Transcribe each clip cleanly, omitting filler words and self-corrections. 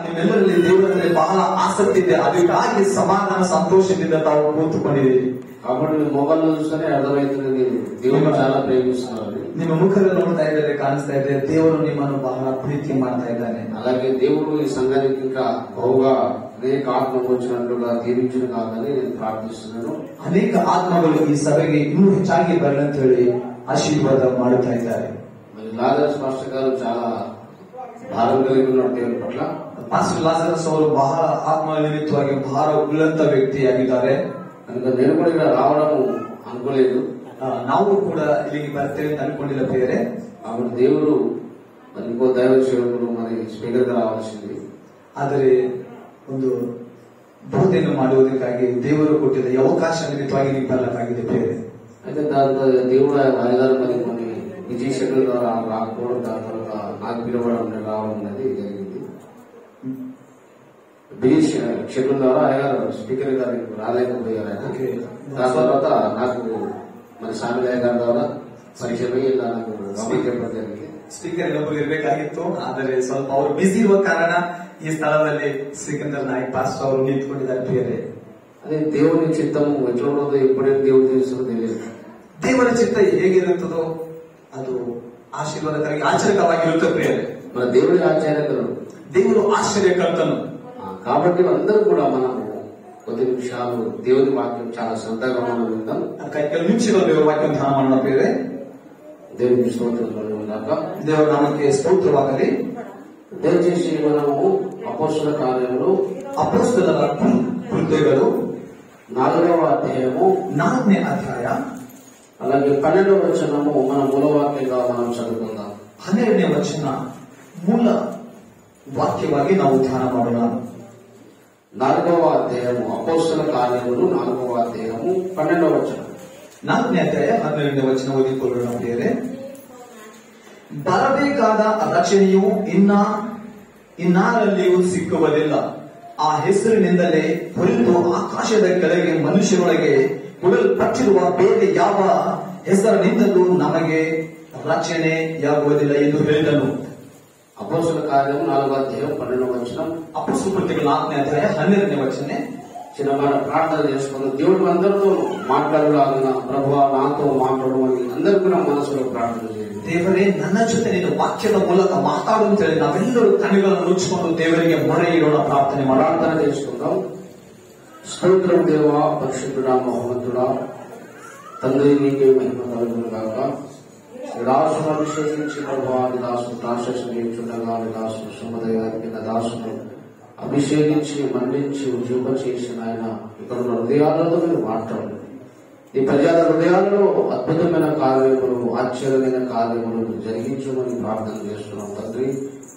ನಿಮ್ಮೆಲ್ಲರಲ್ಲಿ ದೇವರಲ್ಲಿ ಬಹಳ ಆಸಕ್ತಿ ಇದೆ, ಅದಕ್ಕಾಗಿ ಸಮಾಧಾನ ಸಂತೋಷದಿಂದ ತಾವು ಕೂತುಕೊಂಡಿದ್ದೀರಿ. కాబట్టి మొబైల్ చూస్తేనే అర్థమవుతుంది దేవుడు చాలా ప్రేమిస్తున్నారు. ನಿಮ್ಮ ಮುಖದಲ್ಲಿ ನೋಡ್ತಾ ಇದ್ದಾರೆ, ಕಾಣಿಸ್ತಾ ಇದೆ, ದೇವರು ನಿಮ್ಮನ್ನು ಬಹಳ ಪ್ರೀತಿ ಮಾಡ್ತಾ ಇದ್ದಾನೆ. అలాగే దేవుడు ఈ సంఘానికి ఇంకా బహుగా అనేక ఆత్మలు వచ్చినట్లుగా దీవించిన కాదని నేను ప్రార్థిస్తున్నాను. ಅನೇಕ ಆತ್ಮಗಳು ಈ ಸಭೆಗೆ ಇನ್ನೂ ಹೆಚ್ಚಾಗಿ ಬರಲಿ ಅಂತ ಹೇಳಿ ಆಶೀರ್ವಾದ ಮಾಡುತ್ತಾ ಇದ್ದಾರೆ. మరి లాజరస్ మాస్టర్ గారు చాలా భారం కలిగి ఉన్నారు దేవుని పట్ల. ಪಾಸ್ಟರ್ ಲಾಜರಸ್ ಅವರು ಬಹಳ ಆತ್ಮ ನಿಮಿತ್ತವಾಗಿ ಬಹಳ ಉಳ್ಳಂತ ವ್ಯಕ್ತಿಯಾಗಿದ್ದಾರೆ. కనుక నేను కూడా ఇక్కడ రావడము అనుకోలేదు. ನಾವು ಕೂಡ ಇಲ್ಲಿಗೆ ಬರ್ತೇವೆ ಅಂತ ಅನ್ಕೊಂಡಿಲ್ಲ ಬೇರೆ. కాబట్టి దేవుడు మరి ఇంకో దైవ సేవకుడు మరి స్పీకర్ గా రావాల్సింది. ಆದರೆ ಒಂದು ಬೋಧನೆಯನ್ನು ಮಾಡುವುದಕ್ಕಾಗಿ ದೇವರು ಕೊಟ್ಟಿದ್ದ ಈ ಅವಕಾಶ ನಿಮಿತ್ತವಾಗಿ ನೀವು ಬರಲಾಗಿದೆ ಬೇರೆ. అయితే దాంతో దేవుడు వాయిదాల మరి కొన్ని విజయ్ షెడ్యూల్ ద్వారా రాకపోవడం, దాని తర్వాత నాకు పిలవడం రావడం అనేది జరిగింది. విజయ్ షెడ్యూల్ ద్వారా ఆయన స్పీకర్ గారు రాలేకపోయారు. దాని తర్వాత నాకు మరి సామిలయ్య గారి ద్వారా పరిచయం ఇలా నాకు చెప్పడం జరిగింది. ಸ್ಪೀಕರ್ ಒಬ್ಬರು ಇರಬೇಕಾಗಿತ್ತು, ಆದರೆ ಸ್ವಲ್ಪ ಅವರು ಬಿಸಿ ಇರುವ ಕಾರಣ ಈ ಸ್ಥಳದಲ್ಲಿ ಶ್ರೀಕಂದರ್ ನಾಯಕ್ ಪಾಸ್ಟರ್ ಅವರು ನಿಂತ್ಕೊಂಡಿದ್ದಾರೆ ಬೇರೆ. అదే దేవుని చిత్తము ఎట్లా ఉన్నదో ఎప్పుడైనా దేవుడు తెలుస్తుందో తెలియదు. ದೇವರ ಚಿತ್ತ ಹೇಗಿರುತ್ತದೋ ಅದು ಆಶೀರ್ವಾದಕರಾಗಿ ಆಶ್ಚರ್ಯಕರವಾಗಿರುತ್ತೆ ಪ್ರಿಯರೇ. మన దేవుడి ఆశ్చర్యకరుడు, ದೇವರು ಆಶ್ಚರ್ಯಕರ್ತನು. కాబట్టి అందరూ కూడా మనము కొద్ది నిమిషాలు దేవుని వాక్యం చాలా శ్రద్ధగా మనం విందాం. ಕೆಲವು ನಿಮಿಷಗಳು ದೇವರ ವಾಕ್ಯ ಧ್ಯಾನ ಮಾಡೋಣ ಪ್ರಿಯರೇ. దేవునికి స్తోత్రం కలుగుగాక. ದೇವರ ನಾಮಕ್ಕೆ ಸ್ತೋತ್ರವಾಗಲಿ. దయచేసి మనము అపోస్తల కార్యములు ಅಪೊಸ್ತಲರ ಕೃತ್ಯಗಳು 4వ అధ్యాయము 4ನೇ ಅಧ್ಯಾಯ అలాగే 12వ వచనము మన మూలవాక్యంగా మనం చదువుకుందాం. 12ನೇ ವಚನ ಮೂಲ ವಾಕ್ಯವಾಗಿ ನಾವು ಧ್ಯಾನ ಮಾಡೋಣ. 4వ అధ్యాయము అపోస్తల కార్యములు 4వ అధ్యాయము 12వ వచనం. 4ನೇ ಅಧ್ಯಾಯ 12ನೇ ವಚನ ಓದಿಕೊಳ್ಳೋಣ ಪ್ರಿಯರೇ. ಬರಬೇಕಾದ ರಕ್ಷಣೆಯು ಇನ್ನಾರಲ್ಲಿಯೂ ಸಿಕ್ಕುವುದಿಲ್ಲ. ಆ ಹೆಸರಿನಿಂದಲೇ ಹೊರತು ಆಕಾಶದ ಕೆಳಗೆ ಮನುಷ್ಯರೊಳಗೆ ಕೊಡಲ್ಪಟ್ಟಿರುವ ಬೇರೆ ಯಾವ ಹೆಸರಿನಿಂದಲೂ ನಮಗೆ ರಕ್ಷಣೆಯಾಗುವುದಿಲ್ಲ ಎಂದು ಹೇಳಿದನು. అపోస్తల కార్యము 4వ అధ్యాయం 12వ వచనం. ಅಪೊಸ್ತಲ ಕೃತ್ಯಗಳು 4ನೇ ಅಧ್ಯಾಯ 12ನೇ ವಚನ. చిన్న మాట ప్రార్థన చేసుకుని దేవుడు అందరితో మాట్లాడలాగిన ప్రభువా నాతో మాట్లాడమని అందరూ కూడా మనసులో ప్రార్థన చేయండి. ದೇವರೇ, ನನ್ನ ಜೊತೆ ನೀನು ವಾಕ್ಯದ ಮೂಲಕ ಮಾತಾಡು ಅಂತ ಹೇಳಿ ನಾವೆಲ್ಲರೂ ಕಣ್ಣುಗಳನ್ನು ಮುಚ್ಚಿಕೊಂಡು ದೇವರಿಗೆ ಮೊರೆ ಇಡೋಣ, ಪ್ರಾರ್ಥನೆ ಮಾಡೋಣ. ప్రార్థన చేసుకుందాం. స్తోత్రం దేవా, పరిశుద్ధుడా, మహోన్నతుడా, తండ్రి నీకే మహిమ కలుగును గాక. దాసును అభిషేకించి ప్రభువా దాసును ట్రాన్సాక్షన్ దాసును సుమదయానికి దాసును అభిషేకించి మండించి ఉద్యోగ చేసిన ఆయన ఇక్కడ ఉన్న హృదయాలతో మీరు మాట్లాడు. ఈ ప్రజల హృదయాలలో అద్భుతమైన కార్యములు, ఆశ్చర్యమైన కార్యములు జరిగించమని ప్రార్థన చేస్తున్నాం తండ్రి.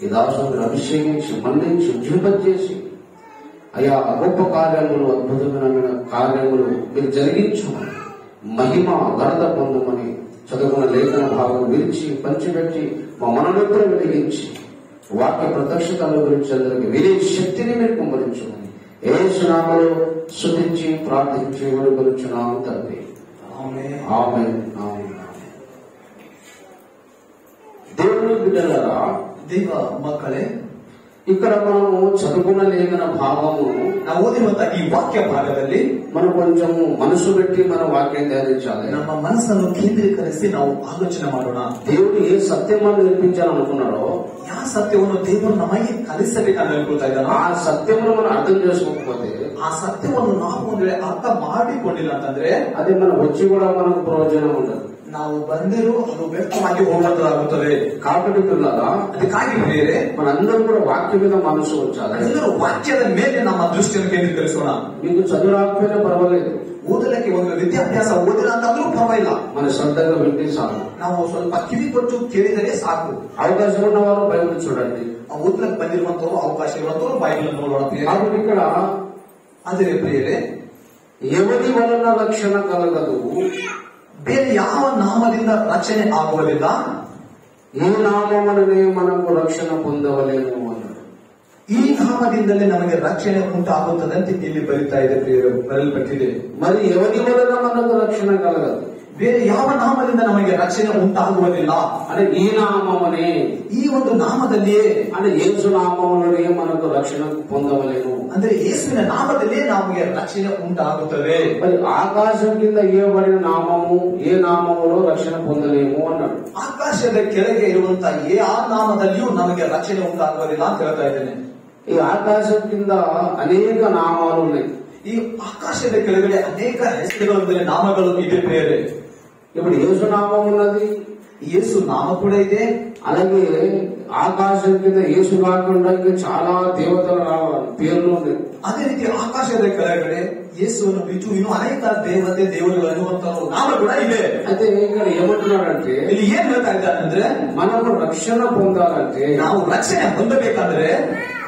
ఈ దాసును మీరు అభిషేకించి మండించి ఉద్యోగ చేసి అయా గొప్ప కార్యములు, అద్భుతమైన కార్యములు మీరు జరిగించమని, మహిమ ఘనత పొందమని చదువుకున్న లేఖన భాగం విరిచి పంచిపెట్టి మా మనోనిత్రం వెలిగించి వాక్య ప్రత్యక్షతల గురించి అందరికి వినే శక్తిని మీరు కుమ్మరించమని యేసు నామములో స్తుతించి ప్రార్థించి వేడుకొనుచున్నాము తండ్రి. ఆమేన్. దేవుని బిడ్డలారా, ದೇವ ಮಕ್ಕಳೇ, ఇక్కడ మనము చదువుకున్న లేఖన భాగము ನಾವು ಓದಿರುವಂತಹ ಈ ವಾಕ್ಯ ಭಾಗದಲ್ಲಿ మనం కొంచెం మనసు పెట్టి మన వాక్యం ధ్యానించాలి. ನಮ್ಮ ಮನಸ್ಸನ್ನು ಕೇಂದ್ರೀಕರಿಸಿ ನಾವು ಆಲೋಚನೆ ಮಾಡೋಣ. దేవుడు ఏ సత్యమాన్ని నేర్పించాలనుకున్నాడో ಯಾವ ಸತ್ಯವನ್ನು ದೇವರು ನಮಗೆ ಕಲಿಸಬೇಕಂತ ಅನ್ಕೊಳ್ತಾ ಇದ್ದಾನೋ ఆ సత్యమును మనం అర్థం చేసుకోకపోతే, ಆ ಸತ್ಯವನ್ನು ನಾವು ಅಂದ್ರೆ ಅರ್ಥ ಮಾಡಿಕೊಂಡಿಲ್ಲ ಅಂತಂದ್ರೆ అది మనం వచ్చి కూడా మనకు ప్రయోజనం ఉండదు. ನಾವು ಬಂದಿರೋ ಅದು ವ್ಯರ್ಥವಾಗಿ ಹೋಗುವಂತದಾಗುತ್ತದೆ. కాబట్టి పిల్లల ಅದಕ್ಕಾಗಿ ಬೇರೆ మనందరం కూడా వాక్యం మీద మనసు ఉంచాలి. ಎಲ್ಲರೂ ವಾಕ್ಯದ ಮೇಲೆ ನಮ್ಮ ದೃಷ್ಟಿಯನ್ನು ಕೇಂದ್ರೀಕರಿಸೋಣ. మీకు చదువు రాకపోయినా పర్వాలేదు, ಓದಲಿಕ್ಕೆ ಒಂದು ವಿದ್ಯಾಭ್ಯಾಸ ಓದಿಲ್ಲ ಅಂತಂದ್ರೂ ಪರವಾಗಿಲ್ಲ, మన శ్రద్ధగా వింటే చాలు. ನಾವು ಸ್ವಲ್ಪ ಕಿವಿ ಕೊಟ್ಟು ಕೇಳಿದರೆ ಸಾಕು. అవకాశం ఉన్న వారు బైబిల్ చూడండి. ಓದ್ಲಕ್ಕೆ ಬಂದಿರುವಂತವರು, ಅವಕಾಶ ಇರುವಂತವರು ಬೈಬಲ್ ನೋಡೋಣ. కాబట్టి ఇక్కడ ಆದರೆ ಪ್ರಿಯರೇ, ఎవరి వలన రక్షణ కలగదు, ಬೇರೆ ಯಾವ ನಾಮದಿಂದ ರಕ್ಷಣೆ ಆಗುವುದಿಲ್ಲ, ఏ నామముననే మనకు రక్షణ పొందవలేము అన్నాడు. ಈ ನಾಮದಿಂದಲೇ ನಮಗೆ ರಕ್ಷಣೆ ಉಂಟಾಗುತ್ತದೆ ಅಂತ ಇಲ್ಲಿ ಬರೀತಾ ಇದೆ ಪ್ರಿಯರು, ಬರೆಯಲ್ಪಟ್ಟಿದೆ. మరి ఎవరి వలన మనకు రక్షణ కలగదు, ಬೇರೆ ಯಾವ ನಾಮದಿಂದ ನಮಗೆ ರಕ್ಷಣೆ ಉಂಟಾಗುವುದಿಲ್ಲ. అంటే ఈ నామమునే, ಈ ಒಂದು ನಾಮದಲ್ಲಿಯೇ అంటే యేసు నామములోనే మనకు రక్షణ పొందవలెను. ಅಂದ್ರೆ ಯೇಸುವಿನ ನಾಮದಲ್ಲಿಯೇ ನಮಗೆ ರಕ್ಷಣೆ ಉಂಟಾಗುತ್ತದೆ. మరి ఆకాశం కింద ఇవ్వబడిన నామము ఏ నామములో రక్షణ పొందలేము అన్నాడు. ಆಕಾಶದ ಕೆಳಗೆ ಇರುವಂತಹ ಆ ನಾಮದಲ್ಲಿಯೂ ನಮಗೆ ರಕ್ಷಣೆ ಉಂಟಾಗುವುದಿಲ್ಲ ಅಂತ ಹೇಳ್ತಾ ಇದ್ದೇನೆ. ఈ ఆకాశం కింద అనేక నామాలు ఉన్నాయి. ಈ ಆಕಾಶದ ಕೆಳಗಡೆ ಅನೇಕ ಹೆಸರುಗಳು ನಾಮಗಳು ಇದೆ ಬೇರೆ. ఇప్పుడు యేసు నామం ఉన్నది, యేసు నాಮ ಕೂಡ ಇದೆ. అలాగే ఆకాశం కింద యేసు కాకుండా ఇంకా చాలా దేవతల పేర్లు ఉన్నాయి. ಅದೇ ರೀತಿ ಆಕಾಶದ ಕೆಳಗಡೆ ಯೇಸುವನ್ನು ಬಿಟ್ಟು ಇನ್ನು ಅನೇಕ ದೇವತೆ ದೇವರುಗಳು ಅನ್ನುವಂತಹ ನಾಮ ಕೂಡ ಇದೆ. అయితే ఇక్కడ ఏమంటున్నాడంటే, ಇಲ್ಲಿ ಏನ್ ಹೇಳ್ತಾ ಇದ್ದಾನಂದ್ರೆ, మనకు రక్షణ పొందాలంటే, ನಾವು ರಕ್ಷಣೆ ಹೊಂದಬೇಕಾದ್ರೆ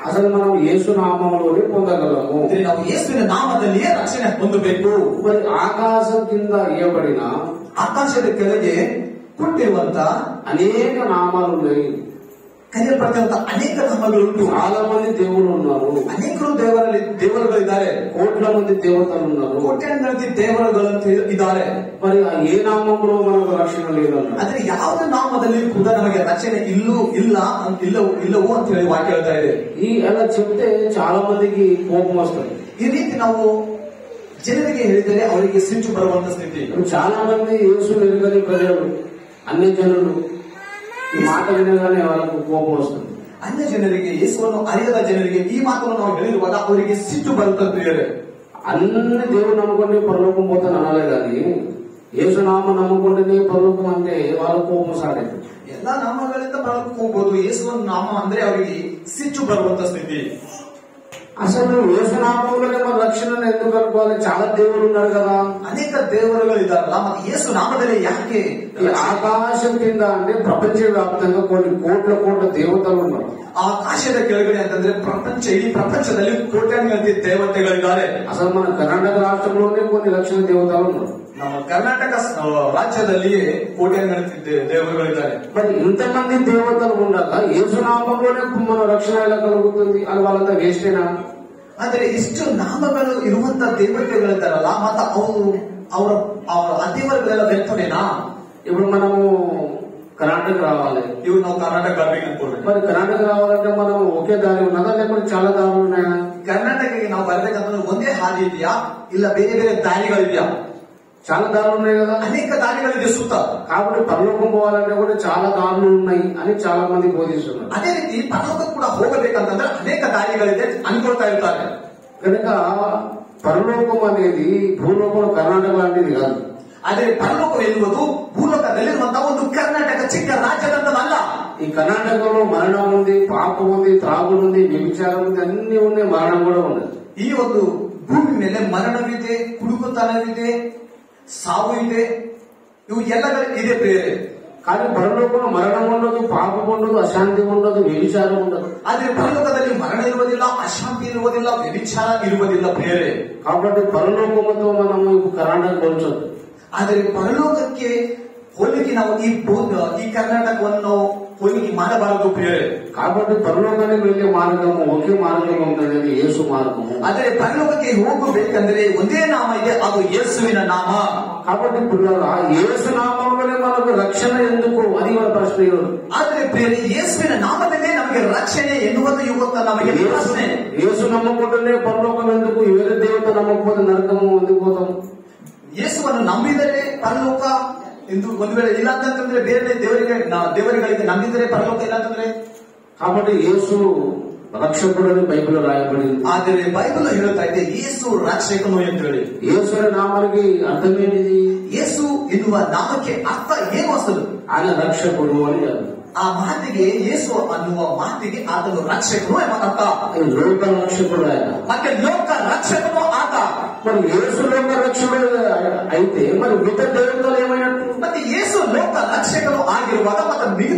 అసలు మనం యేసు నామంలోనే పొందగలము. ನಾವು ಯೇಸುವಿನ ನಾಮದಲ್ಲಿಯೇ ರಕ್ಷಣೆ ಹೊಂದಬೇಕು. మరి ఆకాశం కింద ఇవ్వబడిన, ಆಕಾಶದ ಕೆಳಗೆ ಕೊಟ್ಟಿರುವಂತ అనేక నామాలు ఉన్నాయి. ಕರೆಯಲ್ಪಟ್ಟಂತ ಅನೇಕ ನಾಮಗಳುಂಟು. చాలా మంది దేవుళ్ళు ఉన్నారు, ಅನೇಕರು ದೇವರುಗಳಿದ್ದಾರೆ, కోట్ల మంది దేవతలు ఉన్నారు, ಕೋಟ್ಯಾಂತರ ದೇವರುಗಳಂತ ಇದ್ದಾರೆ. మరి ఏ నామంలో మనకు రక్షణ లేదన్నారు. ಆದ್ರೆ ಯಾವ ನಾಮದಲ್ಲಿ ಕೂಡ ನಮಗೆ ರಕ್ಷಣೆ ಇಲ್ಲವೋ ಅಂತ ಹೇಳಿ ವಾಕ್ಯ ಹೇಳ್ತಾ ಇದೆ. ఈ అలా చెప్తే చాలా మందికి కోపం వస్తుంది. ಈ ರೀತಿ ನಾವು ಜನರಿಗೆ ಹೇಳಿದರೆ ಅವರಿಗೆ ಸಿಟ್ಟು ಬರುವಂತ ಸ್ಥಿತಿ. చాలా మంది యేసు ఎరుగని ప్రజలు, అన్ని జనులు ఈ మాట వినగానే వాళ్ళకు కోపం వస్తుంది. ಅನ್ಯ ಜನರಿಗೆ, ಯೇಸುವನ್ನು ಅರಿಯದ ಜನರಿಗೆ ಈ ಮಾತನ್ನು ನಾವು ಹೇಳಿರುವಾಗ ಅವರಿಗೆ ಸಿಟ್ಟು ಬರುತ್ತದೆ. అన్ని దేవుడు నమ్ముకుంటే పరలోకం పోతాను అనాలే కానీ యేసు నామ నమ్ముకుంటేనే పరలోకం అంటే వాళ్ళ కోపం సాడేది. ಎಲ್ಲಾ ನಾಮಗಳಿಂದ ಪರಲೋಕಕ್ಕೆ ಹೋಗ್ಬೋದು, ಯೇಸುವಿನ ನಾಮ ಅಂದ್ರೆ ಅವರಿಗೆ ಸಿಟ್ಟು ಬರುವಂತ ಸ್ಥಿತಿ. అసలు యేసు నామంలోనే మన రక్షణను ఎందుకు అనుకోవాలి? చాలా దేవుడు ఉన్నారు కదా, ಅನೇಕ ದೇವರುಗಳು ಇದ್ದಾರಲ್ಲ, ಮತ್ತೆ ಯೇಸು ನಾಮದಲ್ಲಿ ಯಾಕೆ? ఆకాశం కింద అంటే ప్రపంచ వ్యాప్తంగా కొన్ని కోట్ల దేవతలు ఉన్నారు. ಆಕಾಶದ ಕೆಳಗಡೆ ಅಂತಂದ್ರೆ ಇಡೀ ಪ್ರಪಂಚದಲ್ಲಿ ಕೋಟ್ಯಾಂತರ ದೇವತೆಗಳಿದ್ದಾರೆ. అసలు మన కర్ణాటక రాష్ట్రంలోనే కొన్ని లక్షల దేవతలు ఉన్నారు. ನಮ್ಮ ಕರ್ನಾಟಕ ರಾಜ್ಯದಲ್ಲಿ ಕೋಟ್ಯಾಂತರ ದೇವರುಗಳಿದ್ದಾರೆ. మరి ఇంతమంది దేవతలు ఉండగా యేసు నామంలోనే మన రక్షణ ఎలా కలుగుతుంది? అది వాళ్ళంతా వేస్టేనా? ಆದ್ರೆ ಇಷ್ಟು ನಾಮಗಳು ಇರುವಂತ ದೇವತೆಗಳಿದ್ದಾರಲ್ಲ, ಮತ್ತೆ ಅವರ ದೇವರುಗಳೆಲ್ಲ ವ್ಯಕ್ತವೇನಾ? ఇప్పుడు మనము కర్ణాటక రావాలి, ಇವ್ರು ನಾವು ಕರ್ನಾಟಕ ಬರ್ಬೇಕು ಅನ್ಕೊಂಡ್ರೆ, మరి కర్ణాటక రావాలంటే మనం ఒకే దారి ఉన్నదా లేకపోతే చాలా దారులు ఉన్నాయా? ಕರ್ನಾಟಕಕ್ಕೆ ನಾವು ಬರ್ಬೇಕಂತಂದ್ರೆ ಒಂದೇ ಹಾದಿ ಇದೆಯಾ, ಇಲ್ಲ ಬೇರೆ ಬೇರೆ ದಾರಿಗಳಿದೆಯಾ? చాలా దారులు ఉన్నాయి కదా, ಅನೇಕ ದಾರಿಗಳಿದೆ ಸುತ್ತ. కాబట్టి పరలోకం పోవాలంటే కూడా చాలా దారులు ఉన్నాయి అని చాలా మంది బోధిస్తున్నారు. ಅದೇ ರೀತಿ ಪರಲೋಕ ಕೂಡ ಹೋಗಬೇಕಂತಂದ್ರೆ ಅನೇಕ ದಾರಿಗಳಿದೆ ಅನ್ಕೊಳ್ತಾ ಇರ್ತಾರೆ. కనుక పరలోకం అనేది భూలోకం కర్ణాటక లాంటిది కాదు. ಆದರೆ ಪರಲೋಕ ಎನ್ನುವುದು ಭೂಲೋಕದಲ್ಲಿರುವಂತಹ ಒಂದು ಕರ್ನಾಟಕ ಚಿಕ್ಕ ರಾಜ್ಯದಂತದಲ್ಲ. ఈ కర్ణాటకలో మరణం ఉంది, పాపం ఉంది, త్రాగుడు ఉంది, వ్యభిచారం ఉంది, అన్ని ఉన్నాయి, మరణం కూడా ఉన్నది. ಈ ಒಂದು ಭೂಮಿ ಮೇಲೆ ಮರಣವಿದೆ, ಕುಡುಕುತನವಿದೆ, ಸಾವು ಇದೆ, ಇವು ಎಲ್ಲ ಇದೆ ಬೇರೆ. కానీ పరలోకంలో మరణం ఉండదు, పాపం ఉండదు, అశాంతి ఉండదు, వ్యభిచారం ఉండదు. ಆದ್ರೆ ಪರಲೋಕದಲ್ಲಿ ಮರಣ ಇರುವುದಿಲ್ಲ, ಅಶಾಂತಿ ಇರುವುದಿಲ್ಲ, ವ್ಯಭಿಚಾರ ಇರುವುದಿಲ್ಲ ಬೇರೆ. కాబట్టి పరలోకముతో మనము కర్ణాటక పోల్చొద్దు. ಆದರೆ ಪರಲೋಕಕ್ಕೆ ಹೋಲಿಕೆ ನಾವು ಈ ಕರ್ನಾಟಕವನ್ನು ಹೋಲಿಕೆ ಮಾಡಬಾರದು ಬೇರೆ. కాబట్టి పరలోకానికి వెళ్లే మార్గము ఒకే మార్గం ఉంటుంది, అది యేసు మార్గము. ಆದರೆ ಪರಲೋಕಕ್ಕೆ ಹೋಗಬೇಕಂದ್ರೆ ಒಂದೇ ನಾಮ ಇದೆ, ಅದು ಯೇಸುವಿನ ನಾಮ. కాబట్టి పిల్లల యేసు నామంలోనే మనకు రక్షణ ఎందుకు అని మన ప్రశ్న. ಆದ್ರೆ ಬೇರೆ ಯೇಸುವಿನ ನಾಮದಲ್ಲೇ ನಮಗೆ ರಕ್ಷಣೆ ಎನ್ನುವುದು ಇವತ್ತು ನಮಗೆ ಪ್ರಶ್ನೆ. యేసు నమ్మకుంటేనే పరలోకం ఎందుకు? వేరే దేవత నమ్మకపోతే నరకము ఎందుకు పోతాం? ಯೇಸುವನ್ನು ನಂಬಿದರೆ ಪರಲೋಕ ಎಂದು ಒಂದು ವೇಳೆ ಇಲ್ಲ ಅಂತಂದ್ರೆ ಬೇರೆ ದೇವರುಗಳಿಗೆ ನಂಬಿದರೆ ಪರಲೋಕ ಇಲ್ಲ ಅಂತಂದ್ರೆ. కాబట్టి యేసు రక్షకుడని బైబిల్ రాయబడింది. ಆದರೆ ಬೈಬಲ್ ಹೇಳುತ್ತಾ ಇದೆ ಯೇಸು ರಕ್ಷಕನು ಎಂದು ಹೇಳಿ. యేసు అనే నామానికి అర్థం ఏంటిది? ಯೇಸು ಎನ್ನುವ ನಾಮಕ್ಕೆ ಅರ್ಥ ಏನು ಅಸಲು? ఆయన రక్షకుడు అని. ಆ ಮಾತಿಗೆ ಯೇಸು ಅನ್ನುವ ಮಾತಿಗೆ ಆತನು ರಕ್ಷಕನು ಎಂಬ ಅರ್ಥ. లోక రక్షకుడు ఆయన, ಮತ್ತೆ ಲೋಕ ರಕ್ಷಕನು ಆತ. మరి యేసు లోక రక్షకుడు అయితే మరి మిగతా దేవతలు ఏమైనట్టు? ಮತ್ತೆ ಯೇಸು ಲೋಕ ರಕ್ಷಕನು ಆಗಿರುವಾಗ ಮತ್ತೆ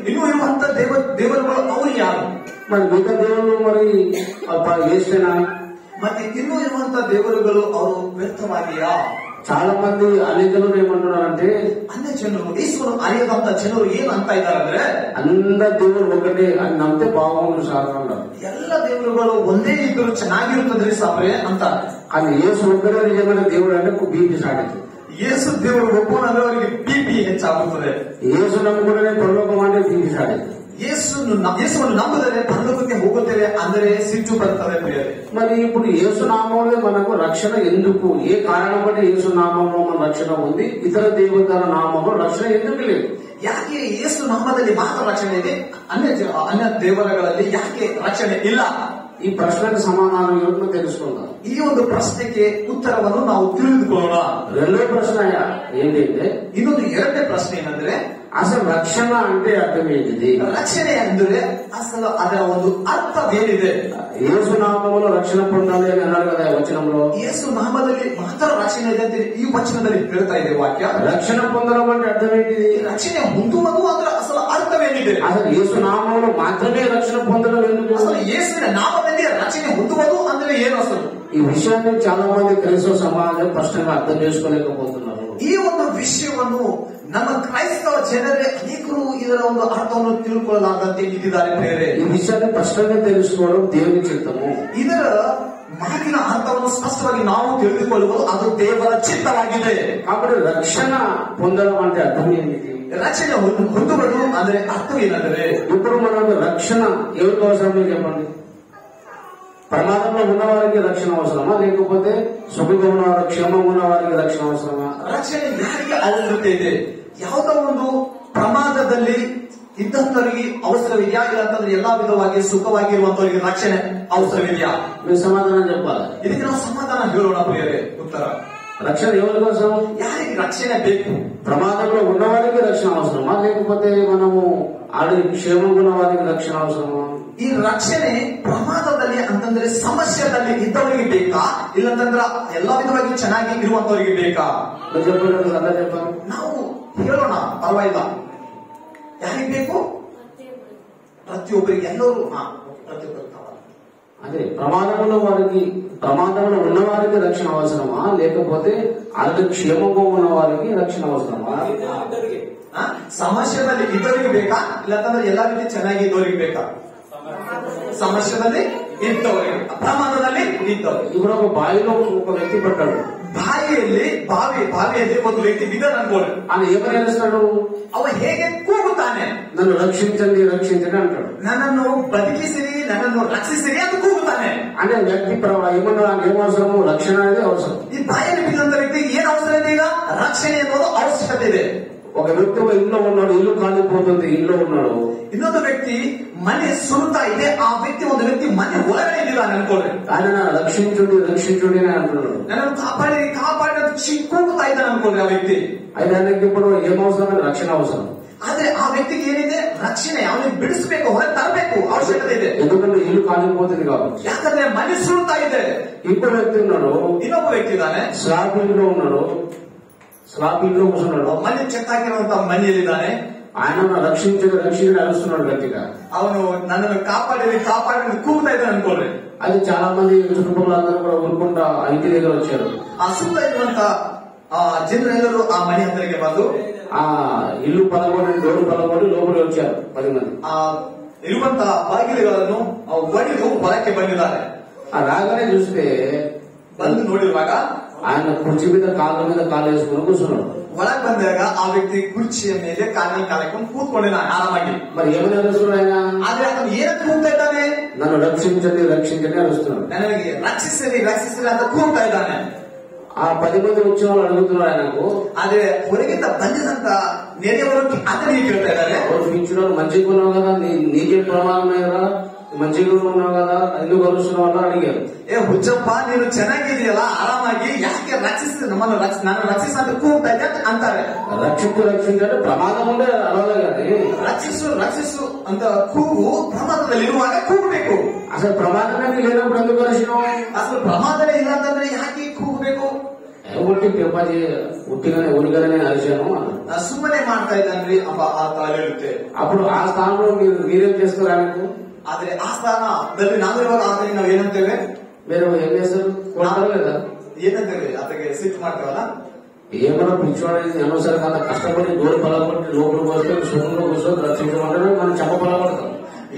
ಇನ್ನೂ ಇರುವಂತ ದೇವರುಗಳು ಅವರು ಯಾರು? మరి మిగతా దేవుళ్ళు మరి వేస్తేనా? ಮತ್ತೆ ಇನ್ನೂ ಇರುವಂತ ದೇವರುಗಳು ಅವರು ವ್ಯರ್ಥವಾಗಿಯಾ? చాలా మంది అనేకలు ఏమంటున్నారంటే, ಅನ್ಯ ಜನರು ಯೇಸುವನ್ನು ಅರಿಯದಂತ ಜನರು ಏನ್ ಅಂತ ಇದ್ದಾರಂದ್ರೆ, అందరు దేవుడు ఒకటే అని నమ్మితే బాగుంది సార్ అన్నారు. ಎಲ್ಲ ದೇವರುಗಳು ಒಂದೇ ಇದ್ದರೂ ಚೆನ್ನಾಗಿರುತ್ತದೆ ಸಾಬ್ರೆ ಅಂತ. కానీ యేసు ఒక్కడే నిజమైన దేవుడు అంటే బీపీ సాధించింది. ಯೇಸು ದೇವರು ಒಪ್ಪೋಣಂದ್ರೆ ಅವರಿಗೆ ಬಿಪಿ ಹೆಚ್ಚಾಗುತ್ತದೆ. ಯೇಸು ನಂಬಿಕೊಂಡ್ರೆ ಪರಲೋಕ ಮಾಡಿ ಬಿಪಿ ಸ್ಟಾರ್ಟ್. ಯೇಸುವನ್ನು ನಂಬಿದರೆ ಪರಲೋಕಕ್ಕೆ ಹೋಗುತ್ತೇವೆ ಅಂದರೆ సిట్టు బರ್ತದೆ ప్రియరే. మరి ఇప్పుడు యేసు నామంలో మనకు రక్షణ ఎందుకు? ఏ కారణం బట్టి యేసు నామంలో మన రక్షణ ఉంది, ఇతర దేవతల నామంలో రక్షణ ఎందుకు లేదు? ಯಾಕೆ ಯೇಸು ನಾಮದಲ್ಲಿ ಮಾತ್ರ ರಕ್ಷಣೆ ಇದೆ, ಅನ್ಯ ದೇವರುಗಳಲ್ಲಿ ಯಾಕೆ ರಕ್ಷಣೆ ಇಲ್ಲ? ಈ ಪ್ರಶ್ನೆಗೆ ಸಮಾಧಾನ ಇವತ್ತು తెలుసుకుందాం. ಈ ಒಂದು ಪ್ರಶ್ನೆಗೆ ಉತ್ತರವನ್ನು ನಾವು ತಿಳಿದುಕೊಳ್ಳೋಣ. రెండో ప్రశ్న ఏంటంటే, ಇನ್ನೊಂದು ಎರಡನೇ ಪ್ರಶ್ನೆ ಏನಂದ್ರೆ, అసలు రక్షణ అంటే అర్థం ఏంటిది? ರಕ್ಷಣೆ ಅಂದ್ರೆ అసలు ಅದರ ಒಂದು ಅರ್ಥವೇನಿದೆ? యేసు నామములో రక్షణ పొందాలి అని అన్నాడు కదా వచనంలో. ಯೇಸು ನಾಮದಲ್ಲಿ ಮಾತ್ರ ರಕ್ಷಣೆ ಇದೆ ಅಂತ ಈ ವಚನದಲ್ಲಿ ಹೇಳ್ತಾ ಇದೆ ವಾಕ್ಯ. రక్షణ పొందడం అంటే అర్థం ఏంటిది? ರಕ್ಷಣೆ ಹೊಂದುವುದು ಅದರ ಅಸಲು ಅರ್ಥವೇನಿದೆ? అసలు యేసు నామములో మాత్రమే రక్షణ పొందడం ఎందుకు? అసలు ಯೇಸುವಿನ ನಾಮದಲ್ಲಿ ರಕ್ಷಣೆ ಹೊಂದುವುದು ಅಂದ್ರೆ ಏನು ಅಸಲು? ఈ విషయాన్ని చాలా మంది క్రైస్తవ సమాజం స్పష్టంగా అర్థం చేసుకోలేకపోతున్నారు. ಈ ಒಂದು ವಿಷಯವನ್ನು ನಮ್ಮ ಕ್ರೈಸ್ತವ ಜನರೇ ಅನೇಕರು ಇದರ ಒಂದು ಅರ್ಥವನ್ನು ತಿಳ್ಕೊಳ್ಳಲಾರದಂತೆ ನಿಂತಿದ್ದಾರೆ ಪ್ರಿಯರೇ. ఈ విషయాన్ని స్పష్టంగా తెలుసుకోవడం దేవుని చిత్తము. ಇದರ ಮಾತಿನ ಅರ್ಥವನ್ನು ಸ್ಪಷ್ಟವಾಗಿ ನಾವು ತಿಳಿದುಕೊಳ್ಳುವುದು ಅದು ದೇವರ ಚಿತ್ತವಾಗಿದೆ. కాబట్టి రక్షణ పొందడం అంటే అర్థం ఏంటి? ರಕ್ಷಣೆ ಹೊಂದುವುದು ಅಂದ್ರೆ ಅರ್ಥವೇನೆಂದರೆ, ఇప్పుడు మనం రక్షణ ఎవరికి అవసరమో చెప్పండి. ప్రమాదంలో ఉన్న వారికి రక్షణ అవసరమా, లేకపోతే సుఖంగా ఉన్న వారికి, క్షేమంగా ఉన్న వారికి రక్షణ అవసరమా? ರಕ್ಷಣೆ ಯಾರಿಗೆ ಅವಶ್ಯಕತೆ ಇದೆ? ಯಾವುದೋ ಒಂದು ಪ್ರಮಾದದಲ್ಲಿ ಇದ್ದಂತವರಿಗೆ ಅವಸರವಿದೆಯಾ, ಇಲ್ಲ ಅಂತಂದ್ರೆ ಎಲ್ಲಾ ವಿಧವಾಗಿ ಸುಖವಾಗಿರುವಂತವರಿಗೆ ರಕ್ಷಣೆ ಅವಸರವಿದೆಯಾ? మీరు సమాధానం చెప్పాలి. ಇದಕ್ಕೆ ನಾವು ಸಮಾಧಾನ ಹೇಳೋಣ ಪ್ರಿಯರೇ. ಉತ್ತರ, రక్షణ ఎవరి కోసం? ಯಾರಿಗೆ ರಕ್ಷಣೆ ಬೇಕು? ప్రమాదంలో ఉన్న వారికి రక్షణ అవసరమా, లేకపోతే మనము ఆడి క్షేమంగా ఉన్న వారికి రక్షణ అవసరమా? ಈ ರಕ್ಷಣೆ ಪ್ರಮಾದದಲ್ಲಿ ಅಂತಂದ್ರೆ ಸಮಸ್ಯೆದಲ್ಲಿ ಇದ್ದವರಿಗೆ ಬೇಕಾ, ಇಲ್ಲಂತಂದ್ರ ಎಲ್ಲಾ ವಿಧವಾಗಿ ಚೆನ್ನಾಗಿ ಇರುವಂತವರಿಗೆ ಬೇಕಾ? చెప్పండి. ನಾವು ಹೇಳೋಣ, ಪರವಾಗಿಲ್ಲ. ಯಾರಿಗೆ ಬೇಕು? ಪ್ರತಿಯೊಬ್ಬರಿಗೆ, ಎಲ್ಲರೂ. ಪ್ರತಿಯೊಬ್ಬರು అదే ప్రమాదంలో ఉన్న వారికి రక్షణ అవసరమా, లేకపోతే వాళ్ళకి క్షేమంగా ఉన్న వారికి రక్షణ అవసరమా? ಸಮಸ್ಯೆದಲ್ಲಿ ಇದ್ದವರಿಗೆ ಬೇಕಾ, ಇಲ್ಲಂತಂದ್ರೆ ಎಲ್ಲಾ ರೀತಿ ಚೆನ್ನಾಗಿ ಇದ್ದವರಿಗೆ ಬೇಕಾ? ಸಮಸ್ಯೆದಲ್ಲಿ ಇದ್ದವರಿಗೆ, ಪ್ರಮಾದದಲ್ಲಿ ಇದ್ದವರಿಗೆ. ఇప్పుడు ఒక బావిలో ఒక వ్యక్తి పడ్డాడు. ಬಾವಿಯಲ್ಲಿ ಒಂದು ವ್ಯಕ್ತಿ ಬಿದ್ದಾನೆ ಅನ್ಕೊಳ್ಳಿ. ఆయన ఏమని ఏడుస్తాడు? ಅವ ಹೇಗೆ ಕೂಗುತ್ತಾನೆ? నన్ను రక్షించండి రక్షించండి అంటాడు. ನನ್ನನ್ನು ಬದುಕಿಸಿರಿ, ನನ್ನನ್ನು ರಕ್ಷಿಸಿರಿ ಅಂತ ಕೂಗುತ್ತಾನೆ. అంటే వ్యక్తి ఏమన్నా ఏం అవసరము? రక్షణ అనేది అవసరం. ಈ ಬಾಯಲ್ಲಿ ಬಿದ್ದಂತ ವ್ಯಕ್ತಿಗೆ ಏನ್ ಅವಸರ ಇದೆ? ಈಗ ರಕ್ಷಣೆ ಅನ್ನೋದು ಅವಶ್ಯಕತೆ ಇದೆ. ఒక వ్యక్తి ఇంట్లో ఉన్నాడు, ఇల్లు కాలిపోతుంది, ఇంట్లో ఉన్నాడు. ಇನ್ನೊಂದು ವ್ಯಕ್ತಿ ಮನೆ ಸುರುತ್ತಾ ಇದೆ, ಆ ವ್ಯಕ್ತಿ ಒಂದು ವ್ಯಕ್ತಿ ಮನೆ ಒಳಗಡೆ ಇದ್ದಾನೆ ಅನ್ಕೊಳ್ಳಿ. ఆయన రక్షించుండి రక్షించుండి అని అంటున్నాడు. నన్ను కాపాడి కాపాడి చిక్కుతా ఇದ್ದಾನೆ అನ್ಕೊಳ್ಳಿ ಆ ವ್ಯಕ್ತಿ. అయితే ఆయనకి ఇప్పుడు ఏం అవసరం? రక్షణ అవసరం. ಆದ್ರೆ ಆ ವ್ಯಕ್ತಿಗೆ ಏನಿದೆ? ರಕ್ಷಣೆ. ಅವನಿಗೆ ಬಿಡಿಸಬೇಕು, ಹೊರ ತರಬೇಕು, ಅವಶ್ಯಕತೆ ಇದೆ. ఎందుకంటే ఇల్లు కాలిపోతుంది కాబట్టి. ಯಾಕಂದ್ರೆ ಮನೆ ಸುರುತ್ತಾ ಇದೆ. ఇంకో వ్యక్తి ఉన్నాడు, ಇನ್ನೊಬ್ಬ ವ್ಯಕ್ತಿ ಇದ್ದಾನೆ, స్లాబ్ ఇంట్లో ఉన్నాడు, స్లాబ్ ఇంట్లో కూర్చున్నాడు, ಮನೆ ಚೆಕ್ ಹಾಕಿರುವಂತ ಮನೆಯಲ್ಲಿದ್ದಾನೆ. ఆయన రక్షించి అరుస్తున్నాడు గట్టిగా. ಅವನು ನನ್ನನ್ನು ಕಾಪಾಡಿ ಕೂಗ್ತಾ ಇದ್ದಾನೆ ಅನ್ಕೊಳ್ಳಿ. అది చాలా మంది చుట్టుపక్కలందరూ కూడా ఊరుకుంటా ఇంటి దగ్గర వచ్చారు. ಆ ಸುತ್ತ ಇರುವಂತ ಜನರೆಲ್ಲರೂ ಆ ಮನೆ ಹತ್ತಿರಕ್ಕೆ ಬಂದು ఆ ఇల్లు పలగొట్టి డోర్ పలగొట్టి లోపలికి వచ్చారు 10 మంది. ಆ ಇರುವಂತ ಬಾಗಿಲುಗಳನ್ನು ಒಡೆದು ಹೊರಕ್ಕೆ ಬಂದಿದ್ದಾರೆ. ఆ రాగానే చూస్తే ಬಂದು ನೋಡಿರುವಾಗ ఆయన కుర్చీ మీద కాళ్ళ మీద కాలు వేసుకుని కూర్చున్నాడు. ಒಳಗೆ ಬಂದಾಗ ಆ ವ್ಯಕ್ತಿ ಕುರ್ಚಿಯ ಮೇಲೆ ಕಾಲಲ್ಲಿ ಕಾಲಕೊಂಡು ಕೂತ್ಕೊಂಡಿದ್ದಾನೆ ಆರಾಮಾಗಿ. మరి ఏమని అరుస్తున్నాడు ఆయన? ಆದ್ರೆ ಅವನು ಏನಕ್ಕೆ ಕೂಗ್ತಾ ಇದ್ದಾನೆ? నన్ను రక్షించండి రక్షించండి అరుస్తున్నాడు. ನನಗೆ ರಕ್ಷಿಸಿರಿ ರಕ್ಷಿಸಿರಿ ಅಂತ ಕೂಗ್ತಾ ಇದ್ದಾನೆ. ఆ 10 మంది వచ్చిన వాళ్ళు అడుగుతున్నారు ఆయనకు. ಆದ್ರೆ ಹೊರಗಿಂದ ಬಂದಿದಂತ ನೆರೆಯವರು ಅದನ್ನೇ ಕೇಳ್ತಾ ಇದ್ದಾರೆ. ಅವ್ರು ಪಿಂಚಿನ మంచిగా ఉన్నావు కదా, నీకే ప్రమాదం కదా, మంచిగా ఉన్నావు కదా, ఎందుకు అరుస్తున్నావు అని అడిగారు. ಏ ಹುಚ್ಚಪ್ಪ, ನೀನು ಚೆನ್ನಾಗಿದೆಯಲ್ಲ, ಆರಾಮಾಗಿ, ಯಾಕೆ ರಕ್ಷಿಸಿ ನಮ್ಮನ್ನು ನಾನು ರಕ್ಷಿಸಂತ ಕೂಗ್ತಾ ಇದ್ದೆ ಅಂತಾರೆ. రక్షించంటే ప్రమాదం ఉంటే అలవాలే కానీ ರಕ್ಷಿಸು ಅಂತ ಕೂಗು ಪ್ರಮಾದದಲ್ಲಿರುವಾಗ ಕೂಗಬೇಕು. అసలు ప్రమాదమే లేనప్పుడు ఎందుకు అరిచినావు? ಅಸಲು ಪ್ರಮಾದನೇ ಇಲ್ಲ ಅಂತಂದ್ರೆ ಯಾಕೆ ಕೂಗಬೇಕು? ఉట్టిగానే ఉనిగానే అరిచాను అన్నాడు. ಸುಮ್ಮನೆ ಮಾಡ್ತಾ ಇದ್ದಾನ್ರಿ ಅಪ್ಪ ಆತ ಹೇಳುತ್ತೆ. అప్పుడు ఆ స్థానంలో మీరేం చేస్తారు ఆయనకు? ಆದ್ರೆ ಆ ಸ್ಥಾನದಲ್ಲಿ ನಾವಿರುವಾಗ ಆತನಿಗೆ ನಾವು ಏನಂತೇವೆ? మీరు ఏం చేస్తారు? కొడతారు లేదా? ಏನಂತೇವೆ? ಆತಗೆ ಸಿಟ್ಟು ಮಾಡ್ತೇವಲ್ಲ. ఏమైనా పిచ్చోడ అనవసరంగా కష్టపడి దూరం పలగొట్టి లోపలికి వస్తే సుఖంలో కూర్చొని రక్షించమంటే మనం చెప్ప పలగొడతాం.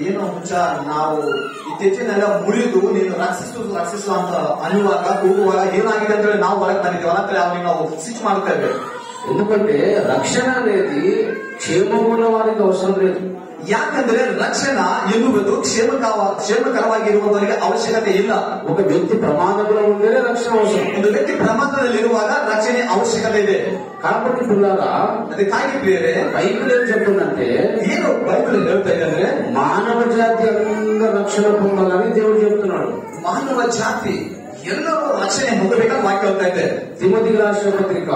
ಏನೋ ಮುಂಚ ನಾವು ಇತ್ತೀಚಿನೆಲ್ಲ ಮುರಿದು ನೀನು ರಕ್ಷಿಸು ಅಂತ ಅನ್ನುವಾಗ ಕೂಗುವಾಗ ಏನಾಗಿದೆ ಅಂದ್ರೆ ನಾವು ಹೊರಗೆ ಬಂದಿದ್ದೇವೆ ಹೊರಗೆ ಅವ್ರಿಗೆ ನಾವು ಸ್ವಿಚ್ ಮಾಡ್ತೇವೆ. ఎందుకంటే రక్షణ అనేది క్షేమమున్న వారికి అవసరం లేదు. ಯಾಕಂದ್ರೆ ರಕ್ಷಣಾ ಎನ್ನುವುದು ಕ್ಷೇಮಕರವಾಗಿರುವುದರಿಗೆ ಅವಶ್ಯಕತೆ ಇಲ್ಲ. ఒక వ్యక్తి ప్రమాదంలో ఉంటేనే రక్షణ అవసరం. ಒಂದು ವ್ಯಕ್ತಿ ಪ್ರಮಾದದಲ್ಲಿರುವಾಗ ರಕ್ಷಣೆ ಅವಶ್ಯಕತೆ ಇದೆ. కాబట్టి పిల్లరా ಅದಕ್ಕಾಗಿ ಪ್ರಿಯರೇ బైబిల్ ఏం చెప్తుందంటే ಏನು ಬೈಬಲ್ ಹೇಳ್ತಾ ಇದೆ ಅಂದ್ರೆ మానవ జాతి అందరూ రక్షణ పొందాలని దేవుడు చెప్తున్నాడు. ಮಾನವ ಜಾತಿ ಎಲ್ಲರೂ ರಕ್ಷಣೆ ಹೊಂದಬೇಕಂತ ವಾಕ್ಯ ಹೇಳ್ತಾ ಇದೆ. తిమోతికి రాసిన పత్రిక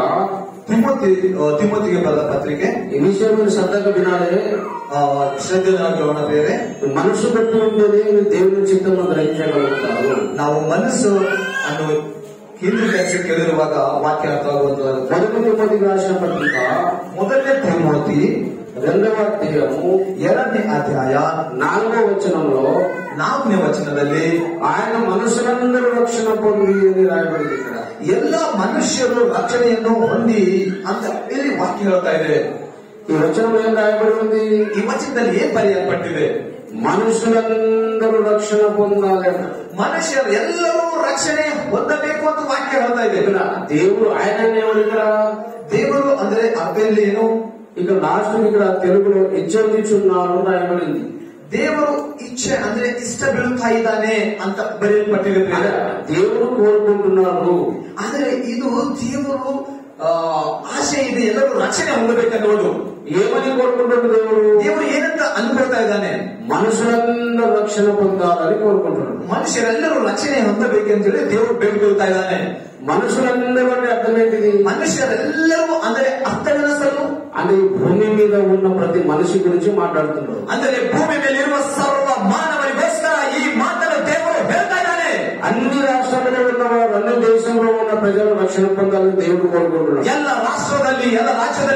ತಿಮೋತಿಗೆ ಬರೆದ ಪತ್ರಿಕೆ ఈ విషయం మీరు శ్రద్ధగా వినాలి. ಶ್ರದ್ಧೆನ ಬೇರೆ మనసు పెట్టి ఉంటేనే మీరు దేవుని చిత్తము గ్రహించగలుగుతారు. ನಾವು ಮನಸ್ಸು ಅನ್ನು ಕೇಂದ್ರೀಕರಿಸಿ ಕೇಳಿರುವಾಗ ವಾಕ್ಯ ಅರ್ಥವಾಗುವಂತಹ మొదటి తిమోతికి రాసిన పత్రిక ಮೊದಲನೇ ತಿಮೋತಿ 2వ అధ్యాయము 2ನೇ ಅಧ್ಯಾಯ 4వ వచనంలో 4ನೇ ವಚನದಲ್ಲಿ ఆయన మనుషులందరూ రక్షణ పొంది అని రాయబడింది. ఇక్కడ ಎಲ್ಲ ಮನುಷ್ಯರು ರಕ್ಷಣೆಯನ್ನು ಹೊಂದಿ ಅಂತ ಇಲ್ಲಿ ವಾಕ್ಯ ಹೇಳ್ತಾ ಇದೆ. ఈ వచనం ఏం రాయబడి ఉంది? ಈ ವಚನದಲ್ಲಿ ಏನ್ ಬರೆಯಲ್ಪಟ್ಟಿದೆ? మనుషులందరూ రక్షణ పొందాలి. ಮನುಷ್ಯರು ಎಲ್ಲರೂ ರಕ್ಷಣೆ ಹೊಂದಬೇಕು ಅಂತ ವಾಕ್ಯ ಹೇಳ್ತಾ ಇದೆ. దేవుడు ఆయన ఇక్కడ ದೇವರು ಅಂದ್ರೆ ಅರ್ಥದಲ್ಲಿ ಏನು? ఇక లాస్ట్ ఇక్కడ తెలుగులో హెచ్చరించున్నాడు రాయబడింది. ದೇವರು ಇಚ್ಛೆ ಅಂದ್ರೆ ಇಷ್ಟ ಬೀಳುತ್ತಾ ಇದ್ದಾನೆ ಅಂತ ಬರೆಯಲ್ಪಟ್ಟಿದೆ. దేవుడు కోరుకుంటున్నాడు. ಆದ್ರೆ ಇದು ದೇವರು ಆಶೆ ಇದೆ, ಎಲ್ಲರೂ ರಕ್ಷಣೆ ಹೊಂದಬೇಕನ್ನೋದು. ఏమని కోరుకుంటున్నాడు దేవుడు? ದೇವರು ಏನಂತ ಅನ್ಕೊಳ್ತಾ ಇದ್ದಾನೆ? మనుషులందరూ రక్షణ పొందాలని కోరుకుంటున్నాడు. ಮನುಷ್ಯರೆಲ್ಲರೂ ರಕ್ಷಣೆ ಹೊಂದಬೇಕೆಂತ ಹೇಳಿ ದೇವರು ಬೇಡಿಕೊಳ್ತಾ ಇದ್ದಾನೆ. మనుషులందరూ అంటే అర్థం ఏంటిది? మనుషులెల్లరూ ಅಂದ್ರೆ అర్థమైన అసలు అంటే భూమి మీద ఉన్న ప్రతి మనిషి గురించి మాట్లాడుతున్నారు. ಅಂದ್ರೆ ಭೂಮಿ ಮೇಲಿರುವ ಸರ್ವ ಮಾನವರಿಗೋಸ್ಕರ ಈ ಮಾತನ್ನು ದೇವರು ಹೇಳ್ತಾ ಇದ್ದಾನೆ. అన్ని రాష్ట్రాలలో ఉన్నవారు, అన్ని దేశంలో ఉన్న ప్రజలు రక్షణ పొందాలని దేవుడు కోరుకుంటున్నాడు. ಎಲ್ಲ ರಾಜ್ಯದಲ್ಲಿ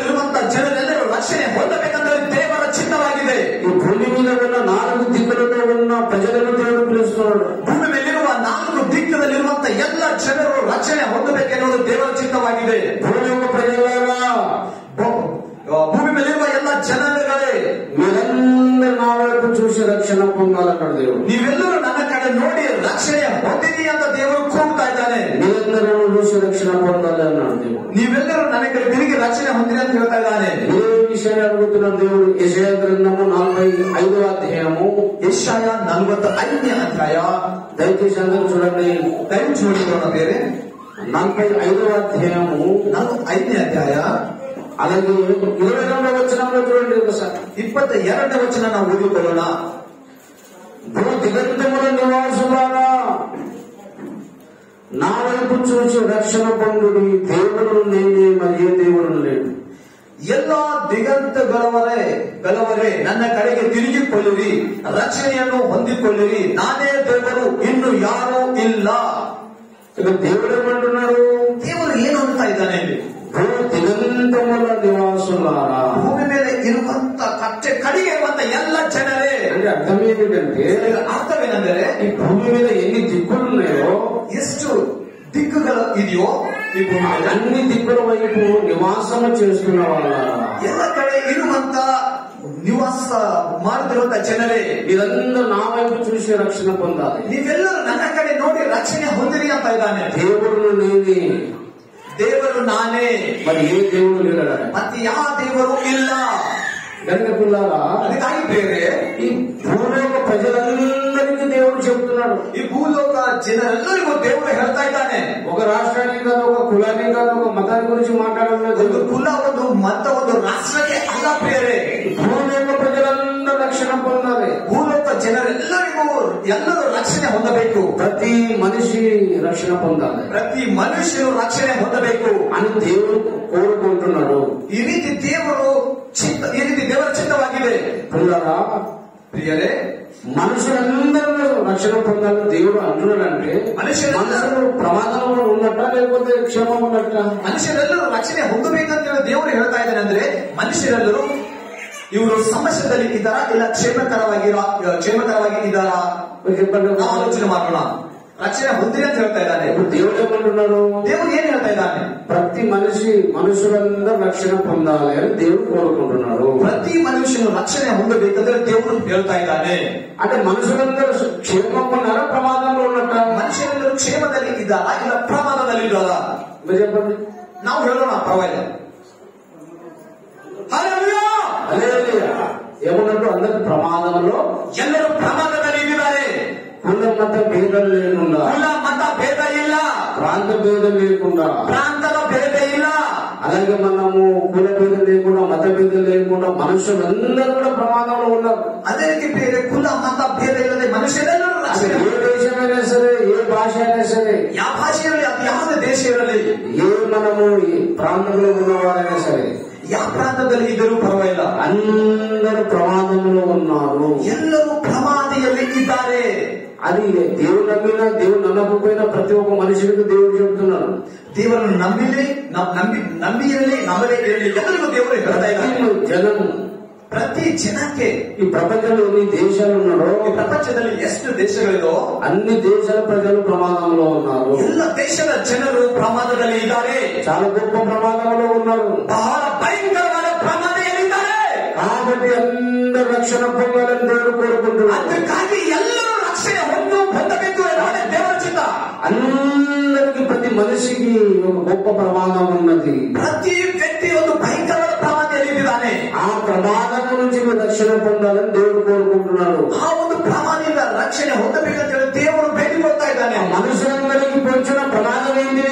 ಇರುವಂತಹ ಜನರೆಲ್ಲರೂ ರಕ್ಷಣೆ ಹೊಂದಬೇಕಂದ್ರೆ ದೇವರ ಚಿತ್ತವಾಗಿದೆ. ఈ భూమి మీద ఉన్న 4 దిక్కులలో ఉన్న ప్రజలను దేవుడు పిలుస్తున్నాడు. ಭೂಮಿ ಮೇಲಿರುವ 4 ದಿಕ್ಕದಲ್ಲಿರುವಂತಹ ಎಲ್ಲ ಜನರು ರಕ್ಷಣೆ ಹೊಂದಬೇಕೆನ್ನುವುದು ದೇವರ ಚಿತ್ತವಾಗಿದೆ. భూమి యొక్క ప్రజలారా, ಭೂಮಿ ಮೇಲಿರುವ ಎಲ್ಲ ಜನರುಗಳೇ, మీరందరూ నా వైపు చూసి రక్షణ పొందాలన్నాడు దేవుడు. ನೀವೆಲ್ಲರೂ ನನ್ನ ಕಡೆ ನೋಡಿ ರಕ್ಷಣೆ ಹೊಂದಿರಿ ಅಂತ ದೇವರು ಕೂಗ್ತಾ ಇದ್ದಾನೆ. మీరందరూ చూసి రక్షణ పొందాలి అన్నాడు దేవుడు. ನೀವೆಲ್ಲರೂ ನನ್ನ ಕಡೆ ತಿರುಗಿ ರಕ್ಷಣೆ ಹೊಂದಿರಿ ಅಂತ ಹೇಳ್ತಾ ಇದ್ದಾನೆ. ఏ విషయాన్ని అడుగుతున్నాడు దేవుడు? యెషయా గ్రంథము 45వ అధ్యాయము, ಯೆಶಾಯ 45ನೇ ಅಧ್ಯಾಯ. దయచేసి అందరూ చూడండి. ದಯವಿಟ್ಟು ನೋಡಿಕೊಳ್ಳೋಣ ಬೇರೆ 45వ అధ్యాయము 45ನೇ ಅಧ್ಯಾಯ. అలాగే 22వ వచనంలో చూడండి ఒకసారి. 22ನೇ ವಚನ ನಾವು ಓದಿಕೊಳ್ಳೋಣ. భూ దిగంతముల నివాసులారా, నా వైపు చూసి రక్షణ పొందుడి. దేవుడు నేనే, మరి ఏ దేవుడు లేడు. ಎಲ್ಲಾ ದಿಗಂತಗಳವರೇ ನನ್ನ ಕಡೆಗೆ ತಿರುಗಿಕೊಳ್ಳಿರಿ, ರಕ್ಷಣೆಯನ್ನು ಹೊಂದಿಕೊಳ್ಳಿರಿ. ನಾನೇ ದೇವರು, ಇನ್ನು ಯಾರೂ ಇಲ್ಲ. ఇక దేవుడు ఏమంటున్నాడు? ದೇವರು ಏನು ಅಂತ ಇದ್ದಾನೆ? భూ దిగంతముల నివాసులారా, ಭೂಮಿ ಮೇಲೆ ಇರುವಂತ ಕಡೆಗೆ ಇರುವಂತ ಎಲ್ಲ ಜನರೇ. అంటే అర్థం ఏంటంటే, ಅರ್ಥವೇನೆಂದರೆ ఈ భూమి మీద ఎన్ని దిక్కులు ఉన్నాయో, ಎಷ್ಟು ದಿಕ್ಕುಗಳು ಇದೆಯೋ ಈ ಭೂಮಿ ಮೇಲೆ అన్ని దిక్కుల వైపు నివాసము చేస్తున్న వాళ్ళ, ಎಲ್ಲ ಕಡೆ ಇರುವಂತ ನಿವಾಸ ಮಾಡುತ್ತಿರುವಂತ ಜನರೇ, మీరందరూ నా వైపు చూసి రక్షణ పొందాలి. ನೀವೆಲ್ಲರೂ ನನ್ನ ಕಡೆ ನೋಡಿ ರಕ್ಷಣೆ ಹೊಂದಿರಿ ಅಂತ ಇದ್ದಾನೆ. దేవుడు నేనే, ದೇವರು ನಾನೇ, మరి ఏ దేవుడు లేడా? ಮತ್ತೆ ಯಾವ ದೇವರು ಇಲ್ಲ. గనుక పిల్లారా, ಅದಕ್ಕಾಗಿ ಬೇರೆ ఈ భూలోక ప్రజలందరికీ దేవుడు చెప్తున్నాడు. ಈ ಭೂಲೋಕ ಜನರೆಲ್ಲರಿಗೂ ದೇವರು ಹೇಳ್ತಾ ಇದ್ದಾನೆ. ఒక రాష్ట్రానికి కాదు, ఒక కులానికి కాదు, ఒక మతాన్ని గురించి మాట్లాడలేదు. ಒಂದು ಕುಲ, ಒಂದು ಮತ, ಒಂದು ರಾಷ್ಟ್ರಕ್ಕೆ ಅಲ್ಲ ಬೇರೆ. భూలోక ప్రజలందరూ రక్షణ పొందాలి. ಭೂಲೋಕ ಜನರೆಲ್ಲರಿಗೂ ಎಲ್ಲರೂ ರಕ್ಷಣೆ ಹೊಂದಬೇಕು. ప్రతి మనిషి రక్షణ పొందాలి. ಪ್ರತಿ ಮನುಷ್ಯರು ರಕ್ಷಣೆ ಹೊಂದಬೇಕು అని దేవుడు కోరుకుంటున్నాడు. ಈ ರೀತಿ ದೇವರ ಚಿತ್ತವಾಗಿದೆ. పిల్లరా, ಪ್ರಿಯರೇ, మనుషులందరూ రక్షణ పొందాలని దేవుడు అంటున్నాడంటే మనుషులు ప్రమాదంలో ఉన్నట్ట, లేకపోతే క్షేమం ఉన్నట్ట? ಮನುಷ್ಯರೆಲ್ಲರೂ ರಕ್ಷಣೆ ಹೊಂದಬೇಕಂತ ದೇವರು ಹೇಳ್ತಾ ಇದ್ದಾನೆ. ಅಂದ್ರೆ ಮನುಷ್ಯರೆಲ್ಲರೂ ಇವರು ಸಮಸ್ಯೆದಲ್ಲಿ ಇದ್ದಾರಾ, ಇಲ್ಲ ಕ್ಷೇಮಕರವಾಗಿ ಇದ್ದಾರಾ? చెప్పండి. ಆಲೋಚನೆ ಮಾಡೋಣ. రక్షణ ಹೊಂದಿರಿ ಅಂತ ಹೇಳ್ತಾ ಇದ್ದಾನೆ. దేవుడు ఏమంటున్నారు? దేవుడు ఏం ಹೇಳ್ತಾ ఇದ್ದಾನೆ? ప్రతి మనుషులందరూ రక్షణ పొందాలి అని దేవుడు కోరుకుంటున్నాడు. ప్రతి మనుషులు రక్షణ ಹೊಂದಬೇಕಂದ್ರೆ దేవుడు ಹೇಳ್ತಾ ಇದ್ದಾನೆ. అంటే మనుషులందరూ క్షేమంగా ఉన్నారా, ప్రమాదంలో ఉన్నట్ట? మనుషులందరూ క్షేమದಲ್ಲಿ ಇದ್ದಾರಾ ಇಲ್ಲ ಪ್ರಮಾದದಲ್ಲಿ ಇದ್ದಾರಾ? మీరు చెప్పండి. ನಾವು ಹೇಳೋಣ ಪರವಾಗಿಲ್ಲ. హల్లెలూయా. ఏమన్నట్టు అందరూ ప్రమాదంలో, ಎಲ್ಲರೂ ಪ್ರಮಾದದಲ್ಲಿ ಇದ್ದಾರೆ. కుల మత భేదం లేకుండా, ಕುಲ ಮತ ಭೇದ ಇಲ್ಲ, ప్రాంత భేదం లేకుండా, ಪ್ರಾಂತದ ಭೇದ ಇಲ್ಲ, అలాగే మనము కుల భేదం లేకుండా, మత భేదం లేకుండా మనుషులందరూ కూడా ప్రమాదంలో ఉన్నారు. ಅದೇ ರೀತಿ ಬೇರೆ ಕುಲ ಮತ ಭೇದ ಇಲ್ಲದೆ ಮನುಷ್ಯರೆಲ್ಲರೂ ఏ దేశమైనా సరే, ఏ భాష అయినా సరే, ಯಾವ ಭಾಷೆ ಇರಲಿ, ಅದು ಯಾವುದೇ ದೇಶ ಇರಲಿ, ఏ మనము ఈ ప్రాంతంలో ఉన్నవారైనా సరే, ಯಾವ ಪ್ರಾಂತದಲ್ಲಿ ಇದ್ದರೂ ಪರವಾಗಿಲ್ಲ, అందరూ ప్రమాదంలో ఉన్నారు. ಎಲ್ಲರೂ ಪ್ರಮಾದಿಯಲ್ಲಿ ಇದ್ದಾರೆ. అది దేవుడు నమ్మినా దేవుడు నమ్మకపోయినా ప్రతి ఒక్క మనుషులకు దేవుడు చెబుతున్నాడు. ದೇವರನ್ನು ನಂಬಿ ಇರಲಿ ನಂಬದೇ ಇರಲಿ ಎಲ್ಲರಿಗೂ ದೇವರು ಹೇಳ್ತಾ ಇದ್ದಾರೆ. జనం, ಪ್ರತಿ ಜನಕ್ಕೆ ఈ ప్రపంచంలో ఎన్ని దేశాలు ఉన్నారో, ಈ ಪ್ರಪಂಚದಲ್ಲಿ ಎಷ್ಟು ದೇಶಗಳಿದೋ అన్ని దేశాల ప్రజలు ప్రమాదంలో ఉన్నారు. ಎಲ್ಲ ದೇಶದ ಜನರು ಪ್ರಮಾದದಲ್ಲಿ ಇದ್ದಾರೆ. చాలా గొప్ప ప్రమాదంలో ఉన్నారు. ಬಹಳ ಭಯಂಕರವಾದ ಪ್ರಮಾದದಲ್ಲಿದ್ದಾರೆ. కాబట్టి అందరూ రక్షణ పొందాలని దేవుడు కోరుకుంటున్నారు. ಅದಕ್ಕಾಗಿ ಎಲ್ಲರೂ ರಕ್ಷಣೆ ಹೊಂದಬೇಕು ಎನ್ನುವುದೇ ದೇವರ ಚಿತ್ತ. అందరికి, ప్రతి మనిషికి ఒక గొప్ప ప్రమాదం ఉన్నది. ಪ್ರತಿ ವ್ಯಕ್ತಿ ಒಂದು ಭಯಂಕರವಾದ ಪ್ರಮಾದದಲ್ಲಿ ಇದ್ದಾನೆ. ఆ ప్రమాదం నుంచి మీరు రక్షణ పొందాలని దేవుడు కోరుకుంటున్నాడు. ಆ ಒಂದು ಪ್ರಮಾದದಿಂದ ರಕ್ಷಣೆ ಹೊಂದಬೇಕಂತ ಹೇಳಿ ದೇವರು ಬೇಡಿಕೊಳ್ತಾ ಇದ್ದಾನೆ. మనుషులందరికీ పొంచిన ప్రమాదం ఏంటి?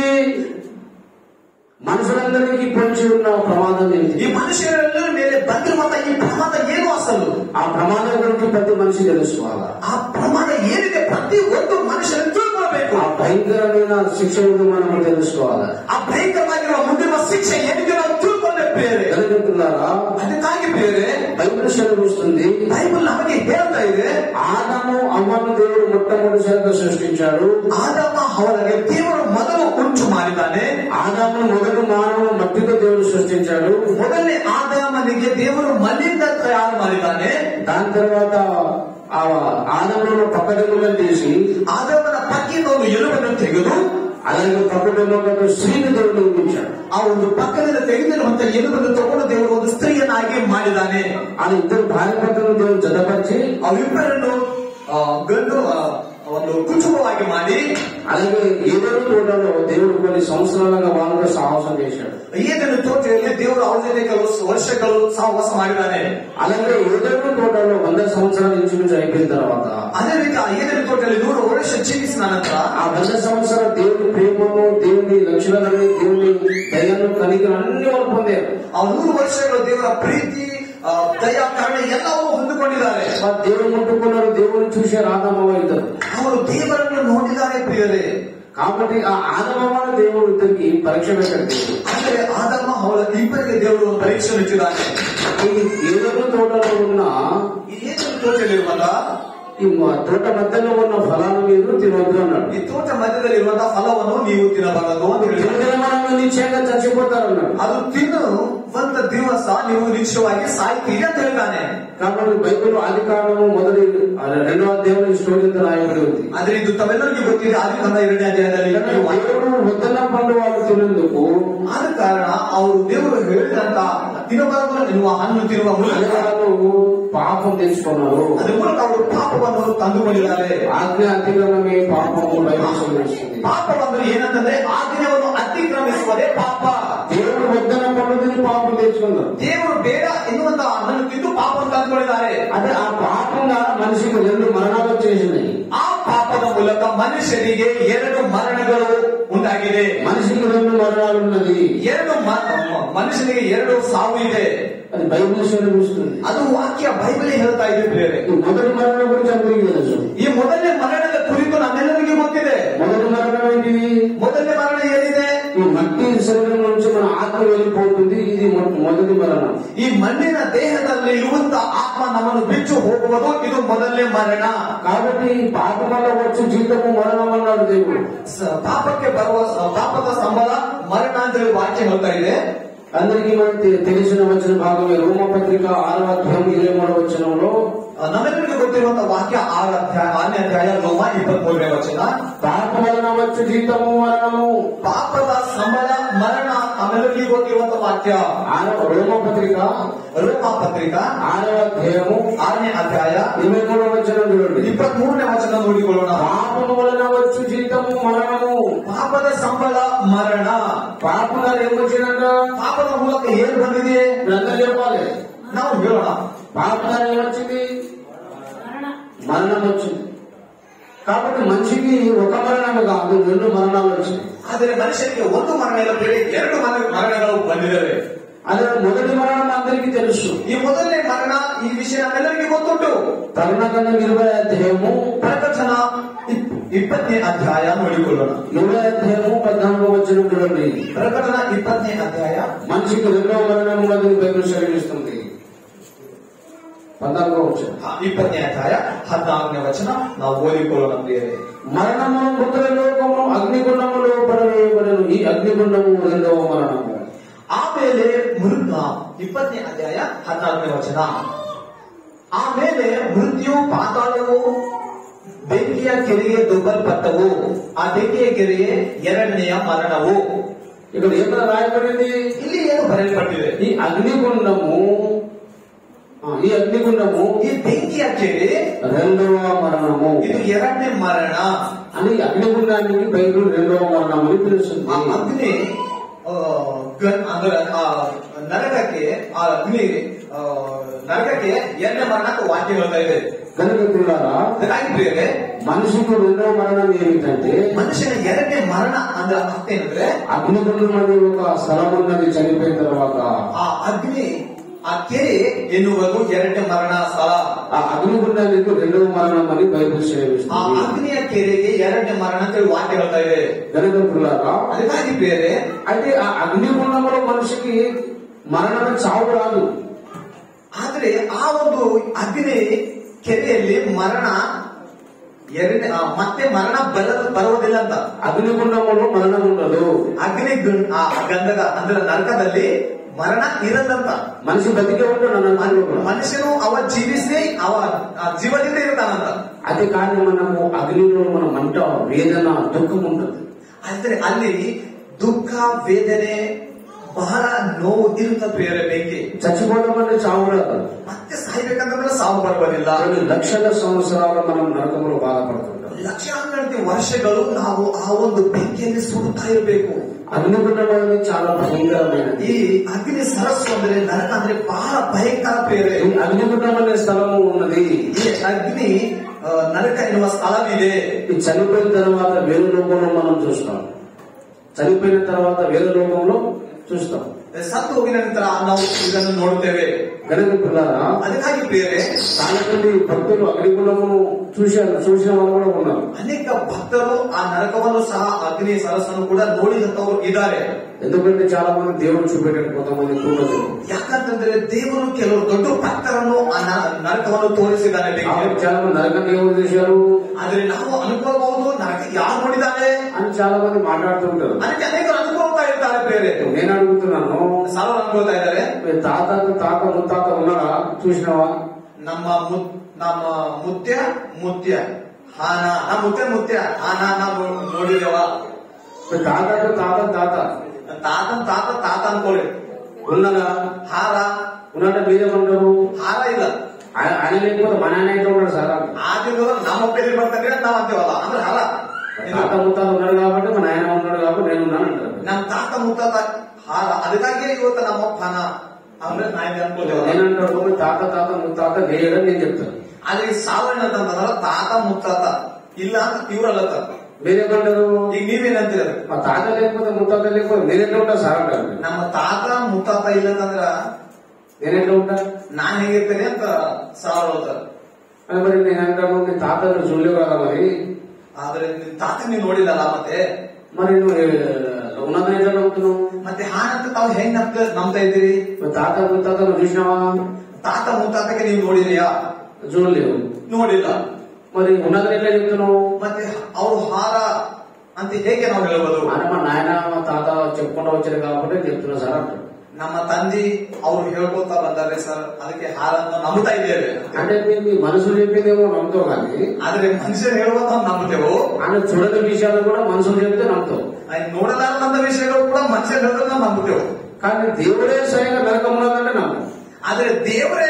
మనుషులందరికీ పొంచి ఉన్న ప్రమాదం ఏంటి? ಈ ಮನುಷ್ಯರೆಲ್ಲರ ಮೇಲೆ ಬಂದಿರುವಂತಹ ಈ ಪ್ರಮಾದ ಏನು ಅಸಲು? ఆ ప్రమాదం గురించి ప్రతి మనిషి తెలుసుకోవాలి. ಆ ಪ್ರಮಾದ ಏನಿದೆ ಪ್ರತಿ ಒಂದು ಮನುಷ್ಯರು ತಿಳ್ಕೊಳ್ಬೇಕು. ఆ భయంకరమైన శిక్ష మనం తెలుసుకోవాలి. ಆ ಭಯಂಕರವಾಗಿರುವ ಮುಂದಿರುವ ಶಿಕ್ಷೆ ಏನಿದೆ ನಾವು ತಿಳ್ಕೊಳ್ಳಬೇಕು. ಬೇರೆ ఎందుకంటున్నారా? ಅದಕ್ಕಾಗಿ ಬೇರೆ బైబిల్ సెలవిస్తుంది, బైబిల్ ನಮಗೆ ಹೇಳ್ತಾ ಇದೆ, ఆదాము అవ్వను దేవుడు మొట్టమొదటిసారిగా సృష్టించాడు. ಆದಾಮ ಅವರಿಗೆ ದೇವರು ಮೊದಲು ಉಂಟು ಮಾಡಿದ್ದಾನೆ. ఆదాము మొదటి మానవ మట్టితో దేవుడు సృష్టించాడు. ಮೊದಲನೇ ಆದಾಮನಿಗೆ ದೇವರು ಮಣ್ಣಿಂದ ತಯಾರು ಮಾಡಿದ್ದಾನೆ. దాని తర్వాత ఆ ఆదాములో పక్కదెమ్మలను తీసి, ಆದಾಮನ ಪಕ್ಕಿನ ಒಂದು ಎಲುಬನ್ನು ತೆಗೆದು, అలాగే పక్కదెమ్మలను స్త్రీని దేవుడు నిర్మించాడు. ಆ ಒಂದು ಪಕ್ಕದಿಂದ ತೆಗೆದಿರುವಂತಹ ಎಲುಬನ್ನು ತಗೊಂಡು ದೇವರು ಒಂದು ಸ್ತ್ರೀಯನ್ನಾಗಿ ಮಾಡಿದ್ದಾನೆ. ఆ ఇద్దరు భార్య భర్తలను దేవుడు జతపరిచి ಅವಿಬ್ಬರನ್ನು ಗಂಡು ಒಂದು ಕುಟುಂಬವಾಗಿ ಮಾಡಿ, అలాగే ఏదైనా తోటలో దేవుడు కొన్ని సంవత్సరాలుగా వాళ్ళతో సాహసం చేశాడు. ಏದೆನು ತೋಟದಲ್ಲಿ ದೇವರು ಅವರ ಜೊತೆ ಕೆಲವು ವರ್ಷಗಳು ಸಹವಾಸ ಮಾಡಿದ್ದಾನೆ. అలాగే ఏదైనా తోటలో 100 సంవత్సరాలు ఇంచుమించు అయిపోయిన తర్వాత, ಅದೇ ರೀತಿ ಆ ಏದೆನು ತೋಟದಲ್ಲಿ 100 ವರ್ಷ ಜೀವಿಸಿದ ನಂತರ ఆ 100 సంవత్సరాలు దేవుని ప్రేమను, దేవుని లక్షణాలను, దేవుని దయను, కనికరం అన్ని వాళ్ళు పొందారు. ಆ 100 ವರ್ಷಗಳು ದೇವರ ಪ್ರೀತಿ, ದಯಾ, ಕರುಣೆ ಎಲ್ಲವೂ ಹೊಂದಿಕೊಂಡಿದ್ದಾರೆ. దేవుడు ముట్టుకున్నారు, దేవుని చూశారు ఆదామవ్వ ఇద్దరు. ಅವರು ದೇವರನ್ನು ನೋಡಿದ್ದಾರೆ ಪ್ರಿಯರೇ. కాబట్టి ఆ ఆదామవ్వ దేవుడు ఇద్దరికి పరీక్ష పెట్టాడు. ಆದರೆ ಆದಾಮ ಅವರ ಇಬ್ಬರಿಗೆ ದೇವರು ಒಂದು ಪರೀಕ್ಷೆ ಇಟ್ಟಿದ್ದಾನೆ. ఈ ఏదైనా తోటలో ఉన్న ಈ ಏದೆನು ತೋಟದಲ್ಲಿರುವಂತಹ ఈ తోట మధ్యలో ఉన్న ఫలాన్ని మీరు తినవద్దు అన్నాడు. ಈ ತೋಟ ಮಧ್ಯದಲ್ಲಿರುವಂತಹ ಫಲವನ್ನು ನೀವು ತಿನ್ನಬಾರದು ಅಂತ ಹೇಳಿದ್ದಾರೆ. మనం నిశ్చయంగా చచ్చిపోతారన్నాడు. ಅದು ತಿನ್ನುವಂತ ದಿವಸ ನೀವು ನಿಶ್ಚಯವಾಗಿ ಸಾಯ್ತೀರಿ ಅಂತ ಹೇಳ್ತಾನೆ. కాబట్టి బైబిల్ ఆది కాండము మొదటి 2వ అధ్యాయంలో స్టోరీ అంతా రాయబడి ఉంది. ಆದ್ರೆ ಇದು ತಮ್ಮೆಲ್ಲರಿಗೂ ಗೊತ್ತಿದೆ. ಆದಿಕಾಂಡ 2ನೇ ಅಧ್ಯಾಯದಲ್ಲಿ దేవుడు వద్దన్న పండు వాళ్ళు తినేందుకు, ಆದ ಕಾರಣ ಅವರು ದೇವರು ಹೇಳಿದಂತ ತಿನ್ನಬಾರದು, ತಿನ್ನುವ ಹಣ್ಣು ತಿನ್ನುವ ಮೂಲಕ వాళ్ళు పాపం తెచ్చుకున్నారు. ಅದ್ರ ಮೂಲಕ ಅವರು ಪಾಪವನ್ನು ತಂದುಕೊಂಡಿದ್ದಾರೆ. ఆజ్ఞ అతిక్రమమే పాపము బైబిల్ సెలవిస్తుంది. ಪಾಪವಂದ್ರೆ ಏನಂತಂದ್ರೆ ಆಜ್ಞೆಯನ್ನು ಅತಿಕ್ರಮಿಸುವುದೇ ಪಾಪ. దేవుడు వద్దన్న పండు తిని పాపం తెచ్చుకున్నారు. ದೇವರು ಬೇಡ ಎನ್ನುವಂತ ಹಣ್ಣು ತಿಂದು ಪಾಪವನ್ನು ತಂದುಕೊಂಡಿದ್ದಾರೆ. అంటే ఆ పాపం ద్వారా మనిషికి 2 మరణాలు వచ్చేసినాయి. ಆ ಪಾಪದ ಮೂಲಕ ಮನುಷ್ಯನಿಗೆ 2 ಮರಣಗಳು ಉಂಟಾಗಿದೆ. మనిషికి 2 మరణాలు ఉన్నది. ಮನುಷ್ಯನಿಗೆ 2 ಸಾವು ಇದೆ. అది బైబిల్ సెలవిస్తుంది. ಅದು ವಾಕ್ಯ ಬೈಬಲ್ ಹೇಳ್ತಾ ಇದೆ ಬೇರೆ. ఈ మొదటి మరణం గురించి అందరికీ తెలుసు. ಈ ಮೊದಲನೇ ಮರಣದ ಕುರಿತು ನಮ್ಮೆಲ್ಲರಿಗೂ ಗೊತ್ತಿದೆ. మొదటి మరణం ఏంటిది? ಮೊದಲನೇ ಮರಣ ಏನಿದೆ? ఈ మట్టి శరీరం నుంచి మన ఆత్మ వెళ్ళిపోతుంది. ఇది మొదటి మరణం. ಈ ಮಣ್ಣಿನ ದೇಹದಲ್ಲಿ ಇರುವಂತಹ ಆತ್ಮ ನಮ್ಮನ್ನು ಬಿಟ್ಟು ಹೋಗುವುದು, ಇದು ಮೊದಲನೇ ಮರಣ. కాబట్టి పాపం వల్ల వచ్చే జీవితము మరణం అన్నాడు దేవుడు. ಪಾಪಕ್ಕೆ ಬರುವ ಪಾಪದ ಸಂಬಳ ಮರಣ ಅಂತ ಹೇಳಿ ವಾಕ್ಯ ಹೇಳ್ತಾ ಇದೆ. అందరికీ మనకి తెలిసిన వచ్చిన భాగమే రోమపత్రిక 6వ అధ్యాయం 23వ వచనంలో ನಮ್ಮೆಲ್ಲರಿಗೂ ಗೊತ್ತಿರುವಂತಹ ವಾಕ್ಯ 6ನೇ ಅಧ್ಯಾಯ ರೋಮ 23ನೇ ವಚನ. ಪಾಪ ವಲನ వచ్చు జీతము మరణము. ಪಾಪದ ಸಂಬಳ ಮರಣ. ನಮ್ಮೆಲ್ಲರಿಗೂ ಗೊತ್ತಿರುವಂತಹ ವಾಕ್ಯ ರೋಮ ಪತ್ರಿಕ 6వ ಅಧ್ಯಾಯము 6ನೇ ಅಧ್ಯಾಯ 23ನೇ ವಚನ చూడండి. 23ನೇ ವಚನ ನೋಡಿಕೊಳ್ಳೋಣ. పాపము వలన వచ్చు జీతము మరణము. ಪಾಪದ ಸಂಬಳ ಮರಣ. పాపದ ఏమొచ్చినంట? ಪಾಪದ ಮೂಲಕ ಏನು ಬಂದಿದೆ ಅಂತ చెప్పాలి. ನಾವು ಹೇಳೋಣ. పాపద ఏమొచ్చింది? మరణం వచ్చింది. కాబట్టి మనిషికి ఒక మరణం కాదు, 2 మరణాలు వచ్చినాయి. ಆದರೆ ಮನುಷ್ಯನಿಗೆ ಒಂದು ಮರಣ ಇಲ್ಲ, ಬೇರೆ 2 ಮರಣಗಳು ಬಂದಿದ್ದಾವೆ. ಅದರ ಮೊದಲ ಮರಣ అందరికీ తెలుసు. ಈ ಮೊದಲನೇ ಮರಣ ಈ ವಿಷಯ ನಮ್ಮೆಲ್ಲರಿಗೂ ಗೊತ್ತುಂಟು. ಪ್ರಕಟಣೆ 20ನೇ ಅಧ್ಯಾಯము ಪ್ರಕಟಣ 20ನೇ ಅಧ್ಯಾಯ ನೋಡಿಕೊಳ್ಳೋಣ. 20ನೇ ಅಧ್ಯಾಯము 14వ వచనం చూడండి. ప్రకటణ 20ನೇ అధ్యాయ మనిషికి 2వ మరణం ఉన్నదని బైబిల్ సెలవిస్తుంది. 14వ వచనం. 20ನೇ ಅಧ್ಯಾಯ 14ನೇ ವಚನ ನಾವು ಓದಿಕೊಳ್ಳೋಣ ಪ್ರಿಯರೇ. మరణము మృతుల లోకము అగ్నిగుండములో పడవేయబడను. ఈ అగ్నిగుండము 2వ మరణము. ಆಮೇಲೆ 20ನೇ ಅಧ್ಯಾಯ 14ನೇ ವಚನ. ಆಮೇಲೆ ಮೃತ್ಯು ಪಾತಾಳವು ಬೆಂಕಿಯ ಕೆರೆಗೆ ದೊಬ್ಬಲ್ಪಟ್ಟವು. ಆ ಬೆಂಕಿಯ ಕೆರೆಯೇ 2ನೇ ಮರಣವು. ఇక్కడ ఏమైనా రాయబడింది? ಇಲ್ಲಿ ಏನು ಬರೆಯಲ್ಪಟ್ಟಿದೆ? ఈ అగ్నిగుండము ಈ ಬೆಂಕಿಯ ಕೆರೆ 2వ మరణము. ಇದು 2ನೇ ಮರಣ అని అగ్నిగుండానికి బైబిల్ 2వ మరణం అని పిలుస్తుంది. ಆ ಅಗ್ನಿ ಅಂದ್ರೆ ಆ ನರಕಕ್ಕೆ ಆ ಅಗ್ನಿ ನರಕಕ್ಕೆ 2ನೇ ಮರಣಕ್ಕೆ ವಾಕ್ಯ ಹೇಳ್ತಾ ಇದೆ. కనుక పిల్లరా, ಪ್ರಿಯರೇ, మనిషికి 2వ మరణం ఏమిటంటే ಮನುಷ್ಯನ 2ನೇ ಮರಣ ಅಂದ್ರೆ ಅರ್ಥ ಏನಂದ್ರೆ అగ్నిగుండం అనే ఒక స్థలం ఉన్నది. చనిపోయిన తర్వాత ಆ ಅಗ್ನಿ ಆ ಕೆರೆ ಎನ್ನುವುದು 2ನೇ ಮರಣ ಸ್ಥಳ. ఆ అగ్నిగుండానికి 2వ మరణం అని బైబిల్ ಆ సెలవిస్తుంది. ಅಗ್ನಿಯ ಕೆರೆಗೆ 2ನೇ ಮರಣ ಅಂತ ಹೇಳಿ ವಾಕ್ಯ ಹೇಳ್ತಾ ಇದೆ. కనుక పిల్లరా, ಅದಕ್ಕಾಗಿ ಬೇರೆ అయితే ఆ అగ్నిగుండంలో మనిషికి మరణం చావు రాదు. ಆದ್ರೆ ಆ ಒಂದು ಅಗ್ನಿ ಕೆರೆಯಲ್ಲಿ ಮರಣ ಮತ್ತೆ ಮರಣ ಬರುವುದಿಲ್ಲ ಅಂತ. అగ్నిగుండంలో మరణం ఉండదు. ಅಗ್ನಿ ಆ ಗಂಧದ ಅಂದ್ರೆ ನರಕದಲ್ಲಿ ಮರಣ ಇರದಂತ. మనిషి బతికే ఉంటాడు. ಮನುಷ್ಯನು ಅವ ಜೀವಿಸಿ ಅವ ಜೀವದಿಂದ ಇರ್ತಾನಂತ. అది కానీ మనము అగ్నిలో మన మంట, వేదన, దుఃఖం ఉంటుంది. ಆದ್ರೆ ಅಲ್ಲಿ ದುಃಖ ವೇದನೆ ಬಹಳ ನೋವು ಇರುತ್ತ ಬೇರೆ. ಬೆಂಕಿ చచ్చిపోవడం అంటే చావు రాదు. ಮತ್ತೆ ಸಾಯ್ಬೇಕಂದ್ರೆ ಸಾವು ಬರುವುದಿಲ್ಲ. 2 లక్షల సంవత్సరాలు మనం నరకంలో బాధపడుతుంటాం. ಲಕ್ಷಾಂತರ ವರ್ಷಗಳು ನಾವು ಆ ಒಂದು ಬೆಂಕಿಯಲ್ಲಿ ಸುಡುತ್ತಾ ಇರಬೇಕು. అగ్నిగుండం అనేది చాలా భయంకరమైనది. ಈ ಅಗ್ನಿ ಸರಸ್ಸು ಅಂದ್ರೆ ನರಕ ಅಂದ್ರೆ ಬಹಳ ಭಯಂಕರ ಬೇರೆ. ఈ అగ్నిగుండం అనే స్థలము ఉన్నది. ಈ ಅಗ್ನಿ ನರಕ ಎನ್ನುವ ಸ್ಥಳವಿದೆ. ఈ చనిపోయిన తర్వాత వేరే లోకంలో మనం చూస్తాం. చనిపోయిన తర్వాత వేరే లోకంలో చూస్తాం. ಸತ್ತು ಹೋಗಿದ ನಂತರ ನಾವು ಇದನ್ನು ನೋಡುತ್ತೇವೆ. కనుక పిల్లరా, ಅದಕ್ಕಾಗಿ ಬೇರೆ చాలా మంది భక్తులు అగ్నిగుండమును చూసిన వాళ్ళు కూడా ఉన్నారు. ಅನೇಕ ಭಕ್ತರು ಆ ನರಕವನ್ನು ಸಹ ಅಗ್ನಿ ಸರಸ್ಸನ್ನು ಕೂಡ ನೋಡಿದಂತವರು ಇದ್ದಾರೆ. ఎందుకంటే చాలా మంది దేవుడు చూపెట్టాడు, కొంతమంది పూర్వజులు. ಯಾಕಂತಂದ್ರೆ ದೇವರು ಕೆಲವು ದೊಡ್ಡ ಭಕ್ತರನ್ನು ಆ ನರಕವನ್ನು ತೋರಿಸಿದ್ದಾನೆ. చాలా మంది నరకం ఎవరు చేశారు ಆದ್ರೆ ನಾವು ಅನ್ಕೋಬಹುದು ನರಕ ಯಾರು ನೋಡಿದ್ದಾರೆ అని చాలా మంది మాట్లాడుతుంటారు. ಅದಕ್ಕೆ ಅನೇಕರು ಅನ್ಕೋತಾ ಇರ್ತಾರೆ. ಬೇರೆ నేను అడుగుతున్నాను, ಸಾವಿರ ಅನ್ಕೋತಾ ಇದ್ದಾರೆ. తాత ముత్తాత ఉన్నాడా? చూసినావా? ನಮ್ಮ ಮುತ್ಯ ಹಾನ ನಮ್ಮ ಮುತ್ಯ ಹಾನ ನಾವು ನೋಡಿದೇವ. తాత ತಾತ ಅನ್ಕೊಳ್ಳಿ. ఉన్నదా? ಹಾರ ఉన్నట్టు మీరేమంటారు? ಹಾರ ಇಲ್ಲ. ఆయన లేకపోతే మన ఆయన అయితే ఉన్నాడు సార్. ಆದ್ರಿಂದ ನಮ್ಮ ಒಪ್ಪಲ್ಲಿ ಬರ್ತಾರೆ ನಾವ್ ಅಂತೀವಲ್ಲ, ಅಂದ್ರೆ ಹಾರ. తాత ముత్తాత ఉన్నాడు కాబట్టి మన ఆయన ఉన్నాడు కాబట్టి నేను ఉన్నాను ಅಂತಾರೆ. ನಮ್ಮ ತಾತ ಮುತ್ತಾತ ಹಾರ. ಅದಕ್ಕಾಗಿ ಇವತ್ತು ನಮ್ಮ ಹಣ ಅಂದ್ರೆ ನಾವ್ ಅನ್ಕೋತೇವ. నేనంటాడు తాత ముత్తాత లేడని నేను చెప్తాను. ಆದ್ರೆ ಈ ಸಾವನ್ನ ಅಂತಂದ್ರೆ ತಾತ ಮುತ್ತಾತ ಇಲ್ಲ ಅಂತ ಇವ್ರಲ್ಲ. మీరేమంటారు? ಈಗ ನೀವೇನಂತೀರ? మా తాత లేకపోతే ముత్తాత లేకపోతే నేనెట్లా ఉంటా సార్ అంటారు. ನಮ್ಮ ತಾತ ಮುತ್ತಾತ ಇಲ್ಲ ಅಂತಂದ್ರ నేనెట్లా ఉంటా, ನಾನ್ ಹೇಗಿರ್ತೇನೆ ಅಂತ ಸಾರ್ ಹೇಳ್ತಾರ. మరి నేనంటాను నీ తాత చూడలేవు కదా మరి. ಆದ್ರೆ ತಾತ ನೀವು ನೋಡಿಲ್ಲಲ್ಲ ಮತ್ತೆ. మరి నువ్వు ఉన్నదని ఎట్లా నమ్ముతున్నావు? ಮತ್ತೆ ಹಾನಂತ ತಾವು ಹೆಂಗ್ ನಂಬ್ತಾ ಇದ್ದೀರಿ? తాత ముత్తాత చూసినావా? ತಾತ ಮುತ್ತಾತಕ್ಕೆ ನೀವು ನೋಡಿದೀಯಾ? చూడలేవు. ನೋಡಿಲ್ಲ. మరి ఉన్నదని ఎట్లా చెప్తున్నావు? ಮತ್ತೆ ಅವ್ರು ಹಾರ ಅಂತ ಹೇಗೆ ನಾವು ಹೇಳ್ಬೋದು? అని మా నాయన మా తాత చెప్పుకుంటూ వచ్చారు కాబట్టి చెప్తున్నా సార్ అంటాడు. ನಮ್ಮ ತಂದೆ ಅವರು ಹೇಳ್ಕೊತಾ ಬಂದಾರೆ ಸರ್, ಅದಕ್ಕೆ ಹಾರನ್ನು ನಂಬುತ್ತಾ ಇದ್ದೇವೆ. అంటే మీ మనుషులు చెప్పేదేమో నమ్ముతావు కానీ ಆದ್ರೆ ಮನುಷ್ಯರು ಹೇಳುವಂತ ನಂಬುತ್ತೇವೆ. ఆయన చూడని విషయాలు కూడా మనుషులు చెప్తే నమ్ముతావు. ನೋಡಲಾರದ ವಿಷಯಗಳು ಕೂಡ ಮನುಷ್ಯರು ಹೇಳಿದ್ರೆ ನಾವು ನಂಬುತ್ತೇವೆ. కానీ దేవుడే స్వయంగా నరకమున్నదంటే నమ్ము. ಆದ್ರೆ ದೇವರೇ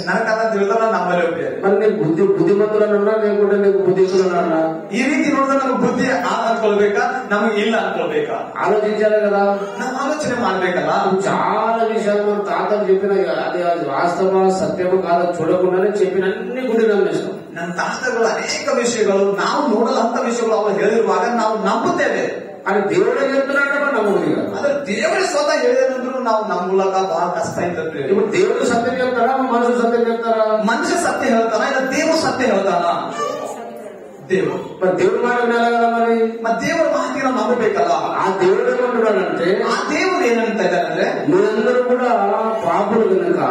ನರಕದ ತಿಳಿದ್ರೆ ನಂಬಲೇಬೇಕು. మరి నీకు బుద్ధిమంతులన్నా లేకుంటే నీకు బుద్ధికులన్నా ಈ ರೀತಿ ನೋಡಿದ್ರೆ ನಮ್ಗೆ ಬುದ್ಧಿ ಅನ್ಕೊಳ್ಬೇಕಾ, ನಮಗೆ ಇಲ್ಲ ಅನ್ಕೊಳ್ಬೇಕಾ? ఆలోచించాలి కదా. ನಾವು ಆಲೋಚನೆ ಮಾಡ್ಬೇಕಲ್ಲ. చాలా విషయాలు మన తాతలు చెప్పిన అది వాస్తవ సత్యము కాదు చూడకుండానే చెప్పిన అన్ని గుడి నమ్మేస్తాం. ನನ್ನ ತಾತಗಳು ಅನೇಕ ವಿಷಯಗಳು ನಾವು ನೋಡಲಂತ ವಿಷಯಗಳು ಅವರು ಹೇಳಿರುವಾಗ ನಾವು ನಂಬುತ್ತೇವೆ. అది దేవుడే చెప్తున్నాడు నమ్ముది కదా. ಆದ್ರೆ ದೇವರೇ ಸ್ವತಃ ಹೇಳಿದ್ರು ನಾವು ನಂಬಲಕ ಬಹಳ ಕಷ್ಟ ಇರ್ತದೆ. ఇప్పుడు దేవుడు సత్యం చెప్తారా మనుషులు సత్యం చెప్తారా? ಮನುಷ್ಯ ಸತ್ಯ ಹೇಳ್ತಾನ ಇಲ್ಲ ದೇವರು ಸತ್ಯ ಹೇಳ್ತಾನ? ದೇವರು. మరి దేవుడు మాట వినాలి కదా. మరి ದೇವರ ಮಾತಿನ ನಂಬಬೇಕಲ್ಲ. ఆ దేవుడు ఏమంటున్నాడంటే, ఆ దేవుడు ಏನಂತ ಇದ್ದಾರಂದ್ರೆ, మీరందరూ కూడా పాపులు కనుక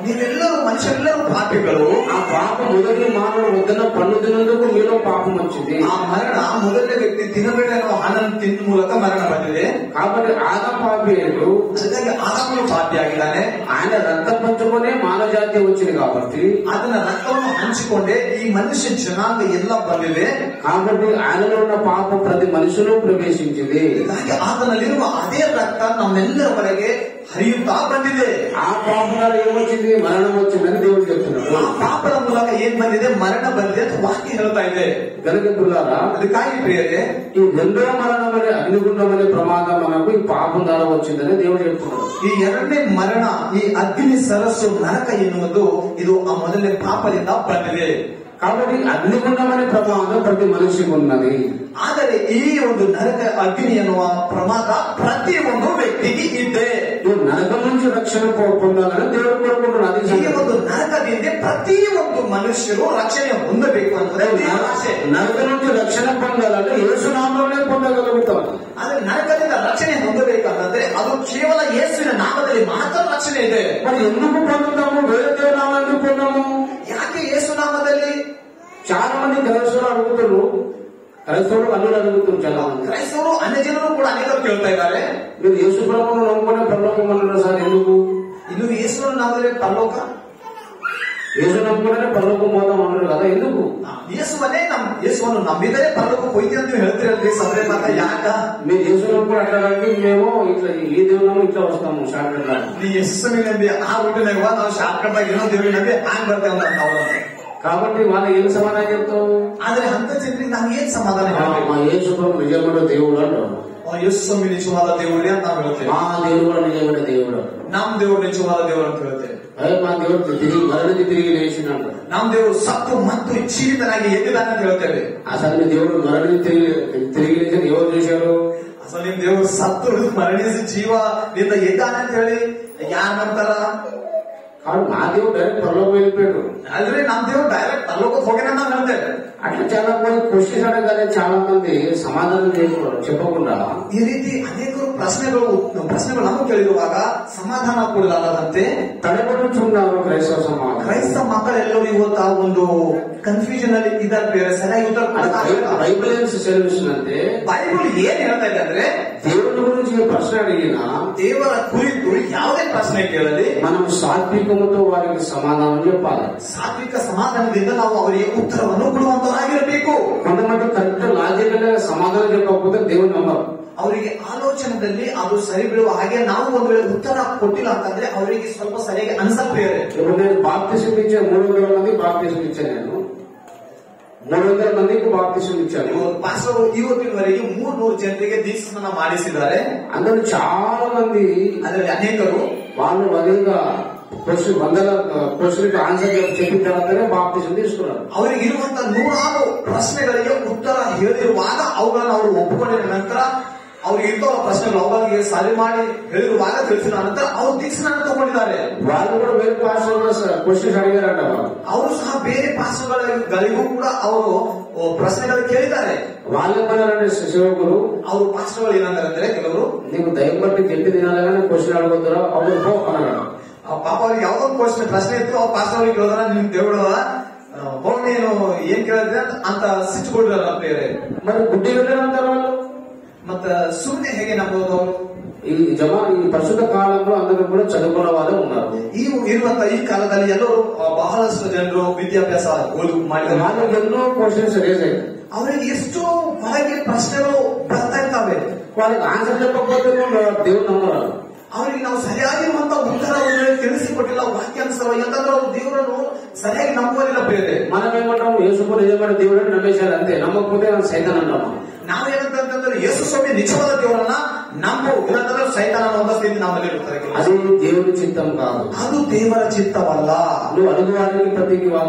ನೀವೆಲ್ಲರೂ ಮನುಷ್ಯರೆಲ್ಲರೂ ಪಾಪಿಗಳು. ఆ పాప మొదటి మానవుడు వద్దన పన్ను తిన్నందుకు మీలో పాపం వచ్చింది. ಆ ಮರಣ ಮೊದಲನೇ ವ್ಯಕ್ತಿ ತಿನ್ನಬೇಡ ಅನ್ನೋ ಹಣ್ಣನ್ನು ತಿನ್ನ ಮೂಲಕ ಮರಣ ಬಂದಿದೆ. కాబట్టి ఆదా పాపేయుడు, ಅದಕ್ಕಾಗಿ ಆದಾಮನು ಪಾಪಿಯಾಗಿದ್ದಾನೆ. ఆయన రక్తం పంచుకునే మానవ జాతి వచ్చింది కాబట్టి ಅದನ್ನ ರಕ್ತವನ್ನು ಹಂಚಿಕೊಂಡೆ ಈ ಮನುಷ್ಯ ಜನಾಂಗ ಎಲ್ಲ ಬಂದಿದೆ. కాబట్టి ఆయనలో ఉన్న పాపం ప్రతి మనిషిలో ప్రవేశించింది. ಆತನಲ್ಲಿರುವ ಅದೇ ರಕ್ತ ನಮ್ಮೆಲ್ಲರ ಒಳಗೆ ಹರಿಯುತ್ತಾ ಬಂದಿದೆ. ఆ పాపం ద్వారా ఏమొచ్చింది? మరణం వచ్చిందని దేవుడు చెప్తున్నాడు. ಆ ಪಾಪದ ಮೂಲಕ ಏನ್ ಬಂದಿದೆ? ಮರಣ ಬಂದಿದೆ ಅಂತ ವಾಕ್ಯ ಹೇಳ್ತಾ ಇದೆ. గనుక పిల్లారా, ಅದಕ್ಕಾಗಿ ಪ್ರಿಯರೇ, ఈ రెండో మరణం అనే అగ్నిగుండం అనే ప్రమాదం మనకు ఈ పాపం ద్వారా వచ్చిందని దేవుడు చెప్తున్నాడు. ಈ ಎರಡನೇ ಮರಣ, ಈ ಅಗ್ನಿ ಸರಸ್ಸು ನರಕ ಎನ್ನುವುದು ಇದು ಆ ಮೊದಲನೇ ಪಾಪದಿಂದ ಬಂದಿದೆ. కాబట్టి అగ్నిగుండం అనే ప్రమాదం ప్రతి మనిషికి ఉన్నది. ಆದರೆ ಈ ಒಂದು ನರಕ ಅಗ್ನಿ ಎನ್ನುವ ಪ್ರಮಾದ ಪ್ರತಿ ಒಂದು ವ್ಯಕ್ತಿಗೆ ಇದೆ. నరకం నుంచి రక్షణ పొందాలని దేవుడు కోరుకుంటున్నాడు. ಈ ಒಂದು ನರಕದಿಂದ ಪ್ರತಿ ಒಂದು ಮನುಷ್ಯರು ರಕ್ಷಣೆ ಹೊಂದಬೇಕು ಅಂದ್ರೆ ಆಸೆ. నరకం నుంచి రక్షణ పొందాలంటే యేసునామంలోనే పొందగలుగుతాం. ಆದ್ರೆ ನರಕದಿಂದ ರಕ್ಷಣೆ ಹೊಂದಬೇಕಂದ್ರೆ ಅದು ಕೇವಲ ಯೇಸುವಿನ ನಾಮದಲ್ಲಿ ಮಾತ್ರ ರಕ್ಷಣೆ ಇದೆ. మరి ఎందుకు పొందుతాము? వేరే దేవుని నామం ఎందుకు పొందాము? ಯಾಕೆ ಯೇಸು ನಾಮದಲ್ಲಿ? చాలా మంది క్రైస్తవులు అడుగుతారు, క్రైస్తవులు అల్లుడు అడుగుతారు. చాలా మంది ಕ್ರೈಸ್ತವರು ಅನ್ಯ ಜನರು ಕೂಡ ಅನೇಕರು ಕೇಳ್ತಾ ಇದ್ದಾರೆ, మీరు యేసు ప్రభువును నమ్ముకునే పరలోకం అన్నారు సార్, ఎందుకు? ಇನ್ನು ಯೇಸುವಿನ ನಾಮದಲ್ಲಿ ಪರಲೋಕ, యేసు నమ్ముకునే పరలోకం పోతాం అన్నారు కదా, ఎందుకు? ಯೇಸುವನ್ನು ನಂಬಿದರೆ ಪರಲೋಕ ಹೋಯ್ತಿ ಅಂತ ಹೇಳ್ತಿರಲ್ರಿ ಸಭೆ ಮಾತ್ರ. ಯಾಕ మీరు యేసు నమ్ముకుని అట్లాంటి మేము ఇట్లా ఈ దేవుడు ఇట్లా వస్తాము ಶಾರ್ಟ್ ಕಟ್. ನೀ ಯೇಸುವಿನ ನಂಬಿ ಆ ರೂಟಿನಾಗ ನಾವು ಶಾರ್ಟ್ ಕಟ್ ಆಗಿ ಇನ್ನೊಂದು ದೇವರಿಗೆ ನಂಬಿ ಹ್ಯಾಂಗ್ ಬರ್ತೇವೆ ಅಂತ ನಾವು. కాబట్టి వాళ్ళు ఏం సమాధానం చెప్తావు? ಆದ್ರೆ ಅಂತ ಜನರಿಗೆ ನಾವು ಏನ್ ಸಮಾಧಾನ? మా యేసు ప్రభు నిజమైన దేవుడు అంటారు. ಯೇಸು ಸ್ವಾಮಿ ನಿಜವಾದ ದೇವರೇ ಅಂತ ನಾವು ಹೇಳ್ತೇವೆ. మా దేవుడు కూడా నిజమైన దేవుడు. ನಮ್ ದೇವರು ನಿಜವಾದ ದೇವರು ಅಂತ ಹೇಳ್ತೇವೆ. మా దేవుడు మరణి తిరిగి లేచిన అంటారు. ನಮ್ ದೇವರು ಸತ್ತು ಮತ್ತು ಜೀವಿತನಾಗಿ ಎದ್ದಿದ್ದಾನೆ ಅಂತ ಹೇಳ್ತೇವೆ. అసలు మీ దేవుడు మరణి తిరిగి లేచిన ఎవరు చేశారు? ಅಸಲು ನಿಮ್ ದೇವರು ಸತ್ತು ಮರಣಿಸಿ ಜೀವದಿಂದ ಎದ್ದಾನೆ ಅಂತ ಹೇಳಿ ಯಾರು ನಂಬ್ತಾರ? కాదు, మా దేవుడు డైరెక్ట్ పరలోకి వెళ్ళిపోయాడు. ಆದ್ರೆ ನಮ್ ದೇವರು ಡೈರೆಕ್ಟ್ ಪರಲೋಕ ಹೋಗಿನ ನಾವು ಹೇಳ್ತೇವೆ. అట్లా చాలా మంది క్వశ్చన్స్ అడగానే చాలా మంది సమాధానం చెప్పకుండా ಈ ರೀತಿ ಅನೇಕರು ಪ್ರಶ್ನೆಗಳು ನಮಗೆ ಕೇಳಿರುವಾಗ ಸಮಾಧಾನ ಕೊಡಲಾರದಂತೆ ತಡೆಪಡುತ್ತಿದ್ದಾರೆ ಕ್ರೈಸ್ತ ಸಮಾಜ. ಕ್ರೈಸ್ತ ಮಕ್ಕಳೆಲ್ಲರೂ ಇವತ್ತು ಆ ಒಂದು ಕನ್ಫ್ಯೂಷನ್ ಅಲ್ಲಿ ಇದ್ದಾರೆ, ಬೇರೆ ಸರಿಯಾಗಿ ಉತ್ತರ ಕೊಡೋದು. బైబిల్ ఏం సెలవిస్తుందంటే, ಬೈಬಲ್ ಏನ್ ಹೇಳ್ತಾ ಇದೆ ಅಂದ್ರೆ, దేవుడి గురించి ప్రశ్న అడిగినా ದೇವರ ಕುರಿತು ಯಾವುದೇ ಪ್ರಶ್ನೆ ಕೇಳಲಿ మనం సాత్వికముతో వారికి సమాధానం చెప్పాలి. ಸಾತ್ವಿಕ ಸಮಾಧಾನದಿಂದ ನಾವು ಅವರಿಗೆ ಉತ್ತರವನ್ನು ಕೊಡುವಂತವರಾಗಿರಬೇಕು. కొంతమంది కరెక్ట్ లాజికల్ సమాధానం చెప్పకపోతే దేవుడు నమ్మరు. ಅವರಿಗೆ ಆಲೋಚನೆಯಲ್ಲಿ ಅದು ಸರಿ ಬೀಳುವ ಹಾಗೆ ನಾವು ಒಂದು ವೇಳೆ ಉತ್ತರ ಕೊಟ್ಟಿಲ್ಲ ಅಂತಂದ್ರೆ ಅವರಿಗೆ ಸ್ವಲ್ಪ ಸರಿಯಾಗಿ ಅನ್ಸಲ್ಪೇರೆ. ఇప్పుడు నేను బాప్తిసం ఇచ్చే 300 మంది బాప్తిసం ఇచ్చాను. నేను 300 మందికి బాప్తిసం ఇచ్చాను. ಪಾಸ್ಟರ್ ಇವತ್ತಿನವರೆಗೆ 300 ಜನರಿಗೆ ದೀಕ್ಷಾಸ್ನಾನ ಮಾಡಿಸಿದ್ದಾರೆ. అందరూ చాలా మంది, ಅದರಲ್ಲಿ ಅನೇಕರು వాళ్ళు వదిలిగా వందల క్వశ్చన్కి ఆన్సర్ చెప్పిన తర్వాతనే బాప్తిసం తీసుకున్నారు. ಅವರಿಗೆ ಇರುವಂತಹ 100 ಪ್ರಶ್ನೆಗಳಿಗೆ ಉತ್ತರ ಹೇಳಿರುವಾಗ ಅವುಗಳನ್ನು ಅವರು ಒಪ್ಪಿಕೊಂಡಿದ ನಂತರ ಅವ್ರಿಗೆ ಇರುವ ಪ್ರಶ್ನೆಗಳು ಅವರಿಗೆ ಸರಿ ಮಾಡಿ ಹೇಳಿರುವಾಗ ತಿಳಿಸಿದ ನಂತರ ಅವರು ದೀಕ್ಷಾಸ್ನಾನ ತಗೊಂಡಿದ್ದಾರೆ. వాళ్ళు కూడా వేరే పాస్టర్లు క్వశ్చన్స్ అడిగారంట. ಅವರು ಸಹ ಬೇರೆ ಪಾಸ್ಟರ್ಗಳಿಗೂ ಕೂಡ ಅವರು ಪ್ರಶ್ನೆಗಳು ಕೇಳಿದ್ದಾರೆ. వాళ్ళేమన్నారంటే సేవకులు, ಅವರು ಪಾಸ್ಟರ್ಗಳು ಏನಂದ್ರೆ, ಕೆಲವರು నీకు దయ్యం బట్టి చెప్పి తినాలి కానీ క్వశ్చన్ అడగొద్దురా ಅವ್ರು పో అన్నాడు. ಪಾಪ ಅವ್ರಿಗೆ ಯಾವ್ದೊಂದು ಪ್ರಶ್ನೆ ಇತ್ತು, ಅವ್ರ ಪಾಸ್ಟರ್ ಅವ್ರಿಗೆ ಕೇಳಿದ್ರ ನಿಮ್ ದೇವ್ರು ಹೋಗಿ ನೀನು ಏನ್ ಕೇಳಿದ್ರೆ ಅಂತ ಸಿಚ್ಚಿಕೊಂಡಿದ್ದಾರೆ. మరి గుడ్డి వెళ్ళారంటారు వాళ్ళు. ಮತ್ತ ಸುಮ್ಮನೆ ಹೇಗೆ ನಂಬೋದು ಅವರು? ఈ ప్రస్తుత కాలంలో అందరూ కూడా చదువుకున్న వారే ఉన్నారు. ఈ కాలದಲ್ಲಿ ಎಲ್ಲರೂ ಬಹಳಷ್ಟು ಜನರು ವಿದ್ಯಾಭ್ಯಾಸ ಮಾಡಿದ್ದಾರೆ. వాళ్ళకి ఎన్నో క్వశ్చన్స్ రేజ్ అయ్యాయి. ಅವರಿಗೆ ಎಷ್ಟು ಹೊರಗೆ ಪ್ರಶ್ನೆಗಳು ಬರ್ತಾ ಇದ್ದಾವೆ. వాళ్ళకి ఆన్సర్ చెప్పకపోతే దేవుడు నమ్మరు. ಅವರಿಗೆ ನಾವು ಸರಿಯಾಗಿರುವಂತ ಉತ್ತರವನ್ನು ತಿಳಿಸಿಕೊಟ್ಟಿಲ್ಲ ವಾಕ್ಯಾನುಸಾರ. ಯಾಕಂದ್ರೆ ಅವರು ದೇವರನ್ನು ಸರಿಯಾಗಿ ನಂಬುವುದಿಲ್ಲ. ಬೇರೆ మనం ఏమంటాము యేసు నిజమైన దేవుడని నమ్మేశారు అంతే, నమ్మకపోతే సైతాన్ అంటాము. ನಾವೇನಂತಂದ್ರೆ ಯೇಸು ಸ್ವಾಮಿ ನಿಜವಾದ ದೇವರನ್ನ ನಂಬು, ಇಲ್ಲಂತಂದ್ರೆ ಸೈತಾನ ಅನ್ನೋ ಸ್ಥಿತಿ ನಮ್ಮಲ್ಲಿ ಇರುತ್ತದೆ. అది దేవుని చిత్తం కాదు, ಅದು ದೇವರ ಚಿತ್ತವಲ್ಲ. నువ్వు అడుగువారికి ప్రతి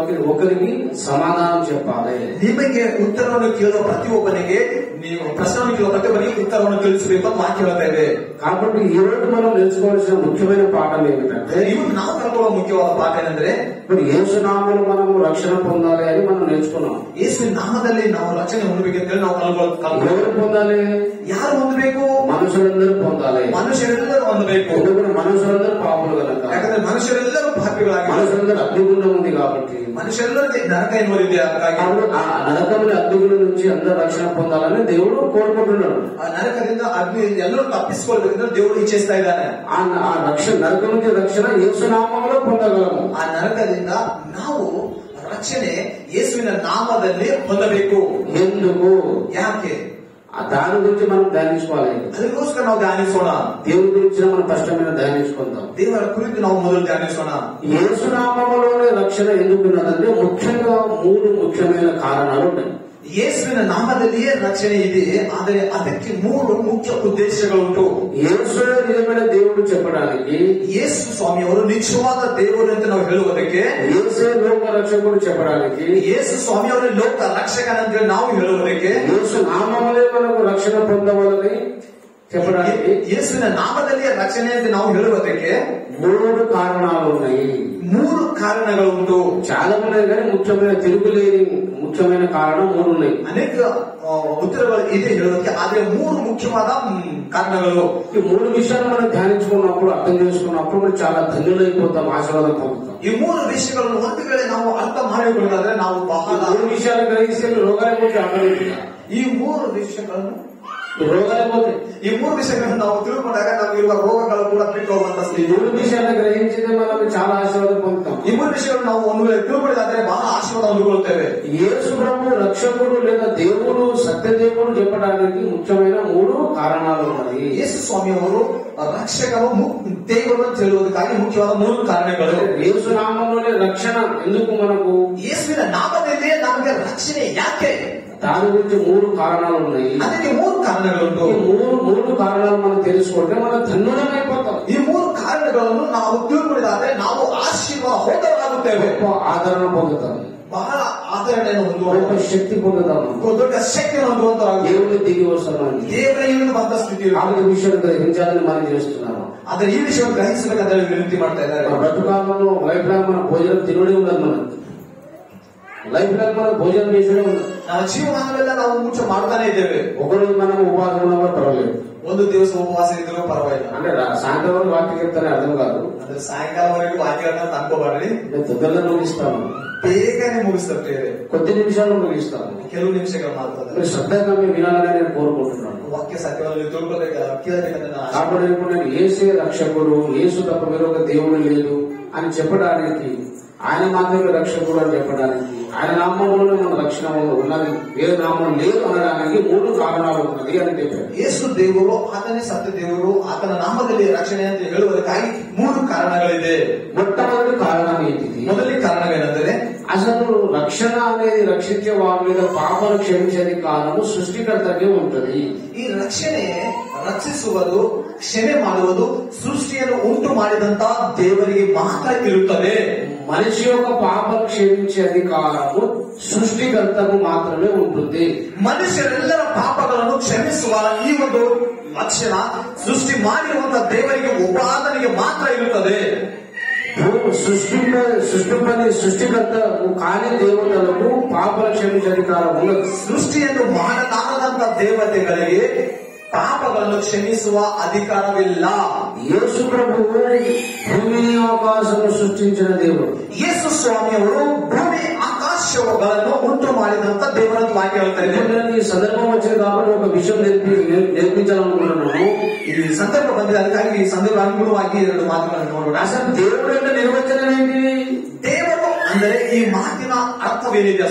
ఒక్కరికి సమాధానం చెప్పాలి. ನಿಮಗೆ ಉತ್ತರವನ್ನು ಕೇಳುವ ಪ್ರತಿಯೊಬ್ಬನಿಗೆ, ನೀವು ಪ್ರಶ್ನೆಯನ್ನು ಕೇಳುವ ಪ್ರತಿಯೊಬ್ಬನಿಗೆ ಉತ್ತರವನ್ನು ತಿಳಿಸಬೇಕು ಅಂತ ವಾಕ್ಯ ಹೇಳ್ತಾ ಇದೆ. కాబట్టి ఈ రోజు మనం నేర్చుకోవాల్సిన ముఖ్యమైన పాఠం ఏమిటంటే, ಇವು ನಾವು ಕಲ್ಕೊಳ್ಳುವ ಮುಖ್ಯವಾದ ಪಾಠ ಏನಂದ್ರೆ, మరి యేసు నామములో మనము రక్షణ పొందాలి అని మనం నేర్చుకున్నాం. ಯೇಸು ನಾಮದಲ್ಲಿ ನಾವು ರಕ್ಷಣೆ ಹೊಂದಬೇಕಂತೇಳಿ ನಾವು ಕಲ್ಕೊಳ್ಳೋದು. ఎవరు పొందాలి? ಯಾರು ಹೊಂದಬೇಕು? మనుషులందరూ పొందాలి. ಮನುಷ್ಯರೆಲ್ಲರೂ ಹೊಂದಬೇಕು. ఎందుకంటే మనుషులందరూ పాపులు కనుక. ಯಾಕಂದ್ರೆ ಮನುಷ್ಯರೆಲ್ಲರೂ ಪಾಪಿಗಳಾಗಿ, మనుషులందరూ అగ్నిగుండం ఉంది కాబట్టి, మనుషులందరికీ నరక ఎన్నువదిದೆ. ఆ నరకముల అగ్నిగుండ నుంచి అందరూ రక్షణ పొందాలని దేవుడు కోరుకుంటున్నాడు. ಆ ನರಕದಿಂದ ಅಗ್ನಿ ಎಲ್ಲರೂ ತಪ್ಪಿಸಿಕೊಳ್ಳಬೇಕಂದ್ರೆ దేవుడు ಇಚ್ಛಿಸ್ತಾ ಇದ್ದಾನೆ. ఆ రక్షణ, నరకం నుంచి రక్షణ యేసు నామములో పొందగలము. ಆ ನರಕದಿಂದ ನಾವು ರಕ್ಷಣೆ ಯೇಸುವಿನ ನಾಮದಲ್ಲಿ ಹೊಂದಬೇಕು. ఎందుకు? ಯಾಕೆ? దాని గురించి మనం ధ్యానించుకోవాలి. ಅದಕ್ಕೋಸ್ಕರ ನಾವು ಧ್ಯಾನಿಸೋಣ. దేవుని గురించి మనం స్పష్టమైన ధ్యానించుకుందాం. ದೇವರ ಕುರಿತು ನಾವು ಮೊದಲು ಧ್ಯಾನಿಸೋಣ. యేసు నామములోనే రక్షణ ఎందుకున్నదంటే ముఖ్యంగా 3 ముఖ్యమైన కారణాలు ఉన్నాయి. ಯೇಸುವಿನ ನಾಮದಲ್ಲಿಯೇ ರಕ್ಷಣೆ ಇದೆ, ಆದರೆ ಅದಕ್ಕೆ 3 ಮುಖ್ಯ ಉದ್ದೇಶಗಳುಂಟು. యేసు నిజమైన దేవుడు చెప్పడానికి, ಯೇಸು ಸ್ವಾಮಿಯವರು ನಿಜವಾದ ದೇವರು ಅಂತ ನಾವು ಹೇಳುವುದಕ್ಕೆ, యేసే లోక రక్షకుడు చెప్పడానికి, ಯೇಸು ಸ್ವಾಮಿಯವರು ಲೋಕ ರಕ್ಷಕನಂತ ನಾವು ಹೇಳುವುದಕ್ಕೆ, యేసు నామములే మనకు రక్షణ పొందవాలని చెప్పడానికి, ಯೇಸುವಿನ ನಾಮದಲ್ಲಿಯೇ ರಕ್ಷಣೆ ಅಂತ ನಾವು ಹೇಳುವುದಕ್ಕೆ 3 కారణాలు ఉన్నాయి. 3 ಕಾರಣಗಳುಂಟು. చాలా ఉన్నాయి కానీ ముఖ్యమైన తిరుగులేని ముఖ్యమైన కారణం 3 ఉన్నాయి. ಅನೇಕ ಉತ್ತರಗಳು ಇದೆ ಹೇಳೋದಕ್ಕೆ, ಆದ್ರೆ 3 ಮುಖ್ಯವಾದ ಕಾರಣಗಳು. ఈ 3 విషయాలు మనం ధ్యానించుకున్నప్పుడు, అర్థం చేసుకున్నప్పుడు మనం చాలా ధన్యులైపోతాం, ఆశీర్వాదం పొందుతాం. ಈ 3 ವಿಷಯಗಳನ್ನು ಒಂದು ವೇಳೆ ನಾವು ಅರ್ಥ ಮಾಡಿಕೊಳ್ಳೋದಾದ್ರೆ ನಾವು ಬಹಳ 3 విషయాలు గ్రహిస్తే రోగాలైపోతే ఆటోమేటిక్ ಈ 3 ವಿಷಯಗಳನ್ನು రోగాలైపోతాయి. ಈ 3 ವಿಷಯಗಳನ್ನು ನಾವು ತಿಳ್ಕೊಂಡಾಗ ನಮಗಿರುವ ರೋಗಗಳು ಕೂಡ ಬಿಟ್ಟು ಹೋಗುವಂತ ಸ್ಥಿತಿ. 3 విషయాలను గ్రహించితే మనం చాలా ఆశీర్వాదం పొందుతాం. ಈ 3 ವಿಷಯಗಳು ನಾವು ಒಂದು ವೇಳೆ ತಿಳ್ಕೊಳ್ಳೋದಾದ್ರೆ ಬಹಳ ಆಶೀರ್ವಾದ ಹೊಂದಿಕೊಳ್ಳುತ್ತೇವೆ. యేసు ప్రభు రక్షకుడు లేదా దేవుడు సత్యదేవుడు చెప్పడానికి ముఖ్యమైన 3 కారణాలు ఉన్నాయి. ಯೇಸು ಸ್ವಾಮಿಯವರು ರಕ್ಷಕರು ದೇವರು ಅಂತ ಹೇಳುವುದಕ್ಕಾಗಿ ಮುಖ್ಯವಾದ 3 ಕಾರಣಗಳು. యేసు నామంలోనే రక్షణ ఎందుకు మనకు? ಯೇಸುವಿನ ನಾಮದಲ್ಲಿಯೇ ನಮಗೆ ರಕ್ಷಣೆ ಯಾಕೆ? దాని గురించి 3 కారణాలు ఉన్నాయి. ಅದಕ್ಕೆ 3 ಕಾರಣಗಳುಂಟು. ఈ 3 కారణాలు మనం తెలుసుకుంటే మనం ధన్యులమైపోతాం. ಈ 3 ಕಾರಣಗಳನ್ನು ನಾವು ತಿಳ್ಕೊಂಡಿದ್ದಾದ್ರೆ ನಾವು ಆಶೀರ್ವಾದ ಹೊಂದಲಾಗುತ್ತೇವೆ. ఆదరణ పొందుతాం, ಬಹಳ ಆದರಣೆಯನ್ನು ಹೊಂದುವ, శక్తి పొందుతాం, ದೊಡ್ಡ ಶಕ್ತಿಯನ್ನು ಹೊಂದುವಂತರಾಗಿ, దేవుని దిగి వస్తున్నాం. ದೇವರ ಇನ್ನು ಬಂದ ಸ್ಥಿತಿ ఆ విషయాన్ని గ్రహించాలని మనం చేస్తున్నాము. ಆದರೆ ಈ ವಿಷಯವನ್ನು ಗ್ರಹಿಸಬೇಕಾದ್ರೆ ವಿನಂತಿ ಮಾಡ್ತಾ ಇದ್ದಾರೆ. బ్రతుకాలంలో లైఫ్ లాంగ్ మన భోజనం తినడే ఉండదు. మనం లైఫ్ లాంగ్ మనం భోజనం చేసేదే ఉండదు. ನಾವು ಜೀವಮಾನವೆಲ್ಲ ನಾವು ಊಟ ಮಾಡ್ತಾನೆ ಇದ್ದೇವೆ. ఒకరోజు మనం ఉపవాసం ఉన్నప్పుడు పర్వాలేదు, ಒಂದು ದಿವಸ ಉಪವಾಸ ಇದ್ರೂ ಪರವಾಗಿಲ್ಲ. అంటే సాయంత్రం వాక్యం చెప్తానే అర్థం కాదు. ಅಂದ್ರೆ ಸಾಯಂಕಾಲವರೆಗೂ ವಾಕ್ಯಗಳನ್ನ ತಂದ್ಕೋಬಾರ್ರಿ. తొందరగా ముగిస్తాము, ಬೇಗನೆ ಮುಗಿಸ್ತೇವೆ. కొద్ది నిమిషాలు ముగిస్తాము, ಕೆಲವು ನಿಮಿಷಗಳು ಮಾತ್ರ. మీరు శ్రద్ధగా మీరు వినాలని నేను కోరుకుంటున్నాను. ವಾಕ್ಯ ಸತ್ಯವನ್ನು ಕೇಳಬೇಕಂತ ನಾನು కాబట్టి ఇప్పుడు నేను యేసే రక్షకుడు, యేసు తప్ప వేరొక దేవుడు లేదు అని చెప్పడానికి, ఆయన మాత్రమే రక్షకుడు అని చెప్పడానికి, ఆయన నామంలోనే మన రక్షణ ఉన్నది, వేరే నామం లేదు అనడానికి 3 కారణాలు ఉన్నది అని చెప్పారు. ಯೇಸು ದೇವರು, ಆತನೇ ಸತ್ಯ ದೇವರು, ಆತನ ನಾಮದಲ್ಲಿ ರಕ್ಷಣೆ ಅಂತ ಹೇಳುವುದಕ್ಕಾಗಿ 3 ಕಾರಣಗಳಿದೆ. మొట్టమొదటి కారణం ఏంటిది? ಮೊದಲನೇ ಕಾರಣವೇನೆಂದರೆ, అసలు రక్షణ అనేది రక్షించే వారి మీద పాపను క్షమించేది కారణము సృష్టికర్తకే ఉంటది. ಈ ರಕ್ಷಣೆ ರಕ್ಷಿಸುವುದು, ಕ್ಷಮೆ ಮಾಡುವುದು ಸೃಷ್ಟಿಯನ್ನು ಉಂಟು ಮಾಡಿದಂತ ದೇವರಿಗೆ ಮಾತ್ರ ಇರುತ್ತದೆ. మనిషి యొక్క పాపను క్షమించే అధికారము సృష్టికర్తకు మాత్రమే ఉంటుంది. ಮನುಷ್ಯರೆಲ್ಲರ ಪಾಪಗಳನ್ನು ಕ್ಷಮಿಸುವ ಈ ಒಂದು ಲಕ್ಷಣ ಸೃಷ್ಟಿ ಮಾಡಿರುವಂತಹ ದೇವರಿಗೆ ಒಬ್ಬಾತನಿಗೆ ಮಾತ್ರ ಇರುತ್ತದೆ. సృష్టికర్త కాని దేవతలకు పాపల క్షమించే అధికారం ఉండదు. ಸೃಷ್ಟಿಯನ್ನು ಮಾಡಲಾರದಂತ ದೇವತೆಗಳಿಗೆ ಪಾಪಗಳನ್ನು ಕ್ಷಮಿಸುವ ಅಧಿಕಾರವಿಲ್ಲ. యేసు ప్రభువు భూమిని ఆకాశము సృష్టించిన దేవుడు. ಯೇಸು ಸ್ವಾಮಿಯವರು ಭೂಮಿ ಆಕಾಶ ಪಾರ್ಶ್ವಗಳನ್ನು ಉಂಟು ಮಾಡಿದಂತ ದೇವರನ್ನು ವಾಕ್ಯ ಹೇಳ್ತಾ ಇದೆ. ఈ సందర్భం వచ్చింది కాబట్టి ఒక విషయం నేర్పించాలనుకుంటున్నాను. ಈ ಸಂದರ್ಭ ಬಂದಿದೆ, ಅದಕ್ಕಾಗಿ ಈ ಸಂದರ್ಭ ಅನುಗುಣವಾಗಿ ಎರಡು ಮಾತುಗಳನ್ನು ನೋಡೋಣ. అసలు దేవుడు అంటే నిర్వచనం ఏంటి? ದೇವರು ಅಂದರೆ ಈ ಮಾತಿನ ಅರ್ಥವೇನಿದೆ?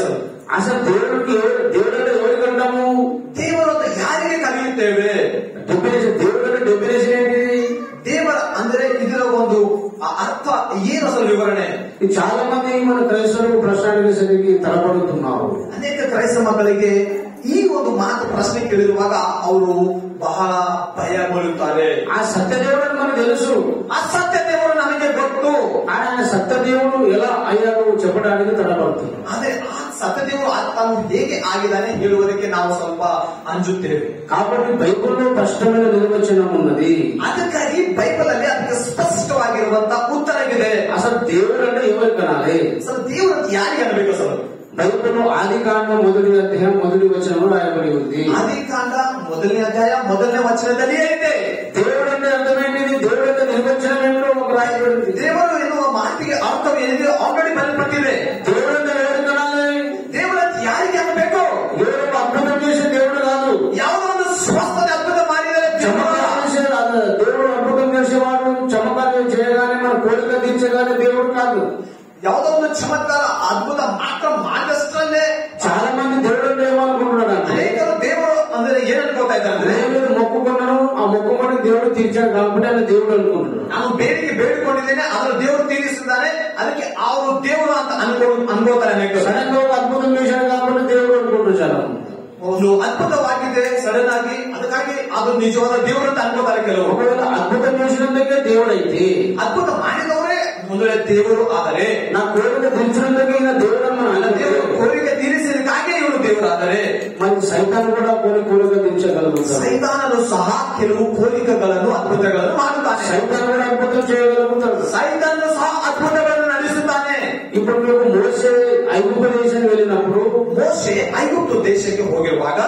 ಅಸಲು దేవుడు అంటే ఎవరికంటాము? ದೇವರು ಅಂತ ಯಾರಿಗೆ ಕರೆಯುತ್ತೇವೆ? దేవుడు అంటే ಡೆಫಿನೇಷನ್ ఏంటి? ದೇವರ ಅಂದ್ರೆ ಇದರ ಒಂದು ಅರ್ಥ ಏನು ಅಸಲು ವಿವರಣೆ? చాలా మంది మన క్రైస్తవులు ప్రశ్న అడిగేసరికి తలపడుతున్నారు. ಅನೇಕ ಕ್ರೈಸ್ತ ಮಕ್ಕಳಿಗೆ ಈ ಒಂದು ಮಾತು ಪ್ರಶ್ನೆ ಕೇಳಿರುವಾಗ ಅವರು ಬಹಳ ಭಯ ಬೀಳುತ್ತಾರೆ. ఆ సత్యదేవుడు మనకు తెలుసు, ఆ సత్య దేవుడు ನಮಗೆ ಗೊತ್ತು. ఆయన సత్యదేవుడు ఎలా అయ్యాడో చెప్పడానికి తడబడుతున్నారు. ಆದ್ರೆ ಆ ಸತ್ಯದೇವರು ತಾನು ಹೇಗೆ ಆಗಿದ್ದಾನೆ ಹೇಳುವುದಕ್ಕೆ ನಾವು ಸ್ವಲ್ಪ ಅಂಜುತ್ತೇವೆ. కాబట్టి బైబిల్లో స్పష్టమైన నిర్వచనం ఉన్నది. ಅದಕ್ಕಾಗಿ ಬೈಬಲ್ ಅಲ್ಲಿ ಅದಕ್ಕೆ ಸ್ಪಷ್ಟವಾಗಿರುವಂತಹ ಉತ್ತರವಿದೆ. అసలు దేవుడు అంటే ఎవరికి అనాలి? ಅಸಲು ದೇವರು ಅಂತ ಯಾರಿಗೆ ಅನ್ಬೇಕು? ಅಸಲು బైబిల్లో ఆదికాండ 1వ అధ్యాయం 1వ వచనంలో రాయబడి ఉంది. ಆದಿಕಾಂಡ 1ನೇ ಅಧ್ಯಾಯ 1ನೇ ವಚನದಲ್ಲಿ ಇದೆ. దేవుడు అంటే అర్థమేంటిది? దేవుడు అంటే నిర్వచనం ఏంటో ఒక రాయబడి ఉంది. ದೇವರು ಎನ್ನುವ ಮಾತಿಗೆ ಅರ್ಥ ಏನಿದೆ ಆಲ್ರೆಡಿ ಬರೆಯಲ್ಪಟ್ಟಿದೆ. దేవుడు అంటే ఎవరికి అనాలి? ದೇವರು ಅಂತ ಯಾರಿಗೆ ಅನ್ಬೇಕು? ఎవరో అద్భుతం చేసే దేవుడు కాదు. ಯಾವುದೋ ಒಂದು ಸ್ವಸ್ಥತೆ ಅದ್ಭುತ ಮಾಡಿದರೆ దేవుడు అద్భుతం చేసేవాడు. చమకాలు చేయగానే మన కోరిక తీర్చగానే దేవుడు కాదు. ಯಾವುದೋ ಒಂದು ಚಮತ್ಕಾರ ಅದ್ಭುತ ಮಾತ್ರ ಮಾಡಿದಷ್ಟರಲ್ಲೇ చాలా మంది దేవుడు అంటే ఏమనుకుంటున్నాడు? ಅನೇಕರು ದೇವರು ಅಂದ್ರೆ ಏನ್ ಅನ್ಕೋತಾ ಇದ್ದಾರೆ ಅಂದ್ರೆ, నేను మొక్కుకున్నాను, ఆ మొక్కుకొని దేవుడు తీర్చాడు కాబట్టి ఆయన దేవుడు అనుకుంటున్నాడు. ನಾನು ಬೇಡಿಕೆ ಬೇಡಿಕೊಂಡಿದ್ದೇನೆ, ಅದರ ದೇವರು ತೀರಿಸಿದ್ದಾನೆ, ಅದಕ್ಕೆ ಅವರು ದೇವರು ಅಂತ ಅನ್ಕೋತಾರೆ ಅನೇಕರು. సడన్ గా ఒక అద్భుతం చేశాడు కాబట్టి దేవుడు అనుకుంటున్నారు చాలా మంది. ಒಂದು ಅದ್ಭುತವಾಗಿದೆ ಸಡನ್ ಆಗಿ, ಅದಕ್ಕಾಗಿ ಅದು ನಿಜವಾದ ದೇವರು ಅಂತ ಅನ್ಕೋತಾರೆ ಕೆಲವರು. ఒకవేళ అద్భుతం చేసినందుకే దేవుడు అయితే, ಅದ್ಭುತ ಮಾಡಿದವರೇ ಮೊದಲೇ ದೇವರು ಆದರೆ, నా కోరిక తీర్చినందుకే ఈయన దేవుడు ನನ್ನ ದೇವರು ಕೋರಿಕೆ ತೀರಿಸಿದಕ್ಕಾಗಿ ಇವನು ದೇವರಾದರೆ, మరి సైతాన్ కూడా కోరిక తీర్చగలుగుతాడు. ಸೈತಾನನು ಸಹ ಕೆಲವು ಕೋರಿಕೆಗಳನ್ನು ಅದ್ಭುತಗಳನ್ನು ಮಾಡುತ್ತಾನೆ. సైతాన్ కూడా అద్భుతం చేయగలుగుతాడు. ಸೈತಾನನು ಸಹ ಅದ್ಭುತಗಳನ್ನು ನಡೆಸುತ್ತಾನೆ. ఇప్పుడు ನೀವು మోషే ఐగుప్తు దేశానికి వెళ్ళినప్పుడు, ಮೋಶೆ ಐಗುಪ್ತ ದೇಶಕ್ಕೆ ಹೋಗಿರುವಾಗ,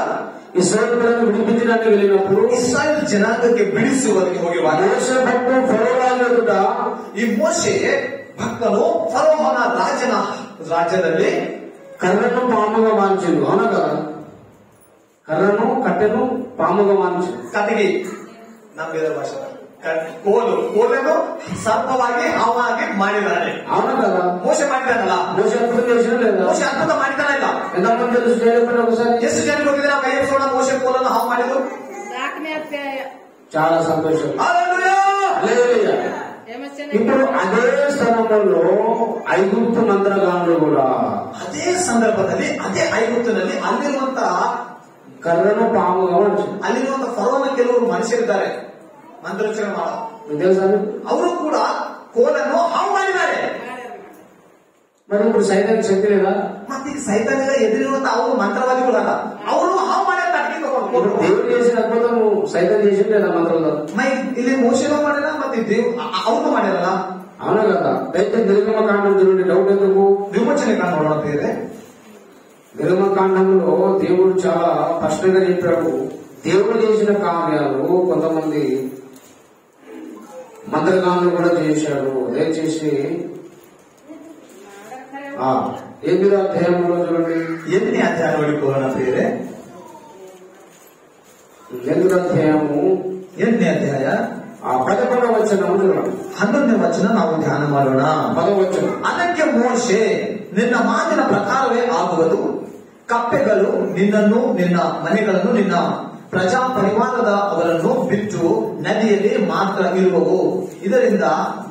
ఇశ్రాయేలులను విడిపించడానికి వెళ్ళినప్పుడు, ಇಸ್ರಾಯೇಲ್ ಜನಾಂಗಕ್ಕೆ ಬಿಡಿಸುವುದಕ್ಕೆ ಹೋಗಿರುವಾಗ, మోషే భక్తుడు ఫరోరాజు ఎదుట ಈ ಮೋಶೆ ಭಕ್ತನು ಫರೋಹನ ರಾಜನ ರಾಜ್ಯದಲ್ಲಿ కర్రను పాముగా మార్చిండు. అవునా కదా? కర్రను కట్టెను పాముగా మార్చిండు. ಕಟ್ಟಿಗೆ ನಮ್ಮ ಬೇರೆ ಭಾಷೆ ಕೋಲನ್ನು ಸರ್ಪವಾಗಿ ಹಾವಾಗಿ ಮಾಡಿದ್ದಾನೆ. అవునా కదా? ಮೋಶೆ ಮಾಡಿದ್ದಾನಲ್ಲ, మోషే అద్భుతం చేసిన లేదా? ಮೋಶೆ ಅದ್ಭುತ ಮಾಡಿದ್ದಾನೆ ಇಲ್ಲ? ఎంతమంది తెలుసు? చేయలేకపోయినా ఒకసారి ಎಷ್ಟು ಜನ ಗೊತ್ತಿದೆ? ನಾವು ಕೈ ಎಬ್ಬಿಸೋಣ. ಮೋಶೆ ಕೋಲನ್ನು ಹಾವು ಮಾಡಿದ್ರು. చాలా సంతోషం. ಹಲ್ಲೆಲೂಯಾ. హల్లెలూయా. ఇప్పుడు అదే స్థలంలో ఐగుప్తు మంత్రగానులు కూడా ಅದೇ ಸಂದರ್ಭದಲ್ಲಿ ಅದೇ ಐಗುಪ್ತಿನಲ್ಲಿ ಅಲ್ಲಿರುವಂತಹ కర్రను పాముగా మార్చిండు. ಅಲ್ಲಿರುವಂತಹ ಫರೋನ ಕೆಲವರು ಮನುಷ್ಯರಿದ್ದಾರೆ, ಮಂತ್ರೋಚ್ಚರಣೆ ಮಾಡೋ. తెలుసా? ಅವರು ಕೂಡ ಕೋಲನ್ನು ಹಾವು ಮಾಡಿದ್ದಾರೆ. మరి ఇప్పుడు సైతానికి శక్తి లేదా? ಮತ್ತೆ ಈಗ ಸೈತಾನಿಗೆ ಎದುರಿರುವಂತಹ ಅವರು ಮಂತ್ರವಾದಿಗಳಲ್ಲ, ಅವರು ಹಾವು ಮಾಡಿ ತಟ್ಟಿಗೆ ತಗೊಂಡು దేవుడు చేసిన అద్భుతం సైతం చేసింది లేదా మంత్రంలో? ಇಲ್ಲಿ ಮೋಶೆನೂ ಮಾಡ್ಯಾರ, ಮತ್ತೆ ಅವ್ರು ಮಾಡ್ಯಾರಲ್ಲ. అవునా కదా? అయితే నిర్గమకాండం గురించి డౌట్ ఎందుకు? ವಿಮೋಚನೆ ಕಾಂಡ ನೋಡೋಣ ಬೇರೆ. నిర్గమకాండంలో దేవుడు చాలా స్పష్టంగా చెప్పాడు. దేవుడు చేసిన కార్యాలు కొంతమంది మంత్రగానులు కూడా చేశాడు. దయచేసి 8వ అధ్యాయంలో చూడండి. 8ನೇ ಅಧ್ಯಾಯ ನೋಡಿಕೊಳ್ಳೋಣ ಬೇರೆ. 8వ ಅಧ್ಯಾಯము 8ನೇ ಅಧ್ಯಾಯ 11వ ವಚನ చూడండి. 11ನೇ ವಚನ ನಾವು ಧ್ಯಾನ ಮಾಡೋಣ. 10వ ವಚನ. ಅದಕ್ಕೆ ಮೋಶೆ, ನಿನ್ನ ಮಾತಿನ ಪ್ರಕಾರವೇ ಆಗುವುದು. ಕಪ್ಪೆಗಳು ನಿನ್ನನ್ನು, ನಿನ್ನ ಮನೆಗಳನ್ನು, ನಿನ್ನ ಪ್ರಜಾ ಪರಿವಾರದ ಅವರನ್ನು ಬಿಟ್ಟು ನದಿಯಲ್ಲಿ ಮಾತ್ರ ಇರುವವು. ಇದರಿಂದ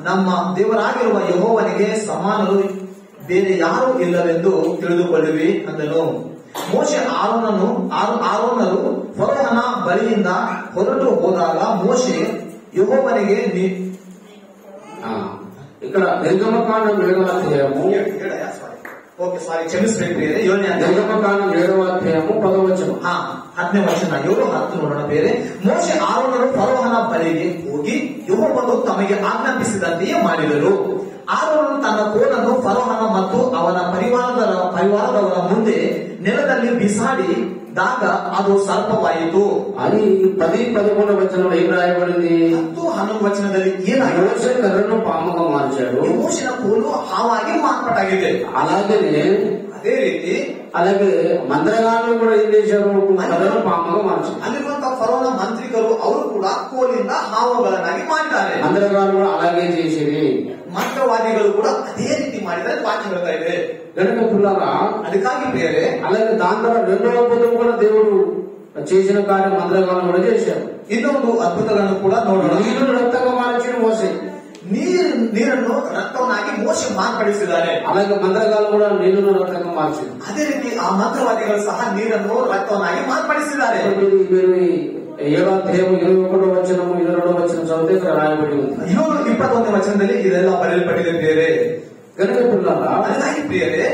ನಮ್ಮ ದೇವರಾಗಿರುವ ಯೆಹೋವನಿಗೆ ಸಮಾನರು ಬೇರೆ ಯಾರೂ ಇಲ್ಲವೆಂದು ತಿಳಿದುಕೊಳ್ಳುವಿ ಅಂದನು. ಮೋಶೆ ಆರೋನರು ಫರೋಹನ ಬಳಿಯಿಂದ ಹೊರಟು ಹೋದಾಗ ಮೋಶೆ ಯೆಹೋವನಿಗೆ ఇక్కడ నిర్గమకాండం 7వ అధ్యాయము, ಕ್ಷಮಿಸಬೇಕು, నిర్గమకాండం 7వ అధ్యాయము 10వ వచనం. 10ನೇ ವಚನ 7-10 ನೋಡೋಣ ಬೇರೆ. ಮೋಶೆ ಆರೋನರು ಫರೋಹನ ಬಳಿಗೆ ಹೋಗಿ ಯೆಹೋವನು ತಮಗೆ ಆಜ್ಞಾಪಿಸಿದಂತೆಯೇ ಮಾಡಿದರು. ಆರೋನನು ತನ್ನ ಕೋಲನ್ನು ಫರೋಹನ ಮತ್ತು ಅವನ ಪರಿವಾರದವರ ಮುಂದೆ ನೆಲದಲ್ಲಿ ಬಿಸಾಡಿದಾಗ ಅದು ಸರ್ಪವಾಯಿತು. అది 10-11 వచనంలో ఏం రాయబడింది? 10-11 ವಚನದಲ್ಲಿ ಏನಾಗಿದೆ? మోషే కర్రను పాముగా మార్చాడు. ಮೋಶೆನ ಕೋಲು ಹಾವಾಗಿ ಮಾರ್ಪಾಟಾಗಿದೆ. అలాగనే అదే రీతి అలాగే మంత్రగాళ్ళు కూడా ఏం చేశారు, కథను పాముగా మార్చారు. ಅಲ್ಲಿರುವಂತ ಫರೋನ ಮಂತ್ರಿಗಳು ಅವರು ಕೂಡ ಕೋಲಿಂದ ಹಾವುಗಳನ್ನಾಗಿ ಮಾಡಿದ್ದಾರೆ. మంత్రగాళ్ళు కూడా అలాగే చేసేది. ಮಂತ್ರವಾದಿಗಳು ಕೂಡ ಅದೇ ರೀತಿ ಮಾಡಿದರೆ ವಾಕ್ಯ ಹೇಳ್ತಾ ಇದೆ. గనుక పిల్లరా, ಅದಕ್ಕಾಗಿ ಪ್ರಿಯರೇ, అలాగే దాని ద్వారా రెండో అద్భుతం కూడా దేవుడు చేసిన కార్యం మంత్రగాళ్ళు కూడా చేశారు. ಇನ್ನೊಂದು ಅದ್ಭುತಗಳನ್ನು ಕೂಡ ನೋಡೋಣ. నీళ్లు రక్తంగా మార్చిన మోసే, ನೀರನ್ನು ರಕ್ತವನ್ನಾಗಿ ಮೋಶೆ ಮಾರ್ಪಡಿಸಿದ್ದಾರೆ. అలాగే మంత్రగాళ్ళు కూడా నీళ్లను రక్తంగా మార్చారు. ಅದೇ ರೀತಿ ಆ ಮಂತ್ರವಾದಿಗಳು ಸಹ ನೀರನ್ನು ರಕ್ತವನ್ನಾಗಿ ಮಾರ್ಪಡಿಸಿದ್ದಾರೆ. మీరు 7వ అధ్యాయం 21వ వచనము 22వ వచనం చదివితే ఇక్కడ రాయబడి ఉంది. 21వ వచನದಲ್ಲಿ ಇದೆಲ್ಲ ಬರೆಯಲ್ಪಟ್ಟಿದೆ ಪ್ರಿಯರೇ. గనుక పిల్లరా, ಅದಕ್ಕಾಗಿ ಪ್ರಿಯರೇ,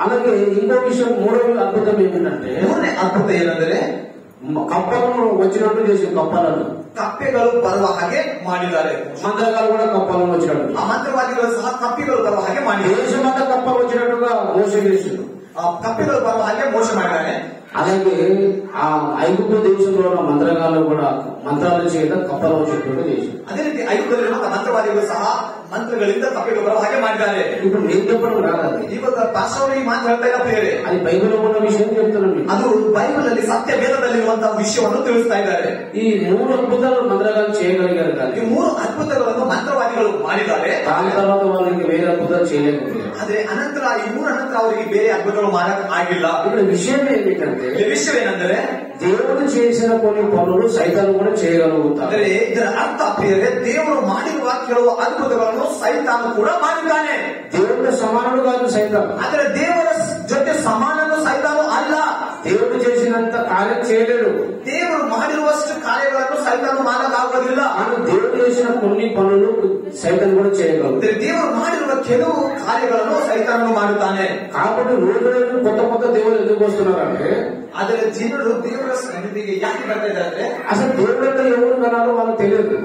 అలాగే ఇంకో విషయం, మూడవ అద్భుతం ఏమిటంటే, ಮೂರನೇ ಅದ್ಭುತ ಏನಂದ್ರೆ కప్పలను వచ్చినట్టు చేసి కప్పలను ಕಪ್ಪೆಗಳು ಬರುವ ಹಾಗೆ ಮಾಡಿದ್ದಾರೆ. మంత్రగాళ్ళు కూడా కప్పలను వచ్చినట్టు, ಆ ಮಂತ್ರವಾದಿಗಳು ಸಹ ಕಪ್ಪೆಗಳು ಬರುವ ಹಾಗೆ ಮಾಡಿದ್ದಾರೆ. దేశమంతా కప్పలు వచ్చినట్టుగా మోసే చేసిండు. ಕಪ್ಪೆಗಳು ಬರುವ ಹಾಗೆ ಮೋಸ ಮಾಡಿದ್ದಾರೆ. అలాగే ఆ ఐగుప్తు దేశంలో ఉన్న మంత్రగాళ్ళు కూడా మంత్రాల చేత కప్పలు వచ్చేటట్టు చేసి, ಅದೇ ರೀತಿ ಐಗುಪ್ತದಲ್ಲಿರುವ ಮಂತ್ರವಾದಿಗಳು ಸಹ ಮಂತ್ರಗಳಿಂದ ಕಪ್ಪೆಗಳು ಬರುವ ಹಾಗೆ ಮಾಡಿದ್ದಾರೆ. ఇప్పుడు నేను చెప్పడం కాదు, ಇವಾಗ ಪಾಸ್ಟರ್ ಈ ಮಾತು ಹೇಳ್ತಾ ಇಲ್ಲ ಪ್ರಿಯರೇ, అది బైబిల్లో ఉన్న విషయం చెప్తున్నాను. ಅದು ಬೈಬಲ್ ಅಲ್ಲಿ ಸತ್ಯ ವೇದದಲ್ಲಿರುವಂತಹ ವಿಷಯವನ್ನು ತಿಳಿಸ್ತಾ ಇದ್ದಾರೆ. ఈ 3 అద్భుతాలు మంత్రగాళ్ళు చేయగలిగారు కానీ ಈ 3 ಅದ್ಭುತಗಳನ್ನು ಮಂತ್ರವಾದಿಗಳು ಮಾಡಿದ್ದಾರೆ. దాని తర్వాత వాళ్ళకి వేరే అద్భుతాలు చేయలేకపోయారు. ಆದ್ರೆ ಅನಂತರ ಈ 3 ಅನಂತರ ಅವರಿಗೆ ಬೇರೆ ಅದ್ಭುತಗಳು ಮಾಡಕ್ ಆಗಿಲ್ಲ. ఇక్కడ విషయం ఏంటంటే, ಈ ವಿಷಯವೇನೆಂದರೆ దేవుడు చేసిన కొన్ని పనులు సైతాను కూడా చేయగలుగుతారు. ಅಂದ್ರೆ ಇದರ ಅರ್ಥ ಪ್ರಿಯರೇ, ದೇವರು ಮಾಡಿರುವ ಕೆಲವು ಅದ್ಭುತಗಳನ್ನು ಸೈತಾನ ಕೂಡ ಮಾಡಿದ್ದಾನೆ. దేవుడు సమానుడు కాదు సైతాను. ಆದ್ರೆ ದೇವರ ಜೊತೆ ಸಮಾನನು ಸೈತಾನು ಅಲ್ಲ. దేవుడు చేసినంత కార్యం చేయలేడు. ದೇವರು ಮಾಡಿರುವಷ್ಟು ಕಾರ್ಯಗಳನ್ನು ಸೈತಾನು ಮಾಡಲಾಗುವುದಿಲ್ಲ. కానీ దేవుడు చేసిన కొన్ని పనులు సైతాన్ కూడా చేయగలదు. ದೇವರು ಮಾಡಿರುವ ಕೆಲವು ಕಾರ್ಯಗಳನ್ನು ಸೈತಾನು ಮಾಡುತ್ತಾನೆ. కాబట్టి రోజు కొత్త కొత్త దేవుడు ఎందుకు వస్తున్నారంటే, ಆದರೆ ಜನರು ದೇವರ ಸನ್ನಿಧಿಗೆ ಯಾಕೆ ಬರ್ತಾ ಇದ್ದಾರೆ? అసలు దేవుడు అంటే ఎవరు కనాలో వాళ్ళకి తెలియదు.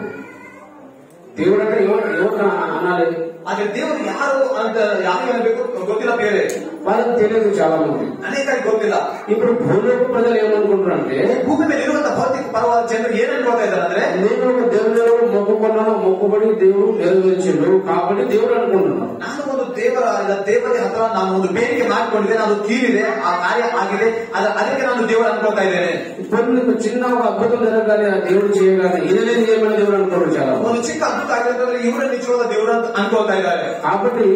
దేవుడు అంటే ఎవరు అనాలి, ಆದ್ರೆ ದೇವರು ಯಾರು ಅಂತ ಯಾರು ಹೇಳಬೇಕು ಗೊತ್ತಿಲ್ಲ ಬೇರೆ, వాళ్ళకి తెలియదు. చాలా మంది ಅನೇಕರಿಗೆ ಗೊತ್ತಿಲ್ಲ. ఇప్పుడు భూలోక ప్రజలు ఏమనుకుంటారంటే, ಭೂಮಿ ಮೇಲೆ ಇರುವಂತಹ ಭೌತಿಕ ಪರವಾದ ಜನರು ಏನ್ ಅನ್ಕೊಳ್ತಾ ಇದ್ದಾರೆ ಅಂದ್ರೆ, నేను ఒక దేవుడు మొక్కుకున్నాను, మొక్కుబడి దేవుడు నెరవేర్చిండు కాబట్టి దేవుడు అనుకుంటున్నాను. ನಾನು ಒಂದು ದೇವತೆ ಹತ್ರ ನಾನು ಒಂದು ಬೇಡಿಕೆ ಮಾಡಿಕೊಂಡಿದ್ದೆ, ನಾನು ತೀರಿದೆ, ಆ ಕಾರ್ಯ ಆಗಿದೆ, ಅದಕ್ಕೆ ನಾನು ದೇವರು ಅನ್ಕೊಳ್ತಾ ಇದ್ದೇನೆ. ఇప్పుడు చిన్న ఒక అద్భుతం జరగాలి, ఆ దేవుడు చేయగానే ఇదే చేయమని దేవుడు అనుకోడు. చాలా ಒಂದು ಚಿಕ್ಕ ಅದ್ಭುತ ಆಗಿದ್ರೆ ಇವರ ನಿಜವಾದ ದೇವರು ಅಂತ ಅನ್ಕೊಳ್ತಾ ಇದ್ದಾರೆ. కాబట్టి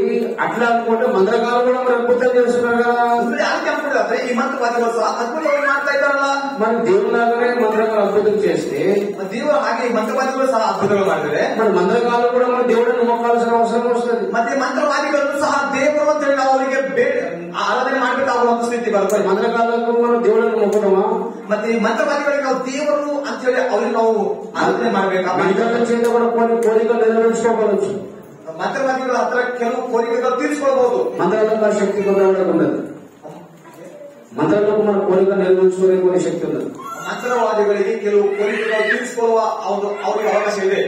అట్లా అనుకుంటే మంత్రగాళ్ళు కూడా మరి అద్భుతం చేస్తున్నారు కదా. ಯಾಕೆ ಅನ್ಕೊಂಡಿದ್ರೆ ಈ ಮಂತ್ರವಾದಿಗಳು ಸಹ ಅದ್ಭುತವಾಗಿ ಮಾಡ್ತಾ ಇದ್ದಾರಲ್ಲ. మరి దేవులాగానే మంత్రగాళ్ళు అద్భుతం చేస్తే, ದೇವರು ಹಾಗೆ ಈ ಮಂತ್ರವಾದಿಗಳು ಸಹ ಅದ್ಭುತಗಳು ಮಾಡಿದರೆ, మరి మంత్రగాళ్ళు కూడా మన దేవుడిని మొక్కాల్సిన అవసరం వస్తుంది. ಮತ್ತೆ ಮಂತ್ರವಾದಿಗಳನ್ನು ಸಹ ದೇವರು ಅಂತ ಹೇಳಿ ನಾವು ಅವರಿಗೆ ಆರಾಧನೆ ಮಾಡಬೇಕಾಗುವ ಸ್ಥಿತಿ ಬರುತ್ತೆ. మంత్రగాళ్ళకు మనం దేవుడిని మొక్కటమా, ಮತ್ತೆ ಈ ಮಂತ್ರವಾದಿಗಳಿಗೆ ನಾವು ದೇವರು ಅಂತ ಹೇಳಿ ಅವ್ರಿಗೆ ನಾವು ಆರಾಧನೆ ಮಾಡಬೇಕಾಗ మంత్రాల చేత కూడా కొన్ని కోరికలు నెరవేర్చుకోవచ్చు. ಮಂತ್ರವಾದಿಗಳ ಹತ್ರ ಕೆಲವು ಕೋರಿಕೆಗಳು ತೀರಿಸಿಕೊಳ್ಬಹುದು. మంత్రాలకు ఆ శక్తి పొందడానికి ఉండదు. మంత్రాలకు మన కోరిక నెరవేర్చుకునే కొన్ని శక్తి ఉండదు. ಮಂತ್ರವಾದಿಗಳಿಗೆ ಕೆಲವು ಕೋರಿಕೆಗಳು ತೀರಿಸಿಕೊಳ್ಳುವ ಅವರಿಗೆ ಅವಕಾಶ ಇದೆ.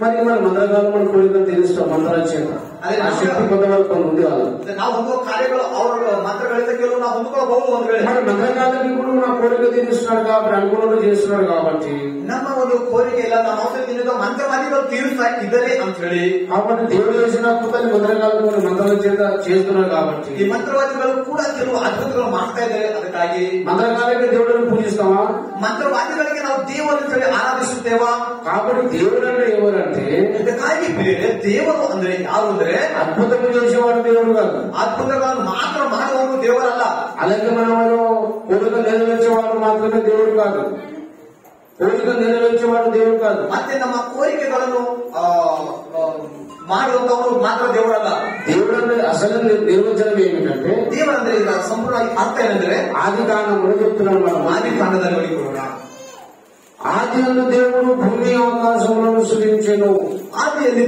మరి మన మంత్రగాళ్ళు మన కోరికలు తీరుస్తాం మంత్రాల చేత, ఆ శక్తి పొందవరకు ఉంది వాళ్ళు. ನಾವು ಹೊಂದುವ ಕಾರ್ಯಗಳು ಅವರ ಮಂತ್ರಗಳಿಂದ ಕೆಲವು ನಾವು ಹೊಂದ್ಕೊಳ್ಬಹುದು. ಒಂದು ವೇಳೆ మరి మంత్రగాళ్ళకి ఇప్పుడు నా కోరిక తీరుస్తున్నాడు కాబట్టి, అనుకున్నది చేస్తున్నాడు కాబట్టి, ನಮ್ಮ ಒಂದು ಕೋರಿಕೆ ಇಲ್ಲ, ನಮ್ಮ ಅವಸರದಿಂದ ಮಂತ್ರವಾದಿಗಳು ತೀರಿಸ್ತಾ ಇದ್ದಾರೆ ಅಂತ ಹೇಳಿ, కాబట్టి దేవుడు చేసిన అద్భుతాన్ని మంత్రగాళ్ళు మంత్రాల చేత చేస్తున్నారు కాబట్టి, ಈ ಮಂತ್ರವಾದಿಗಳು ಕೂಡ ಕೆಲವು ಅದ್ಭುತಗಳು ಮಾಡ್ತಾ ಇದ್ದಾರೆ. ಅದಕ್ಕಾಗಿ మంత్రగాళ్ళకి దేవుడిని పూజిస్తామా, ಮಂತ್ರವಾದಿಗಳಿಗೆ ನಾವು ದೇವರು ಅಂತ ಹೇಳಿ ಆರಾಧಿಸುತ್ತೇವಾ? కాబట్టి దేవుడు అంటే ఎవరంటే, ಇದಕ್ಕಾಗಿ ಬೇರೆ ದೇವರು ಅಂದ್ರೆ ಯಾರು ಅಂದ್ರೆ, అద్భుతం చేసేవాడు దేవుడు కాదు, ಅದ್ಭುತಗಳನ್ನು ಮಾತ್ರ ಮಾಡುವವರು ದೇವರಲ್ಲ. అలాగే మనం కోరిక నెరవేర్చేవాడు మాత్రమే దేవుడు కాదు, కోరిక నెరవేర్చేవాడు దేవుడు కాదు. ಮತ್ತೆ ನಮ್ಮ ಕೋರಿಕೆಗಳನ್ನು ಮಾಡುವಂತವರು ಮಾತ್ರ ದೇವರಲ್ಲ. దేవుడు అంటే అసలు నిర్వచనం ఏమిటంటే, ದೇವರಂದ್ರೆ ಇದರ ಸಂಪೂರ್ಣ ಅರ್ಥ ಏನಂದ್ರೆ, ఆది కాండంలో చెప్తున్నాడు మనం. ಆದಿ ಕಾಂಡದಲ್ಲಿ ನೋಡಿಕೊಳ್ಳೋಣ. ఆది అన్న దేవుడు భూమి ఆకాశములను సృజించెను. ಆದಿಯಲ್ಲಿ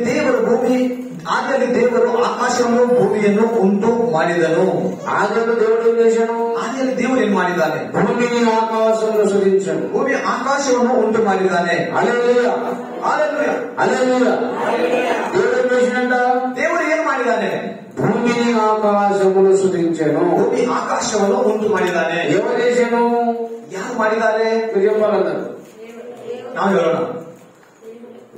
ದೇವರು ಆಕಾಶವನ್ನು ಭೂಮಿಯನ್ನು ಉಂಟು ಮಾಡಿದನು. ఆది అన్న దేవుడు ఏం చేశాను, ಆದಿಯಲ್ಲಿ ದೇವರು ಏನ್ ಮಾಡಿದ್ದಾನೆ, భూమిని ఆకాశములను సృజించాడు. ಭೂಮಿ ಆಕಾಶವನ್ನು ಉಂಟು ಮಾಡಿದ್ದಾನೆ. హల్లెలూయా, ಹಲ್ಲೆಲೂಯಾ, హల్లెలూయా. దేవుడు ఏం చేసినంట, ದೇವರು ಏನ್ ಮಾಡಿದ್ದಾನೆ, భూమిని ఆకాశమును సృజించాను. ಭೂಮಿ ಆಕಾಶವನ್ನು ಉಂಟು ಮಾಡಿದ್ದಾನೆ. ఎవరు చేశాను, ಯಾರು ಮಾಡಿದ್ದಾರೆ, మీరు చెప్పాలన్నారు. ನಾವು ಹೇಳೋಣ.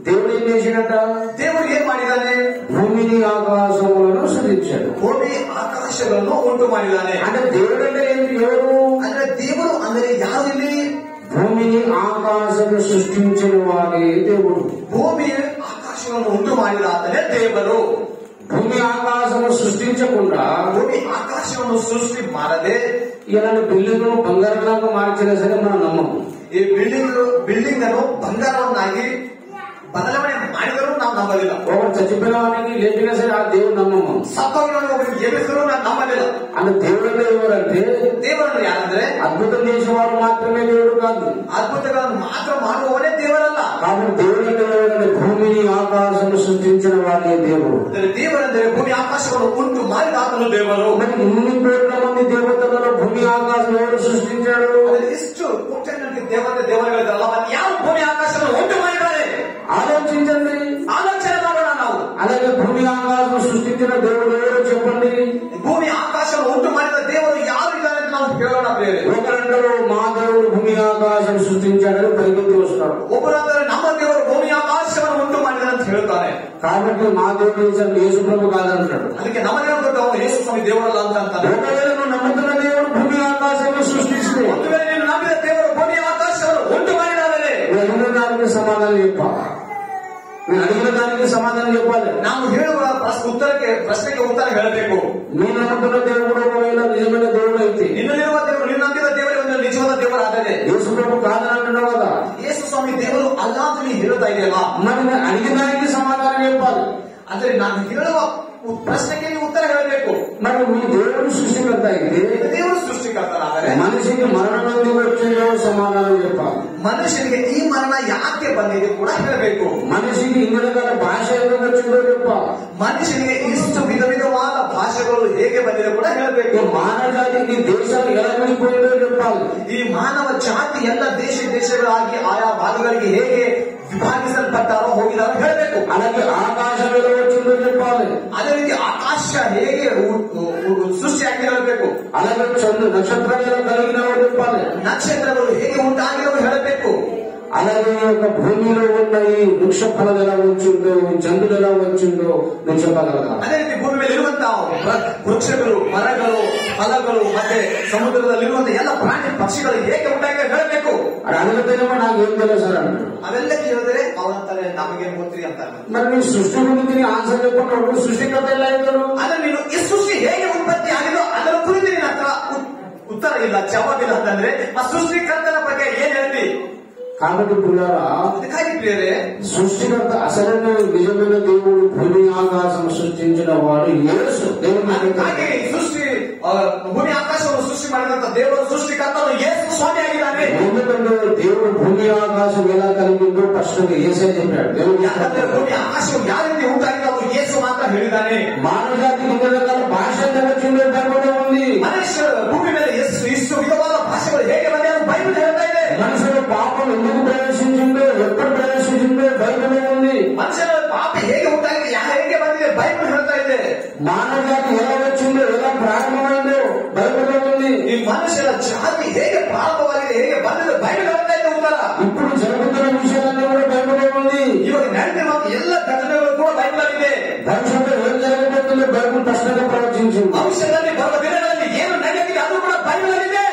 దేవుడు ఏం చేసినట్ట, ದೇವರು ಏನ್ ಮಾಡಿದ್ದಾನೆ, భూమిని ఆకాశములను సృజించాడు. ಭೂಮಿ ಆಕಾಶ ಆಕಾಶಗಳನ್ನು ಉಂಟು ಮಾಡಿದ್ದಾನೆ. ಅಂದ್ರೆ ದೇವರಂದ್ರೆ ఎవరు? ಅಂದ್ರೆ ದೇವರು ಅಂದ್ರೆ ಯಾರು ಇಲ್ಲಿ? భూమిని ఆకాశము సృష్టించిన వాడే దేవుడు. ಭೂಮಿ ಆಕಾಶವನ್ನು ಉಂಟು ಮಾಡಿದ ಆತನೇ ದೇವರು. భూమి ఆకాశము సృష్టించకుండా, ಭೂಮಿ ಆಕಾಶವನ್ನು ಸೃಷ್ಟಿ ಮಾಡದೆ ఇలాంటి బిల్డింగ్ బంగారంలాగా మార్చినా సరే మనం నమ్మము. ಈ ಬಿಲ್ಡಿಂಗ್ ಅನ್ನು ಬಂಗಾರವನ್ನಾಗಿ ಬದಲಾವಣೆ ಮಾಡಿದರೂ ನಾವು ನಂಬಲಿಲ್ಲ. ఒకరు చచ్చిపోయిన వానికి లేపినా సరే ఆ దేవుడు నమ్మము. ಸತ್ತೋಗಿರೋನು ಒಬ್ಬರಿಗೆ ಎಬ್ಬಿಸಿದ್ರು ನಾವು ನಂಬಲಿಲ್ಲ. అంటే దేవుడు ఎవరంటే, ದೇವರನ್ನು ಯಾರಂದ್ರೆ అద్భుతం చేసేవాడు మాత్రమే దేవుడు కాదు, ಅದ್ಭುತಗಳನ್ನು ಮಾತ್ರ ಮಾಡುವವನೇ ದೇವರಲ್ಲ. కాబట్టి దేవుడు ఎవరంటే భూమిని ఆకాశము సృష్టించిన వాడే దేవుడు. ದೇವರಂದ್ರೆ ಭೂಮಿ ಆಕಾಶವನ್ನು ಉಂಟು ಮಾಡಿದ ಆತನು ದೇವರು. మరి ఇన్ని కోట్ల మంది దేవతలలో భూమి ఆకాశం ఎవరు సృష్టించాడు? ಇಷ್ಟು ಕೋಟಿ ದೇವರುಗಳಿದ್ದಾರಲ್ಲ, ಮತ್ತೆ ಯಾವ ಭೂಮಿ ಆಕಾಶವನ್ನು ಉಂಟು ಮಾಡಿದ್ದಾರೆ? ఆలోచించండి, ಆಲೋಚನೆ ಮಾಡೋಣ ನಾವು. అలాగే భూమి ఆకాశం సృష్టించిన దేవుడు ఎవరో చెప్పండి. ಭೂಮಿ ಆಕಾಶವನ್ನು ಉಂಟು ಮಾಡಿದ ದೇವರು ಯಾರು ಇದ್ದಾರೆ ಅಂತ ನಾವು ಕೇಳೋಣ. ಬೇರೆ ఒకరంటారు మా దేవుడు భూమి ఆకాశం సృష్టించాడని పరిగెత్తి వస్తాడు. ಒಬ್ಬರಂದ್ರೆ ನಮ್ಮ ದೇವರು ಭೂಮಿ ಆಕಾಶವನ್ನು ಉಂಟು ಮಾಡಿದ ಅಂತ ಹೇಳ್ತಾರೆ. కాబట్టి మా దేవుడు యేసు ప్రభు కాదంటాడు. ಅದಕ್ಕೆ ನಮ್ಮ ದೇವರು ಯೇಸು ಸ್ವಾಮಿ ದೇವರಲ್ಲ ಅಂತ ಅಂತಾರೆ. ఒకవేళ నువ్వు నమ్ముతున్న దేవుడు భూమి ఆకాశాన్ని సృష్టిస్తే, ಒಂದು ವೇಳೆ ನೀನು ನಂಬಿದ ದೇವರು ಭೂಮಿ ಆಕಾಶವನ್ನು ಉಂಟು ಮಾಡಿದಾದರೆ అడిగిన దానికి సమాధానం చెప్పాలి. నేను అడిగిన దానికి సమాధానం చెప్పాలి. ನಾವು ಹೇಳುವ ಪ್ರಶ್ನೆಗೆ ಉತ್ತರ ಹೇಳಬೇಕು. ನೀನು నమ్ముతున్న దేవుడు ఒకవేళ నిజమైన దేవుడు అయితే, ನಿನ್ನಲ್ಲಿರುವ ದೇವರು, ನೀನು ನಂಬಿದ ದೇವರೇ ಒಂದು ನಿಜವಾದ ದೇವರಾದರೆ, యేసు ప్రభు కాదని అంటున్నావు కదా, ಯೇಸು ಸ್ವಾಮಿ ದೇವರು ಅಲ್ಲ ಅಂತ ನೀನು ಹೇಳ್ತಾ ಇದೆಯಲ್ಲ, మరి నేను అడిగిన దానికి సమాధానం చెప్పాలి. ಅಂದ್ರೆ ನಾನು ಹೇಳುವ ಪ್ರಶ್ನೆಗೆ ನೀವು ಉತ್ತರ ಹೇಳಬೇಕು. మరి మీ దేవుడు సృష్టికర్త అయితే, ದೇವರು ಸೃಷ್ಟಿಕರ್ತನಾದರೆ మనిషికి మరణం ఎందుకు వచ్చిందో సమాధానం చెప్పాలి. ಮನುಷ್ಯನಿಗೆ ಈ ಮರಣ ಯಾಕೆ ಬಂದಿದೆ ಕೂಡ ಹೇಳಬೇಕು. మనిషికి ఇన్ని రకాల భాష ఎందుకు వచ్చిందో చెప్పాలి. ಮನುಷ್ಯನಿಗೆ ಇಷ್ಟು ವಿಧ ವಿಧವಾದ ಭಾಷೆಗಳು ಹೇಗೆ ಬಂದಿದೆ ಕೂಡ ಹೇಳಬೇಕು. మానవ జాతికి దేశాలు ఎలా విడిపోయిందో చెప్పాలి. ಈ ಮಾನವ ಜಾತಿ ಎಲ್ಲ ದೇಶಗಳಾಗಿ ಆಯಾ ಭಾಗಗಳಿಗೆ ಹೇಗೆ ವಿಭಾಗಿಸಲ್ಪಟ್ಟಾರೋ ಹೋಗಿದಾರೋ ಹೇಳಬೇಕು. అలాగే ఆకాశం ఎలా వచ్చిందో చెప్పాలి. ಅದೇ ರೀತಿ ಆಕಾಶ ಹೇಗೆ ಸೃಷ್ಟಿಯಾಗಿ ಹೇಳಬೇಕು. అలాగే నక్షత్రాలు ఎలా కలిగినావో చెప్పాలి. ನಕ್ಷತ್ರಗಳು ಹೇಗೆ ಉಂಟಾಗಿರೋ ಹೇಳಬೇಕು. అలాగే ఒక భూమిలో ఉన్న ఈ వృక్ష ఫలాలు ఎలా వచ్చిందో, చంద్రులు ఎలా వచ్చిందో నువ్వు చెప్పగలగా. ಅದೇ ರೀತಿ ಭೂಮಿ ಮೇಲೆ ಇರುವಂತಹ ವೃಕ್ಷಗಳು, ಮರಗಳು, ಫಲಗಳು, ಮತ್ತೆ ಸಮುದ್ರದಲ್ಲಿರುವಂತಹ ಎಲ್ಲ ಪ್ರಾಣಿ ಪಕ್ಷಿಗಳು ಹೇಗೆ ಉಂಟಾಗಿದೆ ಹೇಳಬೇಕು. అది అడిగితేనేమో నాకు ఏం తెలుసు సార్ అంటాడు. ಅವೆಲ್ಲ ಕೇಳಿದ್ರೆ ಅವನಂತಾರೆ ನಮಗೇನು ಗೊತ್ತಿರಿ ಅಂತಾರೆ. మరి నీ సృష్టి గురించి నీ ఆన్సర్ చెప్పినప్పుడు సృష్టికర్త ఎలా అవుతాడు? ಆದ್ರೆ ನೀನು ಈ ಸೃಷ್ಟಿ ಹೇಗೆ ಉತ್ಪತ್ತಿ ಆಗಿದೋ ಅದರ ಕುರಿತು ನಿನ್ನ ಹತ್ರ ಉತ್ತರ ಇಲ್ಲ, ಜವಾಬಿಲ್ಲ ಅಂತಂದ್ರೆ ಆ ಸೃಷ್ಟಿಕರ್ತನ ಬಗ್ಗೆ ಏನ್ ಹೇಳ್ತಿ? కాబట్టి పిల్లరా, ಅದಕ್ಕಾಗಿ ಪ್ರಿಯರೇ, సృష్టికర్త అసలైన నిజమైన దేవుడు భూమి ఆకాశం సృష్టించిన వాడు యేసు. ಹಾಗೆ ಸೃಷ್ಟಿ ಭೂಮಿ ಆಕಾಶವನ್ನು ಸೃಷ್ಟಿ ಮಾಡಿದಂತ ದೇವರು ಸೃಷ್ಟಿಕರ್ತನು ಯೇಸು ಸ್ವಾಮಿ ಆಗಿದ್ದಾನೆ. ఎందుకంటే దేవుడు భూమి ఆకాశం ఎలా కలిగిందో ఫస్ట్ యేసే చెప్పాడు. ಯಾಕಂದ್ರೆ ಭೂಮಿ ಆಕಾಶವು ಯಾವ ರೀತಿ ಉಂಟಾಗಿದೆ ಅದು ಯೇಸು ಮಾತ್ರ ಹೇಳಿದ್ದಾನೆ. మానవ జాతికి ఇన్ని రకాల భాష వచ్చిందో బైబిల్లో ఉంది. ಮನುಷ್ಯ ಭೂಮಿ ಮೇಲೆ ಇಷ್ಟು ವಿಧವಾದ ಭಾಷೆಗಳು ಹೇಗೆ ಬಂದೆ ಅದು ಬೈಬಲ್ ಹೇಳ್ತಾ ಇದೆ. మనుషుల పాపం ఎందుకు ప్రవేశించిందో, ఎప్పుడు ప్రవేశించిందో బైబిల్లో ఉంది. ಮನುಷ್ಯನ ಪಾಪ ಹೇಗೆ ಉಂಟಾಗಿದೆ, ಹೇಗೆ ಬಂದಿದೆ ಬೈಬಲ್ ಹೇಳ್ತಾ ಇದೆ. మానవ జాతి ఎలా వచ్చిందో, ఎలా ప్రారంభమైందో బైబిల్లో ఉంది. ಈ ಮನುಷ್ಯನ ಜಾತಿ ಹೇಗೆ ಪ್ರಾರಂಭವಾಗಿದೆ, ಹೇಗೆ ಬಂದಿದೆ ಬೈಬಲ್ ಹೇಳ್ತಾ ಇದೆ ಉತ್ತರ. ఇప్పుడు జరుగుతున్న విషయాలన్నీ కూడా బైబిల్లో ఉంది. ಇವಾಗ ನಡೆದಿರುವ ಎಲ್ಲ ಘಟನೆಗಳು ಕೂಡ ಬೈಬಲ್ ಇದೆ. భవిష్యత్తు ఏం జరగబోతుందో బైబిల్ స్పష్టంగా ప్రవచించింది. ಭವಿಷ್ಯದಲ್ಲಿ ಬರುವ ದಿನಗಳಲ್ಲಿ ಏನು ನಡೆಯುತ್ತಿದೆ ಅದು ಕೂಡ ಬೈಬಲ್ ಇದೆ.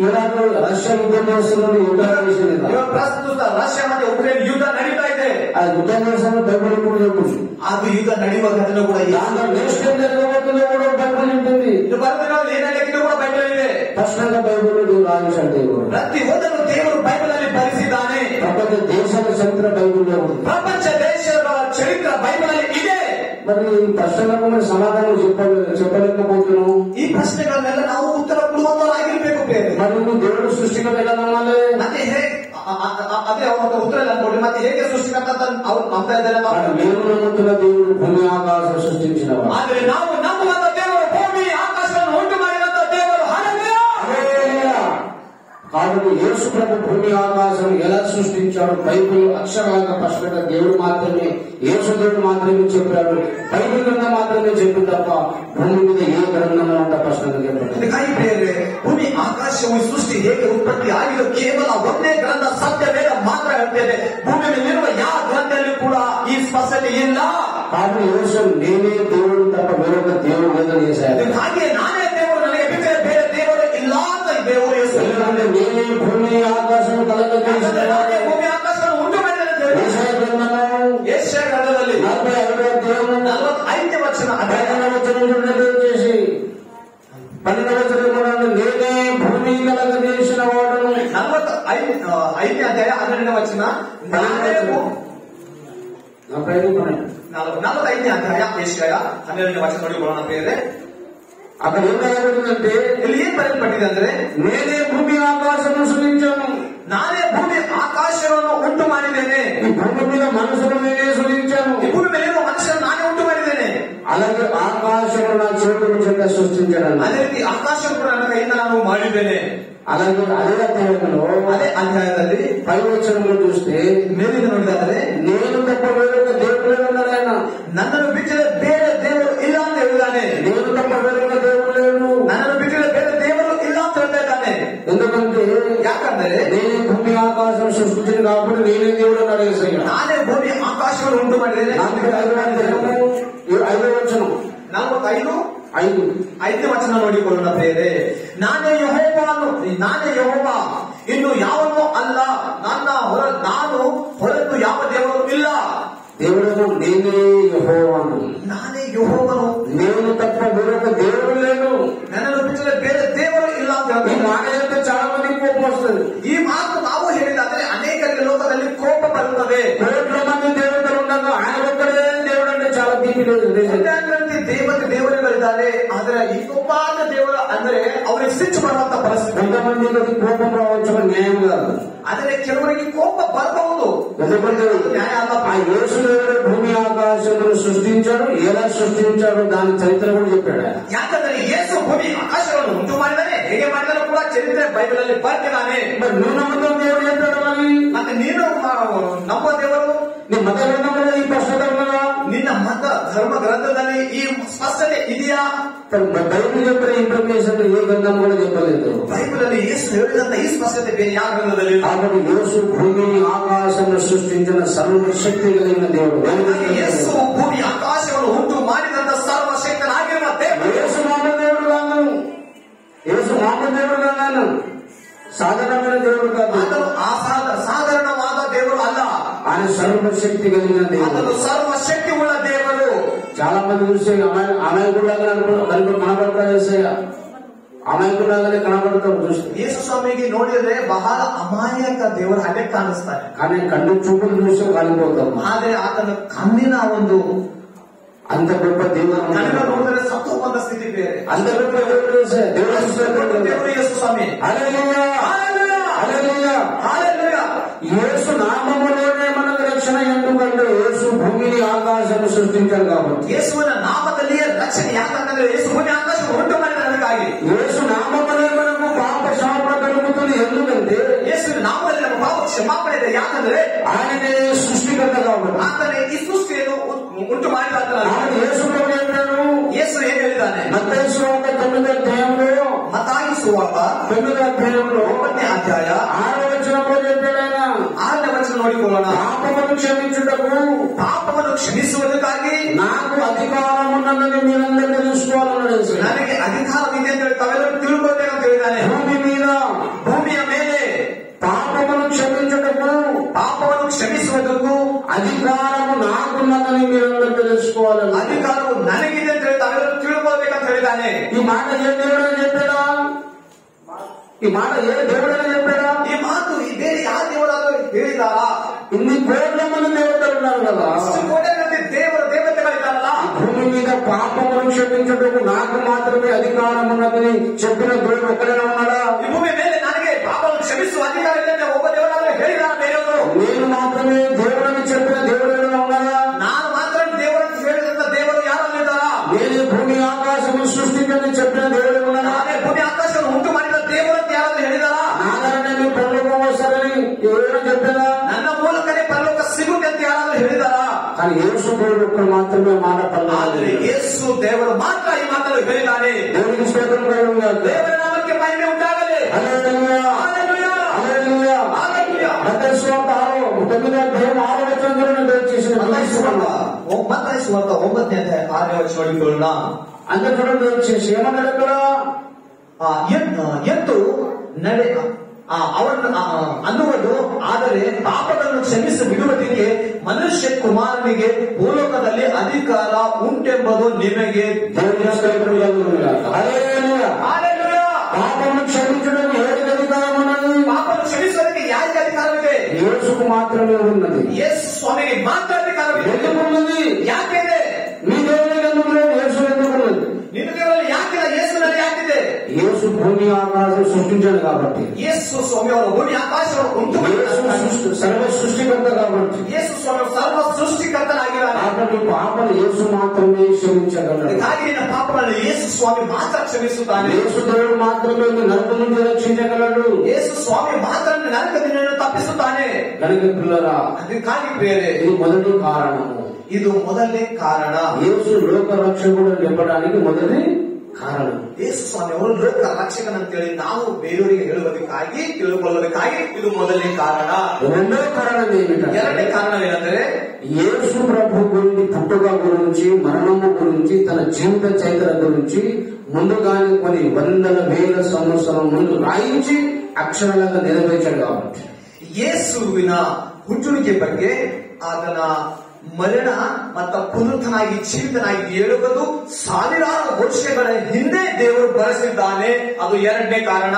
ఇరాన్ రష్యా యుద్ధం చేస్తున్నది, యుద్ధం చేసింది. ಪ್ರಸ್ತುತ ರಷ್ಯಾ ಮತ್ತೆ ಉಕ್ರೇನ್ ಯುದ್ಧ ನಡೀತಾ ಇದೆ. ఆ యుద్ధం చేస్తున్న బైబిల్ కూడా చెప్తుంది. ಅದು ಯುದ್ಧ ನಡೆಯುವ ಘಟನೆ ಕೂಡ ಇದೆ. దాంట్లో నెక్స్ట్ ఏం జరగబోతుందో కూడా బైబిల్ ఉంటుంది. ಇದು ಬರೆದಿರೋದು ಏನಾಗಿದೆ ಕೂಡ ಬೈಬಲ್ ಇದೆ. స్పష్టంగా బైబిల్ రాయించండి. ಪ್ರತಿ ಒಂದನ್ನು ದೇವರು ಬೈಬಲ್ ಅಲ್ಲಿ ಬರೆಸಿದ್ದಾನೆ. ప్రపంచ దేశాల చరిత్ర బైబిల్లో ఉంది. ಪ್ರಪಂಚ ದೇಶಗಳ ಚರಿತ್ರೆ ಬೈಬಲ್ ಅಲ್ಲಿ ಇದೆ. మరి ఈ ప్రశ్నలకు మరి సమాధానం చెప్పలేకపోతున్నాం. ಈ ಪ್ರಶ್ನೆಗಳನ್ನೆಲ್ಲ ನಾವು ಉತ್ತರ ಕೊಡುವಂತರಾಗಿರ್ಬೇಕು. మరి నువ్వు దేవుడు సృష్టికర్త ఎలా నమ్మాలి? ಮತ್ತೆ ಅದೇ ಅವರ ಉತ್ತರ ಅನ್ಕೊಡಿ. ಮತ್ತೆ ಹೇಗೆ ಸೃಷ್ಟಿಕರ್ತ ಅವ್ರು ನಂಬ್ತಾ ಇದ್ದಾರೆ? నేను నమ్ముతున్న దేవుడు భూమి ఆకాశం సృష్టించినవాడు. ಆದ್ರೆ ನಾವು ನಂಬುವಂತ ದೇವರು ಭೂಮಿ ಆಕಾಶವನ್ನು ಉಂಟು ಮಾಡಿದಂತ ದೇವರು. ಹಲ್ಲೆಲೂಯಾ. కాబట్టి యేసు ప్రభు భూమి ఆకాశం ఎలా సృష్టించాడు బైబిల్ అక్షరాలుగా స్పష్టంగా దేవుడు మాత్రమే, యేసు దేవుడు మాత్రమే చెప్పాడు. బైబిల్ గ్రంథం మాత్రమే చెప్పి తప్ప భూమి మీద ఏ గ్రంథం అంత స్పష్టంగా చెప్పాడు. ಭೂಮಿ ಆಕಾಶವು ಸೃಷ್ಟಿ ಹೇಗೆ ಉತ್ಪತ್ತಿ ಆಗಿದ್ದು ಕೇವಲ ಒಂದೇ ಗ್ರಂಥ ಸತ್ಯ ವೇದ ಮಾತ್ರ ಹೇಳ್ತೇನೆ. ಭೂಮಿ ಮೇಲಿರುವ ಯಾವ ಗ್ರಂಥದಲ್ಲಿ ಕೂಡ ಈ ಸ್ಪಷ್ಟತೆ ಇಲ್ಲ. కాబట్టి యేసు నేనే దేవుడు తప్ప వేరొక దేవుడు లేదని చేశారు. ಹಾಗೆ ನಾನೇ ದೇವರು, ನನಗೆ ಬಿಟ್ಟರೆ ಬೇರೆ ದೇವರು ಇಲ್ಲ ಅಂತ ದೇವರು యేసు. ఎందుకంటే నేనే భూమి ఆకాశం కలగజేసిన ನಾನೇ ಭೂಮಿ ಆಕಾಶವನ್ನು ಉಂಟು ಮಾಡಿದ್ದೇನೆ ದೇವರು. ಯೆಶಾಯ ಗ್ರಂಥದಲ್ಲಿ 45ನೇ ವಚನ 12ನೇ ವಚನ చేసి 12ನೇ వచనం కూడా నేనే భూమి కలగజేసిన వాడను. 45ನೇ అధ్యాయ 12ನೇ వచನ 45ನೇ అధ్యాయ యెషయా 12ನೇ వచನ ನೋಡಿಕೊಳ್ಳೋಣ ಬೇರೆ. అక్కడ ఏం రాయబడిందంటే, ಇಲ್ಲಿ ಏನ್ ಬರೆಯಲ್ಪಟ್ಟಿದೆ ಅಂದ್ರೆ, నేనే భూమి ఆకాశము సృజించాను, ನಾನೇ ಭೂಮಿ ಆಕಾಶವನ್ನು ಉಂಟು ಮಾಡಿದ್ದೇನೆ. ఈ భూమి మీద మనుషులు నేనే సృజించాను, ಈ ಭೂಮಿ ಮೇಲೆ ಮನುಷ್ಯನು ನಾನೇ ಉಂಟು ಮಾಡಿದ್ದೇನೆ. అలాగే ఆకాశము నా చేతుల చేత సృష్టించాను. ಅದೇ ರೀತಿ ಆಕಾಶ ಕೂಡ ನನ್ನ ಕೈಯಿಂದ ನಾನು ಮಾಡಿದ್ದೇನೆ. అలాగే అదే అధ్యాయంలో ಅದೇ ಅಧ್ಯಾಯದಲ್ಲಿ 5వ వచనంలో చూస్తే ಮೇಲಿಂದ ನೋಡಿದರೆ, నేను తప్ప వేరొక దేవుడు లేడు ఆయన, ನನ್ನನ್ನು ಬಿಟ್ಟರೆ ಬೇರೆ ದೇವರು ಇಲ್ಲ ಅಂತ ಹೇಳಿದ್ದಾನೆ. నేను తప్ప వేరొక దేవుడు లేడు, ನನ್ನನ್ನು ಬಿಟ್ಟರೆ ಬೇರೆ ದೇವರು ಇಲ್ಲ ಅಂತ ಹೇಳ್ತಾ ಇದ್ದಾನೆ. ఎందుకంటే ಯಾಕಂದ್ರೆ నేనే భూమి ఆకాశం సృష్టించిన కాబట్టి నేనే దేవుడు అన్నాడు యేసయ్య. ನಾನೇ ಭೂಮಿ ಆಕಾಶವನ್ನು ಉಂಟು ಮಾಡಿದ್ದೇನೆ. 5వ వచనం 5ನೇ ವಚನ ನೋಡಿಕೊಳ್ಳೋಣ ಬೇರೆ. ನಾನೇ ಯೆಹೋವ, ಇನ್ನು ಯಾವನೂ ಅಲ್ಲ, ನಾನು ಹೊರತು ಯಾವ ದೇವರು ಇಲ್ಲ. దేవుడు నేనే యెహోవాను, ನಾನೇ ಯೆಹೋವನು, నేను తప్ప వేరొక దేవుడు లేడు, ನನ್ನನ್ನು ಬಿಟ್ಟರೆ ಬೇರೆ ದೇವರು ಇಲ್ಲ ಅಂತ ఈ ಹೇಳ್ತಾರೆ. మాట చెప్తే చాలా మందికి కోపం వస్తుంది. ಈ ಮಾತು ನಾವು ಹೇಳಿದಾದ್ರೆ ಅನೇಕರಿಗೆ ಲೋಕದಲ್ಲಿ ಕೋಪ ಬರುತ್ತದೆ. కోట్ల మంది దేవతలు ఉండగా ఆయన ఒక్కడే దేవుడు అంటే చాలా తీపి లేదు. ದೇವರುಗಳಿದ್ದಾರೆ, ಆದ್ರೆ ಇನ್ನೊಬ್ಬಾದ ದೇವರು ಅಂದ್ರೆ ಅವರಿಗೆ ಸಿಟ್ಟು ಬರುವಂತ ಪರಿಸ್ಥಿತಿ. కొంతమందికి కోపం రావచ్చు, న్యాయం కాదు. ಆದ್ರೆ ಕೆಲವರಿಗೆ ಕೋಪ ಬರಬಹುದು, ఎందుకంటే న్యాಯ ಅಲ್ಲ. ఆ యేసు దేవుడు భూమి ఆకాశములను సృష్టించాడు, ఎలా సృష్టించాడు దాని చరిత్ర కూడా చెప్పాడు. ಯಾಕಂದ್ರೆ ಯೇಸು ಭೂಮಿ ಆಕಾಶಗಳನ್ನು ಉಂಟು ಮಾಡಿದಾನೆ, ಹೇಗೆ ಮಾಡಿದಾನೆ ಕೂಡ ಚರಿತ್ರೆ ಬೈಬಲ್ ಅಲ್ಲಿ ಬರ್ತಿದ್ದಾನೆ. మరి నువ్వు నమ్ముతావు దేవుడు చెప్పాడు అని, ಮತ್ತೆ ನೀನು ನಮ್ಮ ದೇವರು నీ మత గ్రంథంలో ఈ స్పష్టత ఉన్నదా? ನಿನ್ನ ಮತ ಧರ್ಮ ಗ್ರಂಥದಲ್ಲಿ ಈ ಸ್ಪಷ್ಟತೆ ಇದೆಯಾ? బైబిల్ చెప్పిన ఇన్ఫర్మేషన్ ఏ గ్రంథం కూడా చెప్పలేదు. ಬೈಬಲ್ ಅಲ್ಲಿ ಯೇಸು ಹೇಳಿದಂತ ಈ ಸ್ಪಷ್ಟತೆ ಬೇರೆ ಯಾವ ಗ್ರಂಥದಲ್ಲಿ ಇಲ್ಲ. కాబట్టి యేసు భూమి ఆకాశమును సృష్టించిన సర్వశక్తి కలిగిన దేవుడు. ಯೇಸು ಭೂಮಿ ಆಕಾಶವನ್ನು ಉಂಟು ಮಾಡಿದಂತ ಸರ್ವಶಕ್ತನಾಗಿರುವ ದೇವರು. యేసు మామూలు దేవుడు కాదు, యేసు మామూలు దేవుడు కాదు, సాధారణమైన దేవుడు కాదు. ಆತನು ಸಾಧಾರಣವಾದ ದೇವರು ಅಲ್ಲ, ఆయన సర్వశక్తి కలిగిన దేవుడు. ಆತನು ಸರ್ವಶಕ್ತಿ ಉಳ್ಳ ದೇವರು. చాలా మంది చూసి అమాయకుడులాగా కనబడతారు, యేసయ్య అమాయకుడులాగానే కనబడతాం చూస్తే. ಯೇಸು ಸ್ವಾಮಿಗೆ ನೋಡಿದ್ರೆ ಬಹಳ ಅಮಾಯಕ ದೇವರು ಹಾಗೆ ಕಾಣಿಸ್ತಾನೆ, కానీ కన్ను చూపులు చూసి కాలిపోతాం. ಆದ್ರೆ ಆತನ ಕಣ್ಣಿನ ಒಂದು అంత గొప్ప దేవుడు, ಕಣ್ಣಿನ ನೋಡಿದ್ರೆ ಸತ್ತು ಹೋಗುವಂತ ಸ್ಥಿತಿ ಬೇರೆ. అంత గొప్ప దేవుడు ದೇವರು ಯೇಸು ಸ್ವಾಮಿ. హల్లెలూయా, హల్లెలూయా, హల్లెలూయా. యేసు నామములోనే మనకు రక్షణ. ఎందుకంటే యేసు భూమిని ఆకాశం సృష్టించారు కాబట్టి. ಯೇಸುವಿನ ನಾಮದಲ್ಲಿಯೇ ರಕ್ಷಣೆ. ಯಾಕಂದ್ರೆ ಯೇಸು ಭೂಮಿ ಆಕಾಶ ಉಂಟು ಮಾಡಿದ್ದಕ್ಕಾಗಿ. యేసు నామములో మనకు పాప క్షమాపణ కలుగుతుంది. ఎందుకంటే ಯೇಸುವಿನ ನಾಮದಲ್ಲಿ ನಮ್ಮ ಪಾಪ ಕ್ಷಮಾಪಣೆ ಇದೆ. ಯಾಕಂದ್ರೆ ఆయనే సృష్టికర్త కాబట్టి. ಆತನೇ ಈ ಸೃಷ್ಟಿಯನ್ನು ಉಂಟು ಮಾಡಿದ. యేసు చెప్పాడు, ಯೇಸು ಏನ್ ಹೇಳಿದ್ದಾನೆ? మత్తయి సువార్త 9వ అధ్యాయంలో, ಮತ್ತಾಯಿ ಸುವಾರ್ತ 9వ అధ్యాయంలో 9ನೇ ಅಧ್ಯಾಯ 6వ వచనంలో చెప్పాడు ఆయన, 6ನೇ ವಚನ ನೋಡಿಕೊಳ್ಳೋಣ. పాపమును క్షమించుటకు ಪಾಪವನ್ನು ಕ್ಷಮಿಸುವುದಕ್ಕಾಗಿ నాకు అధికారం ఉన్నదని మీరందరూ తెలుసుకోవాలన్నాడు యేసు. ನನಗೆ ಅಧಿಕಾರವಿದೆ ಅಂತ ತಾವೆಲ್ಲರೂ ತಿಳ್ಕೊಳ್ಬೇಕಂತ ಹೇಳಿದ್ದಾನೆ. భూమి మీద ಭೂಮಿಯ ಮೇಲೆ పాపమును క్షమించుటకు, ಪಾಪವನ್ನು ಕ್ಷಮಿಸುವುದಕ್ಕೂ అధికారము నాకున్నదని మీరందరూ తెలుసుకోవాలని. ಅಧಿಕಾರವು ನನಗಿದೆ ಅಂತ ಹೇಳಿ ತಾವೆಲ್ಲರೂ ತಿಳ್ಕೊಳ್ಬೇಕಂತ ಹೇಳಿದ್ದಾನೆ. ఈ మాట ఏ దేవుడని చెప్పాడా? ఈ మాట ఏ దేవుడని చెప్పాడా? ಈ ಮಾತು ಬೇರೆ ಯಾವ ದೇವರಾದರೂ ಹೇಳಿದಾರಾ? ఇన్ని కోట్ల మంది దేవతలు ఉన్నారు కదా, ಕೋಟೆ ದೇವತೆಗಳಿದ್ದಾರಲ್ಲ. భూమి మీద పాపమును క్షమించుటకు నాకు మాత్రమే అధికారం ఉన్నదని చెప్పిన దేవుడు ఒక్కడైనా ఉన్నాడా? ಈ ಭೂಮಿ ಮೇಲೆ ನನಗೆ ಪಾಪವನ್ನು ಕ್ಷಮಿಸುವ ಅಧಿಕಾರ ಇದೆ ಅಂತ ಒಬ್ಬ ದೇವರಾದರೂ ಹೇಳಿದಾರ ಬೇರೆಯವರು? నేను మాత్రమే దేవుడని చెప్పిన దేవుడు ఏమైనా ఉన్నాడా? ನಾನು ಮಾತ್ರ ದೇವರನ್ನು ಹೇಳಿದಂತ ದೇವರು ಯಾರಲ್ಲಿದ್ದಾರಾ? నేను భూమి ఆకాశము సృష్టించని చెప్పిన దేవుడు ఉన్నాడా? ನಾನೇ ಭೂಮಿ ಆಕಾಶವನ್ನು ಉಂಟು ಮಾಡಿದ ದೇವರು ಅಂತ ಯಾರಾದ್ರೂ ಹೇಳಿದಾರಾ? నాగరనే మీరు పరలోకం వస్తారని ఎవరైనా చెప్పారా? ನನ್ನ ಮೂಲಕನೇ ಪರಲೋಕ ಸಿಗುತ್ತೆ ಅಂತ ಯಾರಾದ್ರೂ ಹೇಳಿದಾರಾ? కానీ యేసు దేవుడు ఒక్కడు మాత్రమే మాట ಆದ್ರೆ పల్లాలి. ಯೇಸು ದೇವರು ಮಾತ್ರ ಈ ಮಾತನ್ನು ಹೇಳಿದ್ದಾನೆ. దేవునికి స్తోత్రం కలుగును. ದೇವರ ನಾಮಕ್ಕೆ ಮಹಿಮೆ ಉಂಟಾಗಲಿ. హల్లెలూయా, హల్లెలూయా, హల్లెలూయా. హల్లెలూయా. మత్తయి సువార్త 9వ అధ్యాయం 6వ వచనంలో దయచేసి ಮತ್ತಾಯಿ ಸುವಾರ್ತ ಮತ್ತಾಯ ಸುವಾರ್ತೆ 9ನೇ ಅಧ್ಯಾಯ 6ನೇ ವಚನ ನೋಡಿಕೊಳ್ಳೋಣ. ಅಂದ್ರೆ చూడండి వచ్చేసి ఏమన్నాడు అక్కడ, ಎದ್ದು ನಡೆ ಅವನು ಅನ್ನುವುದು, ಆದರೆ ಪಾಪಗಳನ್ನು ಕ್ಷಮಿಸಿ ಬಿಡುವುದಕ್ಕೆ ಮನುಷ್ಯ ಕುಮಾರನಿಗೆ ಭೂಲೋಕದಲ್ಲಿ ಅಧಿಕಾರ ಉಂಟೆಂಬುದು ನಿಮಗೆ పాపను క్షమించడం ఎవరికి అధికారం ఉన్నది? ಪಾಪವನ್ನು ಕ್ಷಮಿಸೋದಕ್ಕೆ ಯಾರಿಗೆ ಅಧಿಕಾರವಿದೆ? యేసుకు మాత్రమే ఉన్నది. ಯೇಸು ಸ್ವಾಮಿಗೆ ಮಾತ್ರ ಅಧಿಕಾರವಿದೆ. ఎందుకు ఉన్నది? ಯಾಕಿದೆ? మీ దేవుని ఎందుకు లేదు? యేసు ఎందుకు ఉన్నది? ನಿನ್ನ ದೇವರಲ್ಲಿ ಯಾಕಿಲ್ಲ? ಯೇಸುವಿನಲ್ಲಿ ಯಾಕಿದೆ? యేసు భూమి ఆకాశం సృష్టించాడు కాబట్టి. ಯೇಸು ಸ್ವಾಮಿ ಅವರ ಭೂಮಿ ಆಕಾಶವನ್ನು ಉಂಟು సర్వ సృష్టికర్త కాబట్టి. ಯೇಸು ಸ್ವಾಮಿ ಸರ್ವ ಸೃಷ್ಟಿಕರ್ತನಾಗಿದ್ದಾನೆ. కాబట్టి పాపను యేసు మాత్రమే క్షమించగలడు. ಹಾಗೆ ನಿನ್ನ ಪಾಪಗಳನ್ನು ಯೇಸು ಸ್ವಾಮಿ ಮಾತ್ರ ಕ್ಷಮಿಸುತ್ತಾನೆ. యేసు దేవుడు మాత్రమే నరకం నుంచి రక్షించగలడు. ಯೇಸು ಸ್ವಾಮಿ ಮಾತ್ರ ನರಕದಿಂದ ತಪ್ಪಿಸುತ್ತಾನೆ. ನನಗೆ పిల్లరా, ಅದಕ್ಕಾಗಿ ಬೇರೆ ఇది మొదటి కారణము. ಇದು ಮೊದಲನೇ ಕಾರಣ. యేసు లోక రక్షకుడు చెప్పడానికి మొదటి ಕಾರಣ. ಯೇಸು ಸ್ವಾಮಿ ಅವರು ಲೋಕ ರಕ್ಷಕನಂತೇಳಿ ನಾವು ಬೇರೆಯವರಿಗೆ ಹೇಳುವುದಕ್ಕಾಗಿ ತಿಳುಕೊಳ್ಳೋದಕ್ಕಾಗಿ ಇದು ಮೊದಲನೇ ಕಾರಣ. రెండో కారణం ఏమిటంటే, ಎರಡನೇ ಕಾರಣವೇನೆಂದರೆ యేసు ప్రభు గురించి, పుట్టుక గురించి, మరణము గురించి, తన జీవిత చరిత్ర గురించి ముందుగానే కొన్ని వందల వేల సంవత్సరం ముందు రాయించి అక్షరాలుగా నెరవేర్చాడు కాబట్టి. ಯೇಸುವಿನ ಹುಟ್ಟುವಿಕೆ ಬಗ್ಗೆ ಆತನ ಮರಣ ಮತ್ತು ಪುನರುತ್ಥನಾಗಿ ಜೀವಿತನಾಗಿ ಹೇಳುವುದು ಸಾವಿರಾರು ವರ್ಷಗಳ ಹಿಂದೆ ದೇವರು ಬರೆಸಿದ್ದಾನೆ. ಅದು ಎರಡನೇ ಕಾರಣ.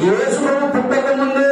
యేసు ప్రభు పుట్టక ముందే,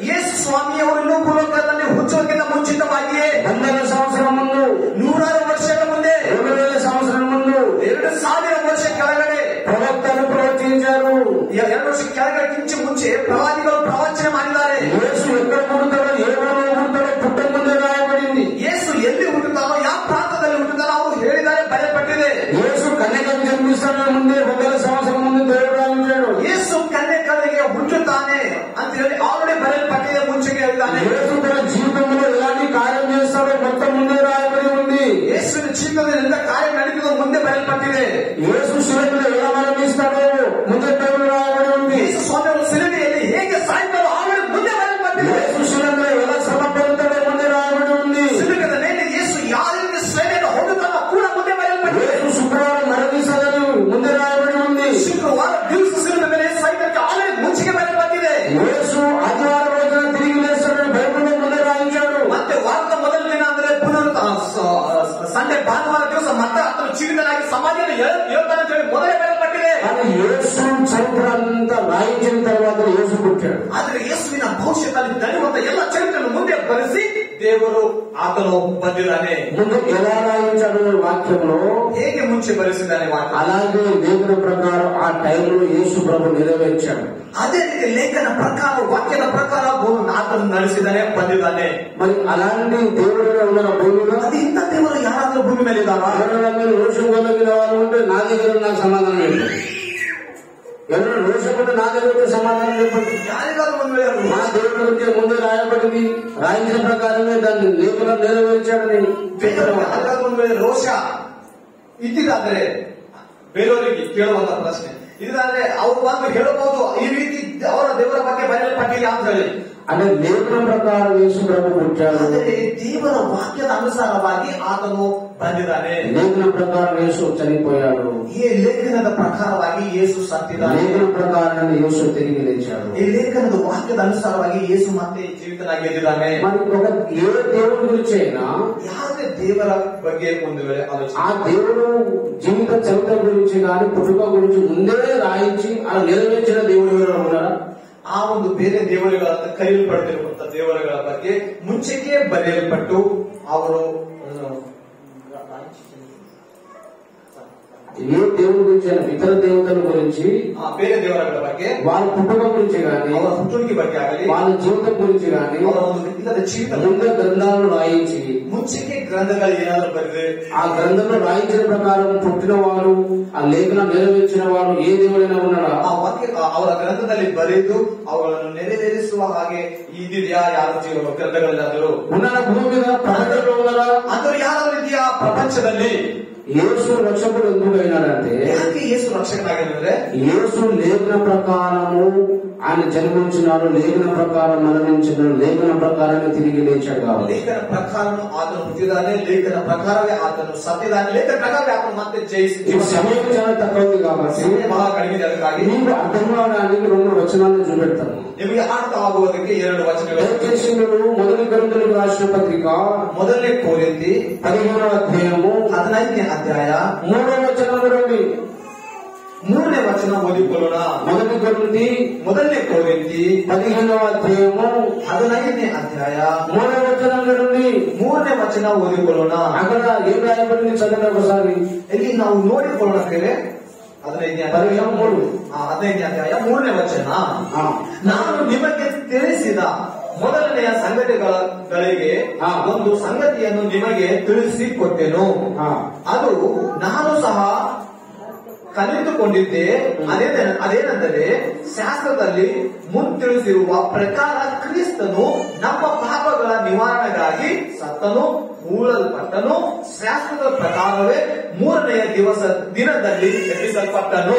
ಯೇಸು ಸ್ವಾಮಿಯವರು ಇನ್ನೂ ಭೂಲೋಕದಲ್ಲಿ ಹುಚ್ಚುವುದಕ್ಕಿಂತ ಮುಂಚಿತವಾಗಿಯೇ 100 ಸಂವತ್ಸರ ಮುಂದೆ, 100 ವರ್ಷಗಳ ಮುಂದೆ, 2000 సంవత్సరాల ముందు, 2000 ವರ್ಷ ಕೆಳಗಡೆ ప్రవక్తలు ప్రవచించారు. 2 ವರ್ಷ ಕೆಳಗಡೆ ಮುಂಚೆ ಪ್ರವಾದಿಗಳು ಪ್ರವಚನ ಮಾಡಿದ್ದಾರೆ. యేసు ఎక్కడ పుడతాడో, ఏ ఊరిలో పుడతాడో పుట్టక ముందే రాయబడింది. ಯೇಸು ಎಲ್ಲಿ ಹುಟ್ಟುತ್ತಾನೋ, ಯಾವ ಪ್ರಾಂತದಲ್ಲಿ ಹುಟ್ಟುತ್ತಾನೋ ಅವರು ಹೇಳಿದ್ದಾರೆ, ಬರೆಯಲ್ಪಟ್ಟಿದೆ. యేసు కన్యకకు జన్మిస్తాడో ముందే 1000 సంవత్సరం ముందు దేవుడు రాయించాడు. ಯೇಸು ಕನ್ಯಕರಿಗೆ ಹುಟ್ಟುತ್ತಾನೆ ಅಂತ ಹೇಳಿ ಆಲ್ರೆಡಿ ಬರೆಯಲ್ಪಟ್ಟಿದೆ, ಮುಂಚೆಗೆ ಹೇಳಿದ್ದಾನೆ. యేసు తన జీవితంలో ఎలాంటి కార్యం చేస్తాడో మొత్తం ముందే రాయబడి ఉంది. ಯೇಸುವಿನ ಜೀವಿತದಲ್ಲಿ ಎಂತ ಕಾರ್ಯ ನಡೆಯುವುದೋ ಮುಂದೆ ಬರೆಯಲ್ಪಟ್ಟಿದೆ. యేసు ಶಿಲುಬೆಯಲ್ಲಿ ఎలా మరణిస్తాడో ముందే దేవుడు రాయబడి ఉంది. ಯೇಸು ಸ್ವಾಮಿಯವರು ಶಿಲುಬೆಯಲ್ಲಿ ಹೇಗೆ ಸಾಯ್ತಾರೋ ಆಲ್ರೆಡಿ ಮುಂದೆ ಬರೆಯಲ್ಪಟ್ಟಿದೆ. యేసు ಶಿಲುಬೆಯಲ್ಲಿ ఎలా ಶ್ರಮ ಪಡುತ್ತಾಡೋ ಮುಂದೆ ರಾಯబడి ఉంది. ಶಿಲುಬೆಯ ಮೇಲೆ ಯೇಸು ಯಾವ ರೀತಿ ಶ್ರೇಣಿಯನ್ನು ಹೊಂದುತ್ತಾನೋ ಕೂಡ ಮುಂದೆ ಬರೆಯಲ್ಪಟ್ಟಿದೆ. యేసు శుక్రవారం మరణిస్తాడని ముందే రాయబడి ఉంది. ಶುಕ್ರವಾರ ದಿವಸ ಶಿಲುಬೆ ಮೇಲೆ ಸಾಯ್ತಕ್ಕೆ ಆಲ್ರೆಡಿ ಮುಂಚೆಗೆ ಬರೆಯಲ್ಪಟ್ಟಿದೆ. యేసు ఆదివారం రోజున తిరిగి లేస్తాడని బైబిల్లో ముందే రాయించాడు. ಮತ್ತೆ ವಾರದ ಮೊದಲ ದಿನ ಅಂದ್ರೆ ಸಂಡೆ ಭಾನುವಾರ ದಿವಸ ಮತ್ತೆ ಆತನ ಜೀವಿತನಾಗಿ ಸಮಾಧಿಯನ್ನು ಹೇಳ್ತಾನೆ ಅಂತ ಹೇಳಿ ಮೊದಲೇ ಬರೆಯಲ್ಪಟ್ಟಿದೆ. కానీ యేసు చరిత్ర అంతా రాయించిన తర్వాత యేసు పుట్టాడు. ಆದ್ರೆ ಯೇಸುವಿನ ಭವಿಷ್ಯದಲ್ಲಿ ನಡೆಯುವಂತ ಎಲ್ಲ ಚರಿತ್ರೆಯನ್ನು ಮುಂದೆ ಬರೆಸಿ ದೇವರು ಆತನು ಬಂದಿದ್ದಾನೆ. ముందు ఎలా రాయించాడు వాక్యంలో, ಹೇಗೆ ಮುಂಚೆ ಬರೆಸಿದ್ದಾನೆ ವಾಕ್ಯ, అలాగే లేఖన ప్రకారం ఆ టైంలో యేసు ప్రభు నెరవేర్చాడు. ಅದೇ ರೀತಿ ಲೇಖನ ಪ್ರಕಾರ, ವಾಕ್ಯದ ಪ್ರಕಾರ ಆತನು ನಡೆಸಿದ್ದಾನೆ, ಬಂದಿದ್ದಾನೆ. మరి అలాంటి దేవుడు ఉన్న భూమిలో ಅದು ಇಂಥ ದೇವರು ಯಾರಾದ್ರೂ ಭೂಮಿ ಮೇಲೆ ಇದ್ದಾರಾ? ఎవరైనా మీరు రోషంగొల్లగిన వాళ్ళు ఉంటే నా దగ్గర నాకు సమాధానం చెప్పండి. ఎవరైనా రోషపడి నా దగ్గర సమాధానం చెప్పండి. ಯಾರಿಗಾದ್ರೂ ಒಂದು ವೇಳೆ మా దేవుడి గురించి ముందు రాయబడింది, రాయించిన ప్రకారమే దాన్ని లేఖన నెరవేర్చాడని ಯಾರಿಗಾದ್ರೂ ಒಂದು ವೇಳೆ ರೋಷ ಇದ್ದಿದ್ದಾದ್ರೆ ಬೇರೆಯವರಿಗೆ ಕೇಳುವಂತ ಪ್ರಶ್ನೆ ಇದಾದ್ರೆ ಅವ್ರು ಬಂದು ಹೇಳಬಹುದು, ಈ ರೀತಿ ಅವರ ದೇವರ ಬಗ್ಗೆ ಬರೆಯಲ್ಪಟ್ಟಿಲ್ಲ ಅಂತ ಹೇಳಿ. అంటే లేఖన ప్రకారం యేసు ప్రభు పుట్టాడు. ಆದರೆ ದೇವರ ವಾಕ್ಯದ ಅನುಸಾರವಾಗಿ ಆತನು ಬಂದಿದ್ದಾನೆ. లేఖన ప్రకారం యేసు చనిపోయాడు. ಈ ಲೇಖನದ ಪ್ರಕಾರವಾಗಿ ಯೇಸು ಸತ್ತಿದ್ದಾನೆ. లేఖన ప్రకారం యేసు తిరిగి లేచాడు. ಈ ಲೇಖನದ ವಾಕ್ಯದ ಅನುಸಾರವಾಗಿ ಯೇಸು ಮತ್ತೆ ಜೀವಿತನಾಗಿ ಎದ್ದಿದ್ದಾನೆ. మరి ఒక ఏ దేవుడి గురించి అయినా ಯಾವುದೇ ದೇವರ ಬಗ್ಗೆ ಒಂದು ವೇಳೆ ಆಲೋಚನೆ, ఆ దేవుడు జీవిత చరిత్ర గురించి కానీ పుట్టుక గురించి ముందే రాయించి అలా నెరవేర్చిన దేవుడు ఎవరైనా ఉన్నారా? ಆ ಒಂದು ಬೇರೆ ದೇವರುಗಳಂತ ಕರೆಯಲ್ಪಡ್ತಿರುವಂತಹ ದೇವರುಗಳ ಬಗ್ಗೆ ಮುಂಚೆಗೆ ಬರೆಯಲ್ಪಟ್ಟು ಅವರು ఏ దేవుడి గురించి అయినా, ఇతర దేవతల గురించి, ಬೇರೆ ದೇವರುಗಳ ಬಗ್ಗೆ, వాళ్ళ పుట్టుక గురించి కానీ, ಅವರ ಹುಟ್ಟುವಿಕೆ ಬಗ್ಗೆ ಆಗಲಿ, వాళ్ళ జీవితం గురించి కానీ ಅವರ ಒಂದು ವ್ಯಕ್ತಿಗತ ಜೀವಿತ ముందే గ్రంథాలను రాయించి ಮುಂಚೆಗೆ ಗ್ರಂಥಗಳು ಏನಾದ್ರು ಬರೆದ್ರೆ ఆ గ్రంథంలో రాయించిన ప్రకారం పుట్టిన వారు, ఆ లేఖన నెరవేర్చిన వారు ఏ దేవుడైనా ఉన్నారా? ಆ ವಾಕ್ಯ ಅವರ ಗ್ರಂಥದಲ್ಲಿ ಬರೆದು ಅವುಗಳನ್ನು ನೆರವೇರಿಸುವ ಹಾಗೆ ಇದಿದೆಯಾ? ಯಾರು ಗ್ರಂಥಗಳಲ್ಲಾದರೂ ఉన్నారా? భూమి మీద ప్రపంచంలో ఉన్నారా? ಅಂದ್ರೆ ಯಾರಾದ್ರೂ ಇದೆಯಾ ಪ್ರಪಂಚದಲ್ಲಿ? యేసు రక్షకుడు ఎందుకు అయినాడంటే ಯಾಕೆ ಯೇಸು ರಕ್ಷಕನಾಗಿದ್ದಾರೆ? యేసు లేఖన ప్రకారము ఆయన జన్మించినాడు, లేఖన ప్రకారం మరణించినాడు, లేఖన ప్రకారమే తిరిగి లేచాడు కాబట్టి ಲೇಖನ ಪ್ರಕಾರ ಆತನು ಹುಟ್ಟಿದಾನೆ, ಲೇಖನ ಪ್ರಕಾರವೇ ಆತನು ಸತ್ತಿದ್ದಾನೆ, ಲೇಖನ ಪ್ರಕಾರವೇ ಆತನು ಮತ್ತೆ ఈ ಜಯಿಸಿದ್ದಾನೆ. సమయం చాలా తక్కువ కాబట్టి ಸಮಯ ಬಹಳ ಕಡಿಮೆ ಇದೆ, ಅದಕ್ಕಾಗಿ మీకు అర్థం కావడానికి 2 వచనాలను చూపెడతాను. ನಿಮಗೆ ಅರ್ಥವಾಗುವುದಕ್ಕೆ 2 ವಚನಗಳು. దయచేసి మీరు మొదటి కొరింథీయులకు రాసిన పత్రిక ಮೊದಲನೇ ಕೊರಿಂಥಿ 15వ అధ్యాయము 15ನೇ ಅಧ್ಯಾಯ 3వ వచనం రండి. 3ನೇ ವಚನ ಓದಿಕೊಳ್ಳೋಣ. మొదటి కొరింథీ ಮೊದಲನೇ ಕೊರಿಂಥಿ 15వ అధ్యాయము 15ನೇ ಅಧ್ಯಾಯ 3వ వచనం రండి. 3ನೇ ವಚನ ಓದಿಕೊಳ್ಳೋಣ. అక్కడ ఏం రాయబడింది చదవండి ఒకసారి. ಇಲ್ಲಿ ನಾವು ನೋಡಿಕೊಳ್ಳೋಣ. 15ನೇ ಅಧ್ಯಾಯ 3ನೇ ವಚನ. ನಾನು ನಿಮಗೆ ತಿಳಿಸಿದ ಮೊದಲನೆಯ ಸಂಗತಿಗಳಿಗೆ ಒಂದು ಸಂಗತಿಯನ್ನು ನಿಮಗೆ ತಿಳಿಸಿಕೊಟ್ಟೆನು. ಅದು ನಾನು ಸಹ ಕಲಿತುಕೊಂಡಿದ್ದೆ. ಅದೇನೆಂದರೆ ಶಾಸ್ತ್ರದಲ್ಲಿ ಮುಂತಿಳಿಸಿರುವ ಪ್ರಕಾರ ಕ್ರಿಸ್ತನು ನಮ್ಮ ಪಾಪಗಳ ನಿವಾರಣೆಗಾಗಿ ಸತ್ತನು, ಹೂಳಲ್ಪಟ್ಟನು, ಶಾಸ್ತ್ರದ ಪ್ರಕಾರವೇ 3ನೇ ದಿನದಲ್ಲಿ ಎಬ್ಬಿಸಲ್ಪಟ್ಟನು.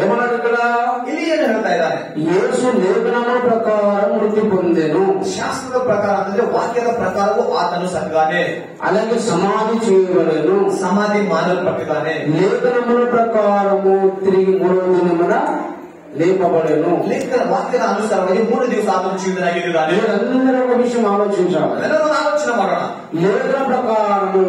ఏమన్నాడు ఇక్కడ? ಇಲ್ಲಿ ಏನು ಹೇಳ್ತಾ ಇದ್ದಾನೆ? యేసు లేఖనముల ప్రకారం మృతి పొందెను. ಶಾಸ್ತ್ರದ ಪ್ರಕಾರ ಅಂದ್ರೆ ವಾಕ್ಯದ ಪ್ರಕಾರವೂ ಆತನು ಸತ್ತಿದ್ದಾನೆ, అలాగే సమాధి చేయబడెను. ಸಮಾಧಿ ಮಾಡಲ್ಪಟ್ಟಿದ್ದಾನೆ. లేఖనముల ప్రకారము తిరిగి 3వ దినమున లేపబడెను. ಲೇಖನ ವಾಕ್ಯದ ಅನುಸಾರವಾಗಿ 3 ದಿವಸ ಆತನು ಜೀವಿತನಾಗಿದ್ದಾನೆ. అందరూ ఒక విషయం ఆలోచించాలి. ಎಲ್ಲರೂ ಆಲೋಚನೆ ಮಾಡೋಣ. లేఖన ప్రకారము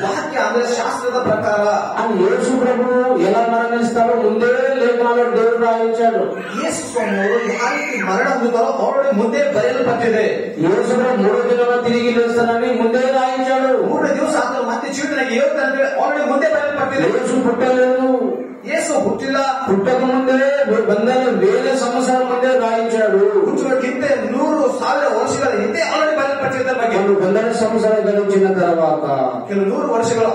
ವಾಕ್ಯ ಅಂದ್ರೆ ಶಾಸ್ತ್ರದ ಪ್ರಕಾರ అని యేసు ప్రభువు ఎలా మరణిస్తాడో ముందే లేఖనాల్లో దేవుడు రాయించాడు. ಯೇಸು ಸ್ವಾಮಿಯವರು ಯಾವ ರೀತಿ ಮರಣ ಹೊಂದುತ್ತಾರೋ ಆಲ್ರೆಡಿ ಮುಂದೆ ಬರೆಯಲ್ಪಟ್ಟಿದೆ. యేసు 3వ దినమున తిరిగి లేస్తానని ముందే రాయించాడు. 3 ದಿವಸ ಆತನು ಮತ್ತೆ ಜೀವಿತನಾಗಿ ಹೇಳ್ತಾನೆ ಆಲ್ರೆಡಿ ಮುಂದೆ ಬರೆಯಲ್ಪಟ್ಟಿದೆ. యేసు పుట్టలేదు, ಯೇಸು ಹುಟ್ಟಿಲ್ಲ. పుట్టక ముందే 1,000 సంవత్సరాల ముందే రాయించాడు. ಹುಟ್ಟುವುದಕ್ಕಿಂತ 100,000 ವರ್ಷಗಳ ಹಿಂದೆ ಆಲ್ರೆಡಿ ಬರೆಯಲ್ಪಟ್ಟಿದ್ದ ಬಗ್ಗೆ 100 సంవత్సరాలు గడిచిన తర్వాత ಕೆಲವು 100 ವರ್ಷಗಳ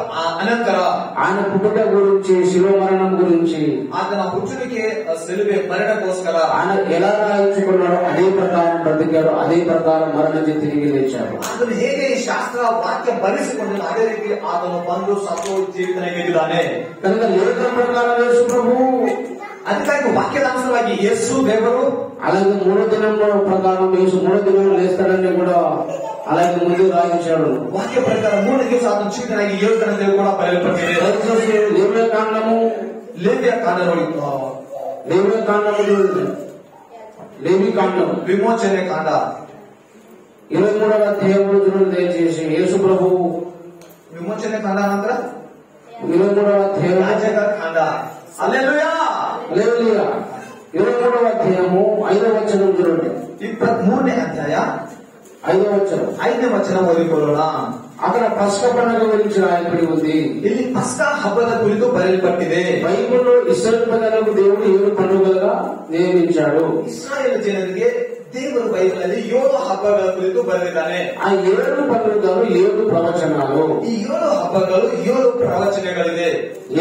ಅನಂತರ ఆయన పుట్టుట గురించి, శిలువ మరణం గురించి, ಆತನ ಹುಟ್ಟುವಿಕೆ ಸಿಲುಬೆ ಮರಣಕ್ಕೋಸ್ಕರ ఆయన ఎలా రాయించుకున్నాడో అదే ప్రకారం బ్రతికాడు, అదే ప్రకారం మరణించి తిరిగి లేచాడు. ಅದನ್ನು ಹೇಗೆ ಈ ಶಾಸ್ತ್ರ ವಾಕ್ಯ ಬರೆಸಿಕೊಂಡು ಅದೇ ರೀತಿ ಆತನು ಬಂದು ಸತ್ತು ಜೀವಿತನಾಗಿದ್ದಾನೆ. కనుక లేఖన ప్రకారం యేసు ప్రభు, ಅದಕ್ಕಾಗಿ ವಾಕ್ಯದ ಅನುಸಾರವಾಗಿ ಯೇಸು ದೇವರು, అలాగే 3వ దినంలో ప్రకారం యేసు 3వ దినంలో లేస్తాడని కూడా అలాగే ముందు రాయించాడు. ವಾಕ್ಯ ಪ್ರಕಾರ 3 ದಿವಸ ಆತನು ಜೀವಿತನಾಗಿ ಹೇಳ್ತಾನೆ ಕೂಡ ಬರೆಯಲ್ಪಟ್ಟಿದೆ. లేవియ కాండము, ಲೇವಿಯ ಕಾಂಡಗಳು, లేవియ కాండము, లేవి కాండము ವಿಮೋಚನೆ ಕಾಂಡ 23వ అధ్యాయంలో దయచేసి యేసు ప్రభు ವಿಮೋಚನೆ ಕಾಂಡ ನಂತರ 23వ అధ్యాయం ಯಾಜಕರ ಕಾಂಡ. ಹಲ್ಲೆಲೂಯಾ. హల్లెలూయా. 23వ అధ్యాయము 5వ వచనం చూడండి. 23ನೇ ಅಧ್ಯಾಯ 5వ వచనం. 5ನೇ ವಚನ ಓದಿಕೊಳ್ಳೋಣ. అక్కడ పస్క పండుగ గురించి రాయబడి ఉంది. ಇಲ್ಲಿ ಪಸ್ಕಾ ಹಬ್ಬದ ಕುರಿತು ಬರೆಯಲ್ಪಟ್ಟಿದೆ. బైబిల్లో ఇశ్రాయేలు ప్రజలకు దేవుడు 7 పండుగలుగా నియమించాడు. ಇಸ್ರಾಯೇಲ್ ಜನರಿಗೆ ದೇವರು ಬೈಬಲಲ್ಲಿ 7 ಹಬ್ಬಗಳ ಕುರಿತು ಬರೆದಿದ್ದಾನೆ. ఆ 7 పండుగలు 7 ప్రవచనాలు. ಈ 7 ಹಬ್ಬಗಳು 7 ಪ್ರವಚನಗಳಿದೆ.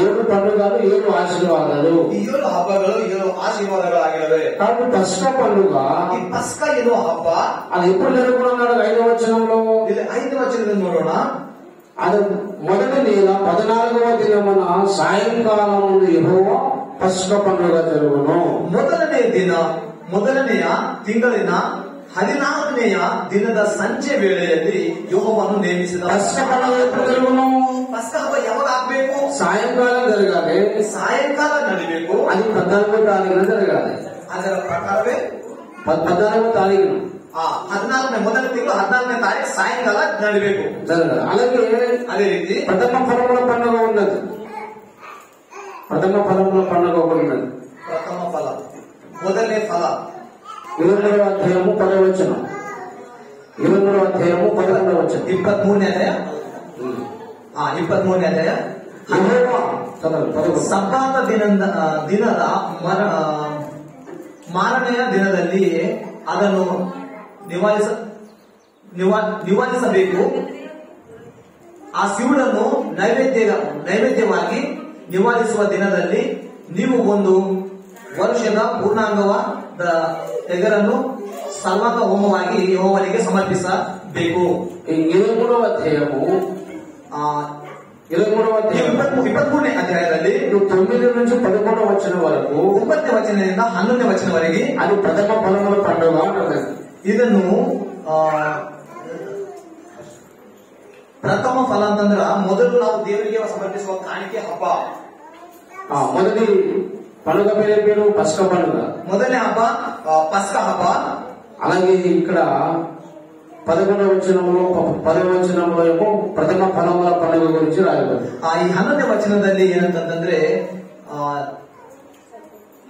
7 పండుగలు 7 ఆశీర్వాదాలు. ಈ 7 ಹಬ್ಬಗಳು 7 ಆಶೀರ್ವಾದಗಳಾಗಿವೆ. కాబట్టి పస్క పండుగ ಈ ಪಸ್ಕಾ ಎನ್ನುವ ಹಬ್ಬ అది ఎప్పుడు జరుగుతున్నారు? 5వ వచనంలో. ಇಲ್ಲಿ 5ನೇ ವಚನದಲ್ಲಿ ನೋಡೋಣ. అది మొదటి నెల 14వ దినమున సాయంకాలం యెహోవా పస్క పండుగ జరుగును. ಮೊದಲನೆಯ ತಿಂಗಳಿನ 14ನೆಯ ದಿನದ ಸಂಜೆ ವೇಳೆಯಲ್ಲಿ ಯೆಹೋವನು ನೇಮಿಸಿದ పస్క పండుగ ఎప్పుడు జరుగును? ಪಸ್ಕ ಹಬ್ಬ ಯಾವಾಗ ಆಗ್ಬೇಕು? సాయంకాలం జరగాలి. ಸಾಯಂಕಾಲ ನಡಿಬೇಕು. అది 14వ తారీఖున జరగాలి. ಅದರ ಪ್ರಕಾರವೇ 14వ తారీఖున 14ನೇ ಮೊದಲ ತಿಂಗಳು 14ನೇ ತಾರೀಕು ಸಾಯಂಕಾಲ ನಡಿಬೇಕು జరగాలి. అలాగే ಅದೇ ರೀತಿ ప్రథమ ఫలముల పండుగ ఉన్నది. ప్రథమ ఫలముల పండుగ ఒకటి ఉన్నది. ಪ್ರಥಮ ಫಲ, ಮೊದಲನೇ ಫಲ 23వ అధ్యాయము 10వ వచనం. 23వ అధ్యాయము 11వ వచనం. 23ನೇ ಅಧ್ಯಾಯ 23ನೇ ಅಧ್ಯಾಯ. ಸಬ್ಬಾತ ದಿನದ ಮಾರನೆಯ ದಿನದಲ್ಲಿ ಅದನ್ನು ನಿವಾರಿಸಬೇಕು. ಆ ಸಿವುಡನ್ನು ನೈವೇದ್ಯವಾಗಿ ನಿವಾರಿಸುವ ದಿನದಲ್ಲಿ ನೀವು ಒಂದು ವರ್ಷದ ಪೂರ್ಣಾಂಗವಾದ ಟಗರನ್ನು ಸರ್ವಾಂಗ ಹೋಮವಾಗಿ ಯೆಹೋವನಿಗೆ ಸಮರ್ಪಿಸಬೇಕು. ఈ 23వ అధ్యాయము 23వ అధ్యాయం 23ನೇ ಅಧ್ಯಾಯದಲ್ಲಿ 9 నుంచి 11వ వచనం వరకు 9ನೇ ವಚನದಿಂದ 11ನೇ ವಚನವರೆಗೆ అది ప్రథమ ఫలముల పండుగ అంటారు. ಇದನ್ನು ಪ್ರಥಮ ಫಲ ಅಂತಂದ್ರ ಮೊದಲು ನಾವು ದೇವರಿಗೆ ಸಮರ್ಪಿಸುವ ಕಾಣಿಕೆ ಹಬ್ಬ. మొదటి పండుగ పేరు పస్కా పండుగ. మొదలನೇ ಹಬ್ಬ పస్కా ಹಬ್ಬ. అలాగే ఇక్కడ 11వ వచనంలో 10వ వచనంలో ఏమో ప్రథమ ఫలముల పండుగ గురించి రాయబడింది. ಈ 11ನೇ ವಚನದಲ್ಲಿ ಏನಂತಂದ್ರೆ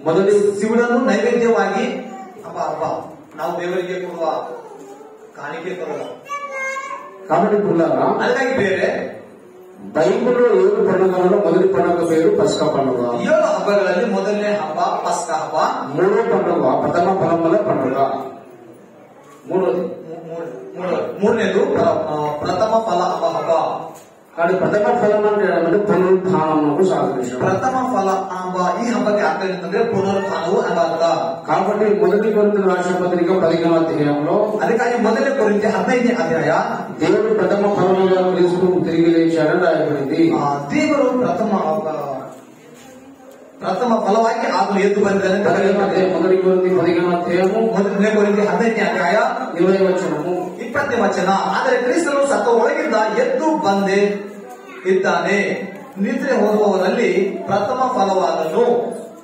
మొదటి ಶಿವನನ್ನು ನೈವೇದ್ಯವಾಗಿ ಹಬ್ಬ ನಾವು ದೇವರಿಗೆ ಕೊಡುವ ಕಾಣಿಕೆ ಕೊಡೋದು. కాబట్టి పుల్లారా ಅದಕ್ಕಾಗಿ ಬೇರೆ బైబిల్లో 7 పండుగలలో మొదటి పండుగ పేరు పస్కా పండుగ. 7 ಹಬ್ಬಗಳಲ್ಲಿ ಮೊದಲನೇ ಹಬ್ಬ ಪಸ್ಕಾ ಹಬ್ಬ. మూడో పండుగ ప్రథమ ఫలముల పండుగ. ಮೂರನೇದು ಪ್ರಥಮ ಫಲ ಹಬ್ಬ. కానీ ప్రథమ ఫలం అంటే పునరుత్థానమునకు సాదృశ్యం. ಪ್ರಥಮ ಫಲ ಹಬ್ಬ ಈ ಹಬ್ಬಕ್ಕೆ ಅರ್ಥ ಏನಂತಂದ್ರೆ ಪುನರುತ್ಥಾನವು ಎಂಬ ಅರ್ಥ. కాబట్టి మొదటి కొరింథీయులకు రాసిన పత్రిక 15వ అధ్యాయంలో ಅದಕ್ಕಾಗಿ ಮೊದಲನೇ ಕೊರಿಂಥಿ 15ನೇ ಅಧ್ಯಾಯ దేవుడు ప్రథమ ఫలముగా క్రీస్తు తిరిగి లేచాడని రాయబడింది. ದೇವರು ಪ್ರಥಮ ಫಲವಾಗಿ ಆತನು ಎದ್ದು ಬಂದಿದ್ದಾನೆ. మొదటి కొరింథీ 15వ అధ్యాయము ಮೊದಲನೇ ಕೊರಿಂಥಿ 15ನೇ ಅಧ್ಯಾಯ 20వ వచనము 20ನೇ ವಚನ. ಆದರೆ ಕ್ರಿಸ್ತನು ಸತ್ತ ಒಳಗಿಂದ ಎದ್ದು ಬಂದೇ ಇದ್ದಾನೆ, ನಿದ್ರೆ ಹೋಗುವವರಲ್ಲಿ ಪ್ರಥಮ ಫಲವಾದನು.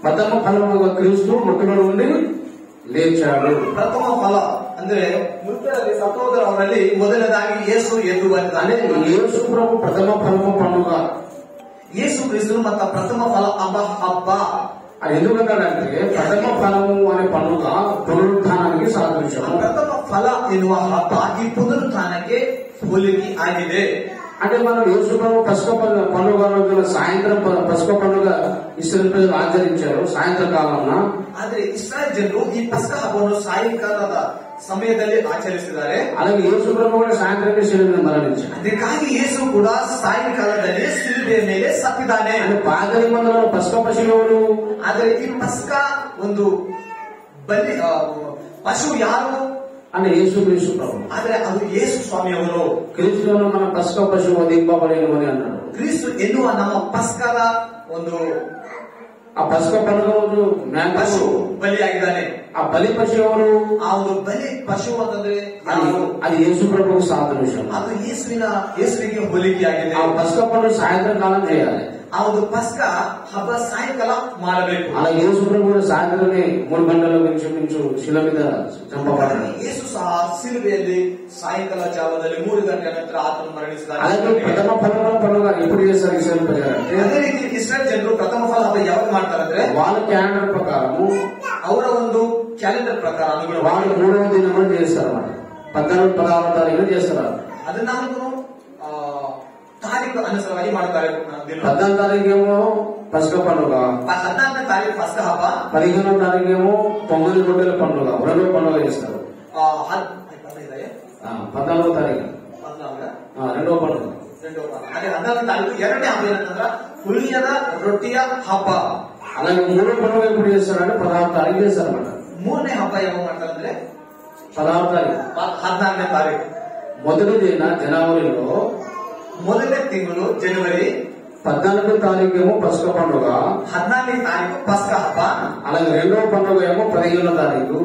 ప్రథమ ఫలముగా క్రీస్తు మృతుల నుండి లేచాడు. ಪ್ರಥಮ ಫಲ ಅಂದ್ರೆ ಮೃತರಲ್ಲಿ ಸತ್ತೋದರವರಲ್ಲಿ ಮೊದಲನೇದಾಗಿ ಯೇಸು ಎದ್ದು ಬಂದಿದ್ದಾನೆ. యేసు ప్రభు ప్రథమ ఫలము పండుగ. ಯೇಸು ಕ್ರಿಸ್ತನು ಮತ್ತ ಪ್ರಥಮ ಫಲ ಹಬ್ಬ. అది ఎందుకంటే ప్రథమ ఫలము అనే పండుగ పునరుత్థానానికి సాదృశ్యం. ಪ್ರಥಮ ಫಲ ಎನ್ನುವ ಹಬ್ಬ ಈ ಪುನರುತ್ಥಾನಕ್ಕೆ ಹೋಲಿಕೆ ಆಗಿದೆ. అంటే మనం యేసు ప్రభు పస్కా పండుగ రోజున సాయంత్రం పస్కా పండుగ ఇస్రాయేల్ ప్రజలు ఆచరించారు సాయంత్రం కాలంలో. ಆದ್ರೆ ಇಸ್ರಾಯೇಲ್ ಜನರು ಈ ಪಸ್ಕಾ ಹಬ್ಬವನ್ನು ಸಾಯಂಕಾಲದ ಸಮಯದಲ್ಲಿ ಆಚರಿಸಿದ್ದಾರೆ. అలాగే యేసు ప్రభు కూడా సాయంత్రమే శిలువలో మరణించారు. ಅದಕ್ಕಾಗಿ ಯೇಸು ಕೂಡ ಸಾಯಂಕಾಲದಲ್ಲಿ ಶಿಲುಬೆಯ ಮೇಲೆ ಸತ್ತಿದ್ದಾನೆ. పాత నిబంధనలో పస్కా పశువులు. ಆದರೆ ಈ ಪಸ್ಕಾ ಒಂದು ಬಲಿ ಪಶು ಯಾರು అంటే యేసు క్రీస్తు ప్రభు. ಆದ್ರೆ ಅದು ಯೇಸು ಸ್ವಾಮಿಯವರು. క్రీస్తులో మన పస్కా పశువు వధింపబడేను అని అన్నాడు. ಕ್ರಿಸ್ತು ಎನ್ನುವ ನಮ್ಮ ಪಸ್ಕದ ಒಂದು ఆ పస్కా పండుగ రోజు ಪಶು ಬಲಿಯಾಗಿದ್ದಾನೆ. ఆ బలి పశువు ఎవరు? ಆ ಒಂದು ಬಲಿ ಪಶು ಅಂತಂದ್ರೆ అది యేసు ప్రభువు సాదృశ్యం. ಅದು ಯೇಸುವಿಗೆ ಹೋಲಿಕೆಯಾಗಿದೆ. ఆ పస్కా పండుగ సాయంత్రం కాలం చేయాలి. ಆ ಒಂದು ಪಸ್ಕಾ ಹಬ್ಬ ಸಾಯಂಕಾಲ ಮಾಡಬೇಕು. అలా యేసు ప్రభు సాయంత్రమే 3 గంటల మించు శిల మీద చంపబడ్డాడు. ಯೇಸು ಸಹ ಶಿಲುಬೆಯಲ್ಲಿ ಸಾಯಂಕಾಲ ಜಾವದಲ್ಲಿ 3 ಗಂಟೆ ನಂತರ ಆತನು ಮರಣಿಸಿದ್ದಾನೆ. అలాగే ప్రథమ ఫలముల పండుగ ఎప్పుడు చేస్తారు ఇస్రాయేల్ ప్రజలు? ಅದೇ ರೀತಿ ಇಸ್ರಾಯೇಲ್ ಜನರು ಪ್ರಥಮ ಫಲ ಹಬ್ಬ ಯಾವಾಗ ಮಾಡ್ತಾರಂದ್ರೆ వాళ్ళ క్యాలెండర్ ప్రకారము ಅವರ ಒಂದು ಕ್ಯಾಲೆಂಡರ್ ಪ್ರಕಾರ వాళ్ళు 3వ దినమున చేస్తారు అన్నమాట. 14, 16వ తారీఖున చేస్తారు. ಅದನ್ನ ತಾರೀಕು ಅನುಸಾರವಾಗಿ ಮಾಡ್ತಾರೆ. 14వ తారీఖేమో పస్కా పండుగ, 14ನೇ ತಾರೀಕು ಪಸ್ಕ ಹಬ್ಬ, 15వ తారీఖేమో పొంగలి రొట్టెల పండుగ, రెండో పండుగ చేస్తారు. 14వ తారీఖు రెండో పండుగ. ಅದೇ 14ನೇ ತಾರೀಕು ಎರಡನೇ ಹಬ್ಬ ಏನಂತಂದ್ರ ಹುಳಿಯದ ರೊಟ್ಟಿಯ ಹಬ್ಬ. అలాగే 3వ పండుగ ఎప్పుడు చేస్తారంటే 16వ తారీఖు చేస్తారన్నమాట. 3ನೇ ಹಬ್ಬ ಯಾವಾಗ ಮಾಡ್ತಾರಂದ್ರೆ 16వ తారీఖు 14ನೇ ತಾರೀಕು. మొదటి దిన జనవరిలో ಮೊದಲನೇ ತಿಂಗಳು ಜನವರಿ 14వ తారీఖేమో పస్కా పండుగ, 14ನೇ ತಾರೀಕು ಪಸ್ಕ ಹಬ್ಬ. అలాగే రెండవ పండుగ ఏమో 15వ తారీఖు,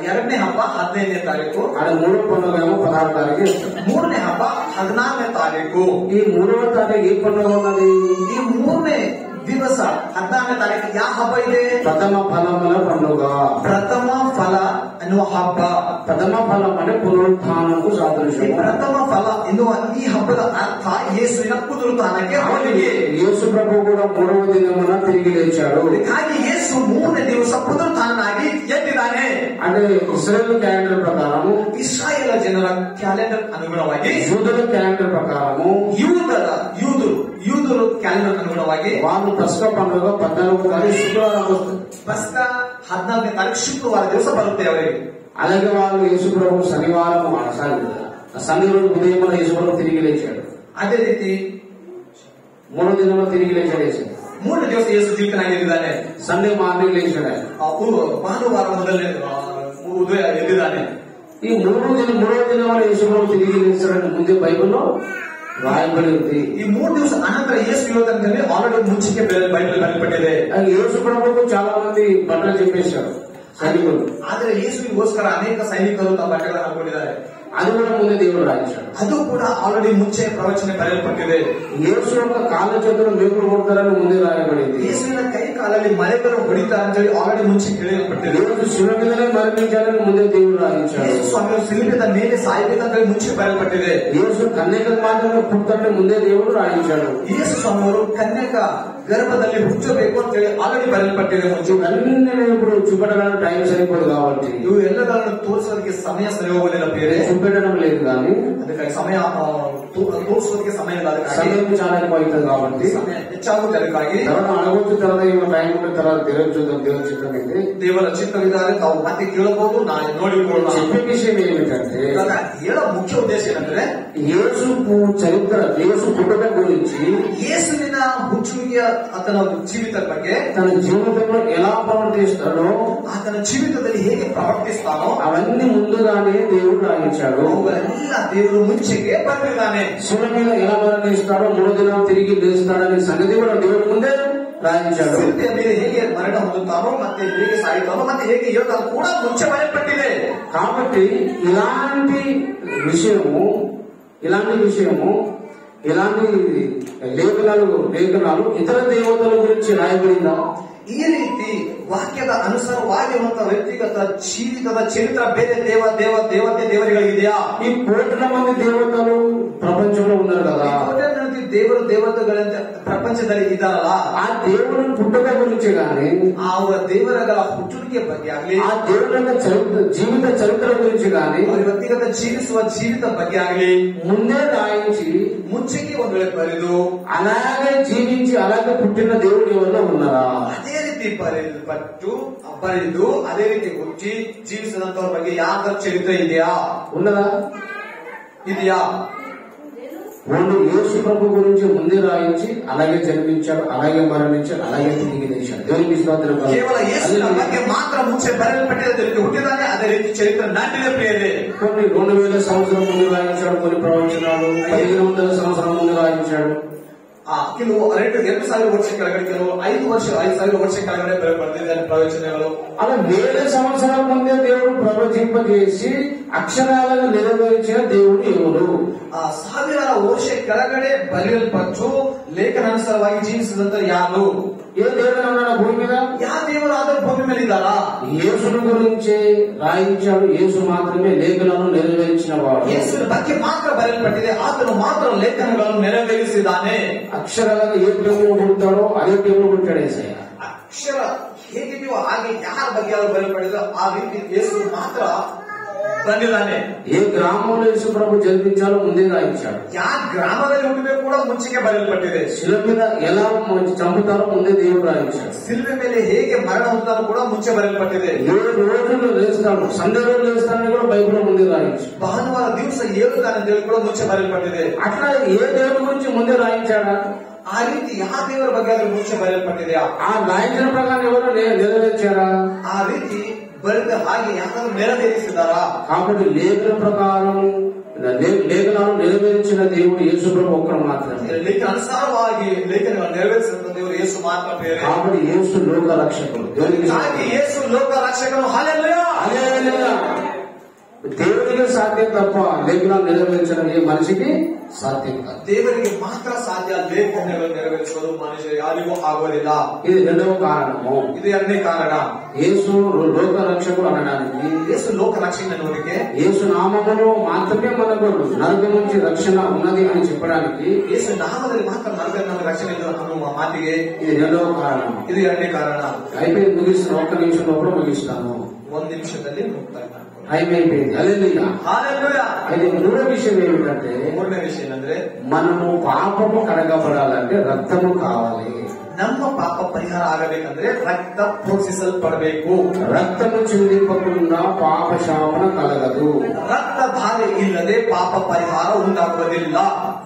ಎರಡನೇ ಹಬ್ಬ 15ನೇ ತಾರೀಕು, అలాగే మూడవ పండుగ ఏమో 16వ తారీఖు చేస్తారు. 3ನೇ ಹಬ್ಬ 14ನೇ ತಾರೀಕು. ఈ 3వ తారీఖు ఏ పండుగ ఉన్నది? ಈ 3ನೇ ದಿವಸ 14ನೇ ತಾರೀಕು ಯಾವ ಹಬ್ಬ ಇದೆ? ప్రథమ ఫలముల పండుగ. ಪ್ರಥಮ ಫಲ ಎನ್ನುವ ಹಬ್ಬ. ప్రథమ ఫలం అంటే పునరుత్థానకు సాదృశ్యం. ಪ್ರಥಮ ಫಲ ಎನ್ನುವ ಈ ಹಬ್ಬದ ಅರ್ಥ ಯೇಸುವಿನ ಪುನರುತ್ಥಾನಕ್ಕೆ ಹೋಲಿಕೆ. యేసు ప్రభు కూడా 3వ దినమున తిరిగి లేచాడు. ಹಾಗೆ ಯೇಸು 3ನೇ ದಿವಸ ಪುನರುತ್ಥಾನನಾಗಿ ಎದ್ದಿದ್ದಾನೆ. అంటే ఇశ్రాయేల్ క్యాలెండర్ ప్రకారము, ಇಸ್ರಾಯೇಲ್ ಜನರ ಕ್ಯಾಲೆಂಡರ್ ಅನುಗುಣವಾಗಿ, యూదుల క్యాలెండర్ ప్రకారము, ಯೂದರು ಕ್ಯಾಲೆಂಡರ್ ಅನುಗುಣವಾಗಿ వాళ్ళు పస్కా పండుగ 14వ తారీఖు శుక్రవారం వస్తుంది. ಪಸ್ಕಾ 14ನೇ ತಾರೀಕು ಶುಕ್ರವಾರ ದಿವಸ ಬರುತ್ತೆ ಅವರಿಗೆ. అలాగే వాళ్ళు యేసు ప్రభు శనివారం సండే రోజు ఉదయం యేసు ప్రభు తిరిగి లేచాడు. ಅದೇ ರೀತಿ 3వ దినంలో తిరిగి లేచాడు యేసు. 3ನೇ ದಿವಸ ಯೇಸು ಜೀವಿತನಾಗಿದ್ದಾನೆ. సండే మార్నింగ్ లేచాడు. ಭಾನುವಾರ ಮೊದಲನೇ ಉದಯ ಎದ್ದಿದ್ದಾನೆ. ఈ 3వ దినంలో యేసు ప్రభు తిరిగి లేచాడని ముందే బైబిల్లో రాయబడి ఉంది. ఈ 3 ದಿವಸ అనంతర యేసు యోధనని ఆల్రెడీ ముంచికే బైబిల్ బయలుపట్టిದೆ. యేసు ప్రభువుకు చాలా మంది బట్టలు చెప్పేశారు సైనికులు. ಆದ್ರೆ ಯೇಸುವಿಗೋಸ್ಕರ ಅನೇಕ ಸೈನಿಕರು ತಮ್ಮ ಬಟ್ಟೆಗಳನ್ನು ಹಾಕೊಂಡಿದ್ದಾರೆ. అది కూడా ముందే దేవుడు రాయించాడు. ಅದು ಕೂಡ ఆల్రెడీ ಮುಂಚೆ ಪ್ರವಚನ ಬರೆಯಲ್ಪಟ್ಟಿದೆ. యేసు యొక్క కాళ్ళ చేతులు మేకులు కొడతారని ముందే రాయబడింది. ಯೇಸುವಿನ ಕೈ ಕಾಲಲ್ಲಿ ಮಲೆಗಳು ಹೊಡಿತಾರೆ ಅಂತ ಹೇಳಿ ಆಲ್ರೆಡಿ ಮುಂಚೆ ಕೇಳಲ್ಪಟ್ಟಿದೆ. యేసు ಶಿಲುಬೆ మీదనే మరణించాలని ముందే దేవుడు రాయించాడు. ಯೇಸು ಸ್ವಾಮಿಯು ಶಿಲುಬೆಯ ಮೇಲೆ ಸಾಯಬೇಕಂತ ಹೇಳಿ ಮುಂಚೆ ಬರೆಯಲ್ಪಟ್ಟಿದೆ. యేసు కన్యక మాత్రమే పుట్టాలని ముందే దేవుడు రాయించాడు. ಯೇಸು ಸ್ವಾಮಿಯವರು ಕನ್ಯಕ గర్భದಲ್ಲಿ ಹುಟ್ಟಬೇಕು ಅಂತ ಹೇಳಿ ಆಲ್ರೆಡಿ ಬರೆಯಲ್ಪಟ್ಟಿದೆ ಮುಂಚೆ. అన్ని నేను ఇప్పుడు చూపెట్టడానికి టైం సరిపోదు కాబట్టి ಇವು ಎಲ್ಲಗಳನ್ನು ತೋರಿಸೋದಕ್ಕೆ ಸಮಯ ಸರಿ ಹೋಗೋದಿಲ್ಲ. ಬೇರೆ చూపెట్టడం లేదు కానీ ಅದಕ್ಕಾಗಿ ಸಮಯ ತೋರಿಸೋದಕ್ಕೆ ಸಮಯ ಇಲ್ಲ. ಅದಕ್ಕಾಗಿ సమయం చాలా ఎక్కువ అవుతుంది కాబట్టి ಸಮಯ ಹೆಚ್ಚಾಗುತ್ತೆ. ಅದಕ್ಕಾಗಿ తర్వాత అడగొచ్చు, తర్వాత ఇవ్వ టైం ఉన్న తర్వాత దేవుడు చూద్దాం. దేవుడి చిత్రం అయితే ದೇವರ ಚಿತ್ತವಿದ್ದಾರೆ. ತಾವು ಮತ್ತೆ ಕೇಳಬಹುದು, ನಾನು ನೋಡಿಕೊಳ್ಳೋಣ. చెప్పే విషయం ఏమిటంటే ಇವಾಗ ಹೇಳೋ ಮುಖ್ಯ ಉದ್ದೇಶ ಏನಂದ್ರೆ యేసు చరిత్ర, యేసు పుట్టుక గురించి, ಯೇಸುವಿನ ಹುಚ್ಚುವಿಕೆಯ ಆತನ ಜೀವಿತ ಬಗ್ಗೆ, తన జీవితంలో ఎలా ప్రవర్తిస్తాడో, ಆತನ ಜೀವಿತದಲ್ಲಿ ಹೇಗೆ ಪ್ರವರ್ತಿಸ್ತಾನೋ అవన్నీ ముందుగానే దేవుడు రాయించాడు. ಅವುಗಳೆಲ್ಲ ದೇವರು ಮುಂಚೆಗೆ ಬರೆದಿದ್ದಾನೆ. శిల మీద ఎలా మరణిస్తాడో, 3 దినాలు తిరిగి లేస్తాడనే సంగతి కూడా దేవుడు ಮುಂದೆ రాయించాడు. ಶಿಲ್ಪೆಯ ಮೇಲೆ ಹೇಗೆ ಮರಣ ಹೊಂದುತ್ತಾನೋ, ಮತ್ತೆ ಹೇಗೆ ಸಾಯುತ್ತಾನೋ, ಮತ್ತೆ ಹೇಗೆ ಯೋಧನು ಕೂಡ ಮುಂಚೆ ಬರೆಯಲ್ಪಟ್ಟಿದೆ. కాబట్టి ఇలాంటి విషయము ఇలాంటి లేఖనాలు ఇతర దేవతల గురించి రాయబడిందా? ಈ ರೀತಿ ವಾಕ್ಯದ ಅನುಸಾರವಾಗಿರುವಂತಹ ವ್ಯಕ್ತಿಗತ ಜೀವಿತದ ಚರಿತ್ರ ಬೇರೆ ದೇವತೆಗಳಿದೆಯಾ? ఈ కోట్ల మంది దేవతలు ప్రపంచంలో ఉన్నారు కదా. ದೇವತೆಗಳಂತೆ ಪ್ರಪಂಚದಲ್ಲಿ ಇದ್ದಾರಲ್ಲ, ఆ దేవుని పుట్టుక గురించి గాని, ಅವರ ದೇವರಗಳ ಹುಟ್ಟುವಿಕೆ ಬಗ್ಗೆ ಆಗಲಿ, ఆ దేవుని జీవిత చరిత్ర గురించి గాని, ಅವರ ವ್ಯಕ್ತಿಗತ ಜೀವಿಸುವ ಜೀವಿತ ಬಗ್ಗೆ ಆಗಲಿ ముందే రాయించి ಮುಂಚೆಗೆ ಒಂದು ವೇಳೆ ಬರೆದು అలాగే జీవించి అలాగే పుట్టిన దేవుడు ఎవరో ఉన్నారా? ಅದೇ ರೀತಿ ಬರೆದು ಅದೇ ರೀತಿ ಹುಟ್ಟಿ ಜೀವಿಸಿದಂತವ್ರ ಬಗ್ಗೆ ಯಾವ್ದಾರ ಚರಿತ್ರೆ ಇದೆಯಾ? ఉన్నదా? ಇದೆಯಾ? వాళ్ళు యేసు ప్రభు గురించి ముందే రాయించి అలాగే జన్మించాడు, అలాగే మరణించాడు, అలాగే తిరిగి లేచాడు. దేవునికి స్తోత్రం. ಕೇವಲ ಯೇಸುವಿನ ಬಗ್ಗೆ ಮಾತ್ರ ಮುಂಚೆ ಬರೆಯಲ್ಪಟ್ಟಿದೆ, ಹುಟ್ಟಿದಾನೆ ಅದೇ ರೀತಿ ಚರಿತ್ರೆ ನಾಟಿದೆ ಪ್ರಿಯರೇ. కొన్ని 2000 సంవత్సరం ముందు రాయించాడు, కొన్ని ప్రవచనాలు 1500 సంవత్సరం ముందు రాయించాడు. ಕೆಲವು 2000 ವರ್ಷ ಕೆಳಗಡೆ, ಕೆಲವು 5000 ವರ್ಷ ಕೆಳಗಡೆ ಬರೆದಿದ್ದಾರೆ ಪ್ರವಚನಗಳು. అలా 1000 సంవత్సరాల ముందే దేవుడు ప్రవచింపజేసి అక్షరాలను నెరవేర్చిన దేవుడు ఎవరు? 1000 ವರ್ಷ ಕೆಳಗಡೆ ಬರೆಯಲ್ಪಟ್ಟು ಲೇಖನಾನುಸಾರವಾಗಿ ಜೀವಿಸಿದಂತ ಯಾರು? ఏ దేవుడు ఉన్నాడు భూమి మీద? ಯಾವ ದೇವರು ಆದರೂ ಭೂಮಿ ಮೇಲೆ ಇದ್ದಾರಾ? యేసుని గురించి రాయించాడు. యేసు మాత్రమే లేఖనాలను నెరవేర్చిన వాడు. ಯೇಸುವಿನ ಬಗ್ಗೆ ಮಾತ್ರ ಬರೆಯಲ್ಪಟ್ಟಿದೆ, ಆತನು ಮಾತ್ರ ಲೇಖನಗಳನ್ನು ನೆರವೇರಿಸಿದ್ದಾನೆ. అక్షరాలను ఏ టైంలో పుడతాడో అదే టైంలో పుట్టాడు యేసయ్య. ಅಕ್ಷರ ಹೇಗಿದೆಯೋ ಹಾಗೆ ಯಾರ ಬಗ್ಗೆ ಅವರು ಬರೆಯಲ್ಪಟ್ಟಿದೆ ಆ ರೀತಿ ಯೇಸು ಮಾತ್ರ ಬಂದಿದ್ದಾನೆ. ఏ గ్రామంలో యేసు ప్రభు జన్మించాలో ముందే రాయించాడు. ಯಾವ ಗ್ರಾಮದಲ್ಲಿ ಹುಟ್ಟಬೇಕು ಕೂಡ ಮುಂಚೆಗೆ ಬರೆಯಲ್ಪಟ್ಟಿದೆ. శిల మీద ఎలా చంపుతారో ముందే దేవుడు రాయించాడు. ಶಿಲುಬೆ ಮೇಲೆ ಹೇಗೆ ಮರಣ ಹೊಂದುತ್ತಾನೋ ಕೂಡ ಮುಂಚೆ ಬರೆಯಲ್ಪಟ್ಟಿದೆ. 7 రోజులు లేస్తాడు, సండే రోజు లేస్తాడని కూడా బైబిల్ ముందే రాయించాడు. ಭಾನುವಾರ ದಿವಸ ಏಳುತ್ತಾನೆ ಹೇಳಿ ಕೂಡ ಮುಂಚೆ ಬರೆಯಲ್ಪಟ್ಟಿದೆ. అట్లా ఏ దేవుడి గురించి ముందే రాయించాడా? ಆ ರೀತಿ ಯಾವ ದೇವರ ಬಗ್ಗೆ ಆದ್ರೆ ಮುಂಚೆ ಬರೆಯಲ್ಪಟ್ಟಿದೆಯಾ? ఆ రాయించిన ప్రకారం ఎవరు నెరవేర్చారా? ಆ ರೀತಿ ಬರೆದ ಹಾಗೆ ಯಾರು ನೆರವೇರಿಸಿದಾರಾ? కాబట్టి లేఖన ప్రకారం లేఖనాలు నెరవేర్చిన దేవుడు యేసు ప్రభు ఒక్కడు మాత్రమే. ಲೇಖನ ಅನುಸಾರವಾಗಿ ಲೇಖನಗಳನ್ನು ನೆರವೇರಿಸಿದ ದೇವರು ಯೇಸು ಮಾತ್ರ ಬೇರೆ. కాబట్టి యేసు లోక రక్షకుడు. ಯೇಸು ಲೋಕ ರಕ್ಷಕನು. ಹಲ್ಲೆಲೂಯಾ, హల్లెలూయా. దేవునికి సాధ్యం తప్ప లేఖనాలు నెరవేర్చడం ఏ మనిషికి సాధ్యం కాదు. ದೇವರಿಗೆ ಮಾತ್ರ ಸಾಧ್ಯ ಲೇಖನಗಳನ್ನು ನೆರವೇರಿಸುವುದು, ಮನುಷ್ಯ ಯಾರಿಗೂ ಆಗೋದಿಲ್ಲ. ఇది రెండవ కారణము. ಇದು ಎರಡನೇ ಕಾರಣ. యేసు లోక రక్షకుడు అనడానికి, ಯೇಸು ಲೋಕ ರಕ್ಷಣೆ ಅನ್ನೋದಕ್ಕೆ, యేసు నామములో మాత్రమే మనకు నరకం నుంచి రక్షణ ఉన్నది అని చెప్పడానికి, ಯೇಸು ನಾಮದಲ್ಲಿ ಮಾತ್ರ ನಮಗೆ ರಕ್ಷಣೆ ಇದೆ ಅನ್ನುವ ಮಾತಿಗೆ ఇది రెండవ కారణం. ಇದು ಎರಡನೇ ಕಾರಣ. అయిపోయింది, ముగిస్తాను. 1 నిమిషం లోపల ముగిస్తాను. 1 ನಿಮಿಷದಲ್ಲಿ ಮುಕ್ತಾಯ ಮಾಡ್ತೀನಿ. టైం అయిపోయింది. హల్లెలూయా. హల్లెలూయా. అయితే మూడో విషయం ఏమిటంటే, ಮೂರನೇ ವಿಷಯ ಏನಂದ್ರೆ మనము పాపము కడగబడాలంటే రక్తము కావాలి. ನಮ್ಮ ಪಾಪ ಪರಿಹಾರ ಆಗಬೇಕಂದ್ರೆ ರಕ್ತ ಪ್ರೋಕ್ಷಿಸಲ್ಪಡಬೇಕು. రక్తము చిందింపకుండా పాప శాపన కలగదు. ರಕ್ತ ಧಾರೆ ಇಲ್ಲದೆ ಪಾಪ ಪರಿಹಾರ ಉಂಟಾಗುವುದಿಲ್ಲ.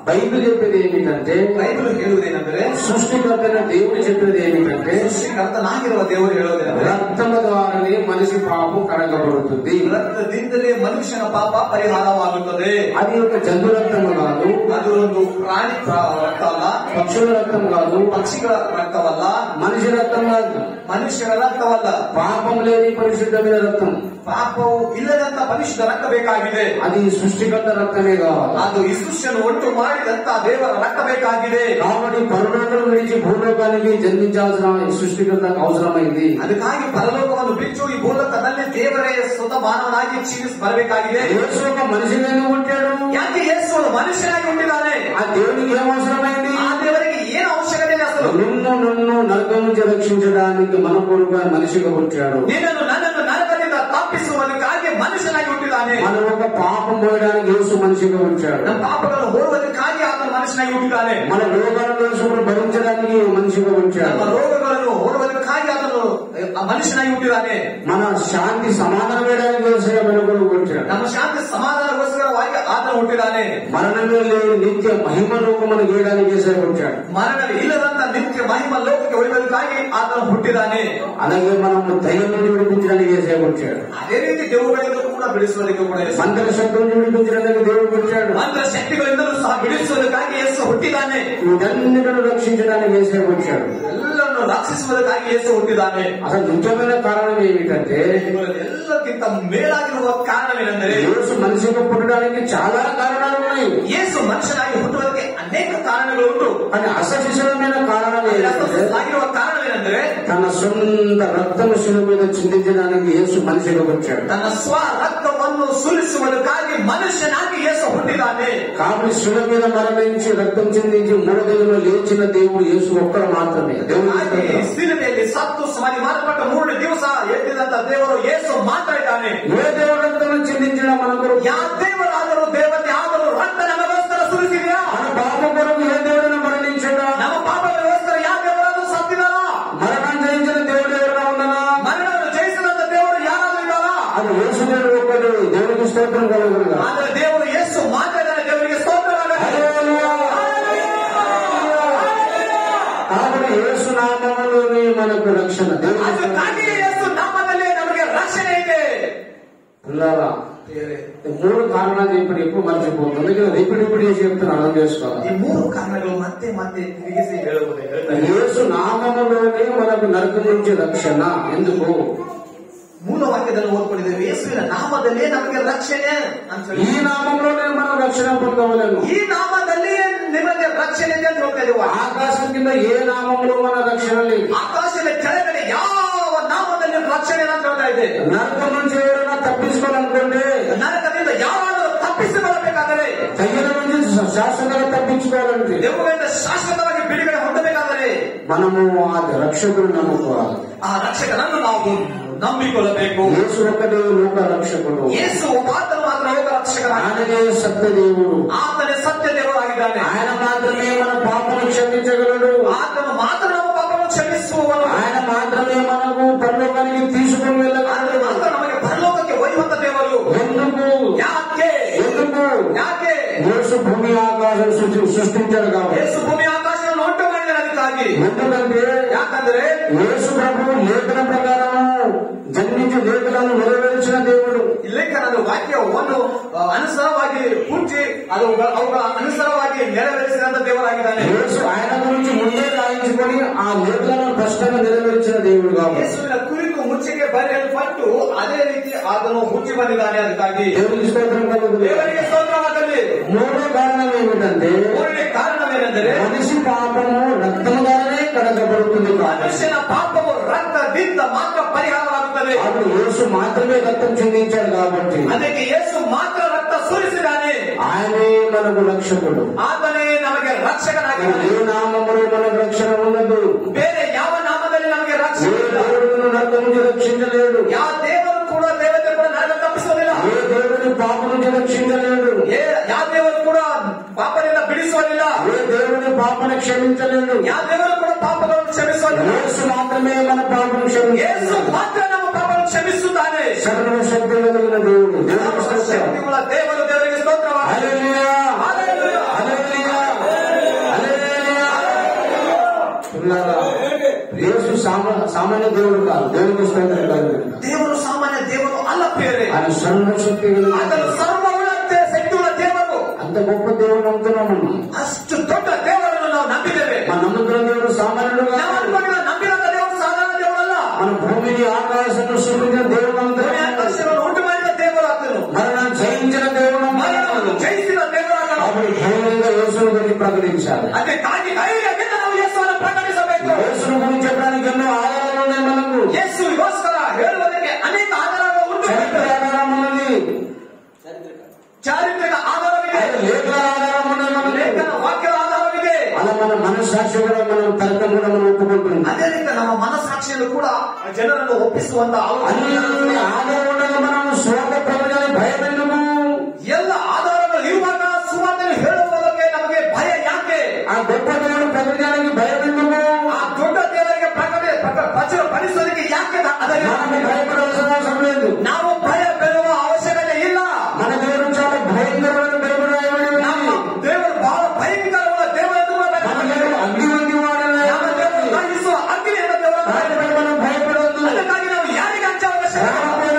బైబిల్ చెప్పేది ఏమిటంటే, ಬೈಬಲ್ ಹೇಳುವುದೇನೆಂದ್ರೆ, సృష్టికర్తైన దేవుడు చెప్పేది ఏమిటంటే, ಸೃಷ್ಟಿಕರ್ತನಾಗಿರುವ ದೇವರು ಹೇಳುವುದೇನೆಂದ್ರೆ, రక్తము ద్వారానే మనిషి పాపం కడగబడుతుంది. ರಕ್ತದಿಂದಲೇ ಮನುಷ್ಯನ ಪಾಪ ಪರಿಹಾರವಾಗುತ್ತದೆ. అది ఒక జంతు రక్తము కాదు, ಅದು ಅದು ಒಂದು ಪ್ರಾಣಿ ರಕ್ತ ಅಲ್ಲ, పక్షుల రక్తం కాదు, ಪಕ್ಷಿಗಳ ರಕ್ತವಲ್ಲ, మనిషి రక్తం కాదు, ಮನುಷ್ಯರ ರಕ್ತವಲ್ಲ. పాపం లేని పరిశుద్ధమైన రక్తం, ಪಾಪವು ಇಲ್ಲದಂತ ಪರಿಶುದ್ಧ ರಕ್ತ ಬೇಕಾಗಿದೆ. అది సృష్టికర్త రక్తమే కావాలి. ಅದು ಈ ಸೃಷ್ಟಿಯನ್ನು ಒಟ್ಟು ಮಾಡಿದಂತ ದೇವರ ರಕ್ತ ಬೇಕಾಗಿದೆ. కాబట్టి పరలోకం విడిచి భూలోకానికి జన్మించాల్సిన సృష్టికర్తకు అవసరమైంది. ಅದಕ್ಕಾಗಿ ಪರಲೋಕವನ್ನು ಬಿಟ್ಟು ಈ ಭೂಲೋಕದಲ್ಲಿ ದೇವರೇ ಸ್ವತಃ ಮಾನವನಾಗಿ ಜೀವಿಸಿ ಬರಬೇಕಾಗಿದೆ. యేసు ఒక మనిషిగానే ఉంటాడు. ಯಾಕೆ ಯೇಸು ಮನುಷ್ಯನಾಗಿ ಹುಟ್ಟಿದ್ದಾನೆ? ఆ దేవునికి ఏం అవసరమైంది? ಆ ದೇವರಿಗೆ ಏನು ಅವಶ್ಯಕತೆ ಇದೆ ಅಸಲು? నన్ను నరకం నుంచి రక్షించడానికి మన కొరకు మనిషిగా పుట్టాడు. ನನ್ನನ್ನು ನರಕದಿಂದ ತಪ್ಪಿಸುವುದಕ್ಕಾಗಿ ಮನುಷ್ಯನಾಗಿ ಹುಟ್ಟಿದ್ದಾನೆ. మన ఒక పాపం పోయడానికి యేసు మనిషిగా పుట్టాడు. ನಮ್ಮ ಪಾಪಗಳನ್ನು ಹೋಗುವುದಕ್ಕಾಗಿ ಆತನು ಮನುಷ್ಯನಾಗಿ ಹುಟ್ಟಿದ್ದಾನೆ. మన రోగాలను భరించడానికి మనిషిగా పుట్టాడు. ನಮ್ಮ ರೋಗಗಳನ್ನು ಹೋಗುವುದಕ್ಕಾಗಿ ಆತನು ಮನುಷ್ಯನಾಗಿ ಹುಟ್ಟಿದ್ದಾನೆ. మన శాంతి సమాధానం వేయడానికి యేసయ్య మన కొరకు పుట్టాడు. ನಮ್ಮ ಶಾಂತಿ ಸಮಾಧಾನಗೋಸ್ಕರವಾಗಿ ಆತನು ಹುಟ್ಟಿದ್ದಾನೆ. మరణమే లేని నిత్య మహిమ లోకమును గీయడానికి యేసయ్య పుట్టాడు. ಮರಣವೇ ಇಲ್ಲದಂತ ನಿತ್ಯ ಮಹಿಮ ಲೋಕಕ್ಕೆ ಉಳಿಯುವುದಕ್ಕಾಗಿ ಆತನು ಹುಟ್ಟಿದ್ದಾನೆ. అలాగే మనం దయ్యం నుండి విడిపించడానికి యేసయ్య పుట్టాడు. ಅದೇ ರೀತಿ ದೇವಗಳಿಂದ ಕೂಡ ಬಿಡಿಸುವುದಕ್ಕೆ ಕೂಡ మంత్ర శక్తుల నుండి విడిపించడానికి దేవుడు పుట్టాడు. ಮಂತ್ರ ಶಕ್ತಿಗಳಿಂದಲೂ ಸಹ ಬಿಡಿಸುವುದಕ್ಕಾಗಿ ಯೇಸು ಹುಟ್ಟಿದ್ದಾನೆ. వీటన్నిటిని రక్షించడానికి యేసయ్య పుట్టాడు. ಎಲ್ಲರನ್ನು ರಕ್ಷಿಸುವುದಕ್ಕಾಗಿ ಯೇಸು ಹುಟ್ಟಿದ್ದಾನೆ. అసలు ముఖ్యమైన కారణం ఏమిటంటే ಎಲ್ಲಕ್ಕಿಂತ ಮೇಲಾಗಿರುವ ಕಾರಣವೇನೆಂದರೆ యేసు మనిషిగా పుట్టడానికి చాలా కారణాలు ఉన్నాయి. ಯೇಸು ಮನುಷ್ಯನಾಗಿ ಹುಟ್ಟುವುದಕ್ಕೆ ಅನೇಕ ಕಾರಣಗಳು ಉಂಟು. కానీ అసశిశమైన కారణం ఏంటంటే ಆಗಿರುವ ಕಾರಣವೇನೆಂದರೆ తన సొంత రక్తం శిలువ మీద చిందించడానికి యేసు మనిషిగా పుట్టాడు. ತನ್ನ ಸ್ವ ರಕ್ತವನ್ನು ಸುರಿಸುವುದಕ್ಕಾಗಿ ಮನುಷ್ಯನಾಗಿ ಯೇಸು ಹುಟ್ಟಿದ್ದಾನೆ. కాబట్టి శిలువ మీద మరణించి రక్తం చిందించి మూడో దినంలో లేచిన దేవుడు యేసు ఒక్కడు మాత్రమే. ಸಿಲುಬೆಯಲ್ಲಿ ಸತ್ತು ಸಮಾಧಿ ಮಾಡಲ್ಪಟ್ಟ 3 ದಿವಸ ಎದ್ದಿದಂತ ದೇವರು ಯೇಸು ಮಾತ್ರ ಇದ್ದಾನೆ. ఏ దేవుడు రక్తం చిందించిన మన కొరకు? ಯಾವ ದೇವರಾದರೂ ದೇವತೆ ಆದರೂ ರಕ್ತ ನಮಗೋಸ್ಕರ ಸುರಿಸಿದೆಯಾ? మన పాపం కొరకు ఏ దేవుడైనా మరణించాడా? ನಮ್ಮ ಪಾಪಗಳಿಗೋಸ್ಕರ ಯಾವ ದೇವರಾದರೂ ಸತ್ತಿದಾರಾ? మరణం జయించిన దేవుడు ఎవరైనా ఉన్నారా? ಮರಣವನ್ನು ಜಯಿಸಿದಂತ ದೇವರು ಯಾರಾದರೂ ಇದ್ದಾರಾ? అది యేసు దేవుడు ఒక్కడు. దేవుడికి స్తోత్రం కలుగునుగా. ಆದರೆ ದೇವರು ಯೇಸು ಮಾತ್ರ ಇದ್ದಾನೆ. ದೇವರಿಗೆ ಸ್ತೋತ್ರವಾಗಲಿ. కాబట్టి యేసు నామములోనే మనకు రక్షణ. ಅದಕ್ಕಾಗಿ ಯೇಸು ನಾಮದಲ್ಲಿ ನಮಗೆ ರಕ್ಷಣೆ ಇದೆ. పిల్లరా, 3 కారణాలు చెప్పి ఎక్కువ మర్చిపోతుంది. అందుకే రిపీట్ చేసి చెప్తున్నా, అర్థం చేసుకోవాలి. ಈ 3 ಕಾರಣಗಳು ಮತ್ತೆ ಮತ್ತೆ ತಿರುಗಿಸಿ ಹೇಳುವುದು. యేసు నామములోనే మనకు నరకం నుంచి రక్షణ. ఎందుకు? ಮೂಲ ವಾಕ್ಯದಲ್ಲಿ ಓದ್ಕೊಂಡಿದ್ದೇವೆ, ಯೇಸುವಿನ ನಾಮದಲ್ಲೇ ನಮಗೆ ರಕ್ಷಣೆ ಅಂತ ಹೇಳಿ. ఈ నామంలోనే మనం రక్షణ పొందవలేము. ಈ ನಾಮದಲ್ಲಿ ನಿಮಗೆ ರಕ್ಷಣೆ ಇದೆ ಅಂತ ಹೇಳ್ತಾ ಇದ್ದೇವೆ. ఆకాశం కింద ఏ నామంలో మన రక్షణ లేదు. ಆಕಾಶದ ಕೆಳಗಡೆ ಯಾವ ನಾಮದಲ್ಲಿ ರಕ್ಷಣೆ ಅಂತ ಹೇಳ್ತಾ ಇದೆ. నరకం నుంచి ఎవరైనా తప్పించుకోవాలనుకుంటే, ನರಕದಿಂದ ಯಾರಾದರೂ ತಪ್ಪಿಸಿಕೊಳ್ಳಬೇಕಾದರೆ, దయ్యాల నుంచి శాశ్వతంగా తప్పించుకోవాలంటే, ದೇವರಿಂದ ಶಾಶ್ವತವಾಗಿ ಬಿಡುಗಡೆ ಹೊಂದಬೇಕಾದರೆ మనము ఆ రక్షకుడు నమ్ముకోవాలి. ಆ ರಕ್ಷಕನನ್ನು ನಾವು ನಂಬಿಕೊಳ್ಳಬೇಕು. యేసు ఒక్కడే లోక రక్షకుడు. ಯೇಸು ಆತನು ಮಾತ್ರ ಲೋಕ ರಕ್ಷಕನಾಗಿದ್ದಾನೆ. ఆయననే సత్యదేవుడు. ಆತನೇ ಸತ್ಯ ದೇವರಾಗಿದ್ದಾನೆ. ఆయన మాత్రమే మన పాపను క్షమించగలడు. ಆತನು ಮಾತ್ರ ನಮ್ಮ ಪಾಪವನ್ನು ಕ್ಷಮಿಸುವವನು. ఆయన మాత్రమే మనకు పరలోకానికి తీసుకుని వెళ్ళగలడు. ಆತನು ನಮಗೆ ಪರಲೋಕಕ್ಕೆ ಒಯ್ಯುವಂತ ದೇವರು. ఎందుకు? ಯಾಕೆ? యేసు భూమి ఆకాశం సృష్టించాడు కాబట్టి. ಯೇಸು ಭೂಮಿ ಆಕಾಶವನ್ನು ಉಂಟು ಮಾಡಿದ ಅದಕ್ಕಾಗಿ. ఎందుకంటే ಯಾಕಂದ್ರೆ యేసు ప్రభు లేఖన ప్రకారం జన్మించి లేఖనాలను నెరవేర్చిన దేవుడు. ಲೇಖನದ ವಾಕ್ಯವನ್ನು ಅನುಸಾರವಾಗಿ ಹುಟ್ಟಿ ಅವುಗಳ ಅನುಸಾರವಾಗಿ ನೆರವೇರಿಸಿದಂತ ದೇವರಾಗಿದ್ದಾನೆ. యేసు ఆయన గురించి ముందే రాయించుకొని ఆ లేఖలను స్పష్టంగా నెరవేర్చిన దేవుడు కాబట్టి. ಯೇಸುವಿನ ಕುರಿತು ಮುಂಚೆಗೆ ಬರೆಯಲ್ಪಟ್ಟು ಅದೇ ರೀತಿ ಆತನು ಹುಟ್ಟಿ ಬಂದಿದ್ದಾನೆ. ಅದಕ್ಕಾಗಿ దేవునికి స్తోత్రం కలుగును. ದೇವರಿಗೆ ಸ್ತೋತ್ರವಾಗಲಿ. మూడో కారణం ఏమిటంటే, ಮೂರನೇ ಕಾರಣವೇನೆಂದರೆ మనిషి పాపము రక్తముగానే కడగబడుతుంది. ಮನುಷ್ಯನ ಪಾಪವು ರಕ್ತದಿಂದ ಮಾತ್ರ ಪರಿಹಾರವಾಗುತ್ತದೆ. అప్పుడు యేసు మాత్రమే రక్తం చిందించాడు కాబట్టి, ಅದಕ್ಕೆ ಯೇಸು ಮಾತ್ರ ರಕ್ತ ಸುರಿಸಿದ್ದಾನೆ. ఆయనే మనకు రక్షకుడు. ಆತನೇ ನಮಗೆ ರಕ್ಷಕನಾಗಿದ್ದಾನೆ. ఏ నామములో మనకు రక్షణ ఉండదు. ಬೇರೆ ಯಾವ ನಾಮದಲ್ಲಿ ನಮಗೆ ರಕ್ಷಣೆ ಇಲ್ಲ. దేవుడు నరకం నుంచి రక్షించలేడు. ಯಾವ ದೇವರು ಕೂಡ ದೇವತೆ ಕೂಡ ನರಕ ತಪ್ಪಿಸುವುದಿಲ್ಲ. ఏ దేవుడిని పాపం నుంచి రక్షించలేడు. ಯಾವ ದೇವರು ಕೂಡ ಪಾಪದಿಂದ ಬಿಡಿಸುವುದಿಲ್ಲ. ఏ దేవుడిని పాపను క్షమించలేడు. ಯಾವ ದೇವರು ಕೂಡ ಪಾಪಗಳನ್ನು ಕ್ಷಮಿಸುವುದಿಲ್ಲ. యేసు మాత్రమే మన పాపను క్షమించాడు. ಯೇಸು ಮಾತ್ರ ನಮ್ಮ ಪಾಪವನ್ನು ಕ್ಷಮಿಸುತ್ತಾನೆ. సర్వశక్తి కలిగిన దేవుడు. ಶಕ್ತಿಗಳ ದೇವರು. ದೇವರಿಗೆ ಸ್ತೋತ್ರವಾಗಲಿ. హల్లెలూయా, ಹಲ್ಲೆಲೂಯಾ, హల్లెలూయా, హల్లెలూయా. పిల్లరా, యేసు సామాన్య దేవుడు కాదు. దేవునికి స్తోత్రం కలుగును. ದೇವರು ಸಾಮಾನ್ಯ ದೇವರು ಅಲ್ಲ ಪ್ರಿಯರೇ. ఆయన సర్వశక్తి ಆತನು ಸರ್ವಶಕ್ತಿಯುಳ್ಳ ದೇವರು. అంత గొప్ప దేవుడు నమ్ముతున్నాము. ಅಷ್ಟು ದೊಡ್ಡ ದೇವರನ್ನು ನಾವು ನಂಬಿದ್ದೇವೆ. మన నమ్ముతున్న దేవుడు సామాన్యుడు ನಾವು ಅನ್ಕೊಂಡಿರೋ ನಂಬಿರೋ ದೇವರು ಸಾಧಾರಣ ದೇವರಲ್ಲ. మన భూమిని ఆకాశాన్ని సృష్టించిన దేవుడు ಭೂಮಿ ಆಕಾಶವನ್ನು ಉಂಟು ಮಾಡಿದ ದೇವರು ಆತನು. మరణ జయించిన దేవుడు ಮರಣವನ್ನು ಜಯಿಸಿದ ದೇವರಾಗನು. అప్పుడు ధైర్యంగా యేసుని గురించి ప్రకటించాలి. ಅದಕ್ಕಾಗಿ ಧೈರ್ಯದಿಂದ ನಾವು ಯೇಸುವನ್ನು ಪ್ರಕಟಿಸಬೇಕು. యేసుని గురించి చెప్పడానికి ఎన్నో ఆధారాలు ఉన్నాయి మనకు. ಯೇಸುವಿಗೋಸ್ಕರ ಹೇಳುವುದಕ್ಕೆ ಅನೇಕ ಆಧಾರಗಳು ಉಂಟು. చరిత్ర ఆధారం ఉన్నది, ಚಾರಿತ್ರಿಕ ಆಧಾರವಿದೆ, లేఖన ఆధారం ఉన్నది, ಲೇಖನ ವಾಕ್ಯದ ಆಧಾರವಿದೆ. అలా మన మనస్సాక్షి కూడా మనం తర్కం కూడా మనం ఒప్పుకుంటున్నాం. ಅದೇ ರೀತಿ ನಮ್ಮ ಮನಸ್ಸಾಕ್ಷಿಯನ್ನು ಕೂಡ ಜನರನ್ನು ಒಪ್ಪಿಸುವಂತ అన్ని ఆధారం ఉండగా మనం స్వాత ప్రజలని భయపెందుకు? ಎಲ್ಲ ಆಧಾರಗಳು ಇರುವಾಗ ಸುವಾರ್ತೆಯನ್ನು ಹೇಳುವುದಕ್ಕೆ ನಮಗೆ ಭಯ ಯಾಕೆ? ఆ గొప్ప దేవుడు ప్రపంచానికి భయపెందుకు? ಆ ದೊಡ್ಡ ದೇವರಿಗೆ ಪ್ರಚುರಪಡಿಸೋದಕ್ಕೆ ಯಾಕೆ మనకు భయపడవలసిన అవసరం లేదు. ನಾವು ಭಯ ಬೀಳುವ ಅವಶ್ಯಕತೆ ಇಲ್ಲ. మన దేవుడు చాలా భయంకరమైన భయపడాలి. ನಮ್ಮ ದೇವರು ಬಹಳ ಭಯಂಕರವಾದ ದೇವರು ಎಂದು మన దేవుడు అగ్నివంటి వాడಲ್ಲ. ನಮ್ಮ ದೇವರು ದಹಿಸುವ ಅಗ್ನಿಯನ್ನು ದೇವರು మనం భయపడవద్దు. ಅದಕ್ಕಾಗಿ ನಾವು ಯಾರಿಗೆ ಹಂಚ ಅವಶ್ಯಕತೆ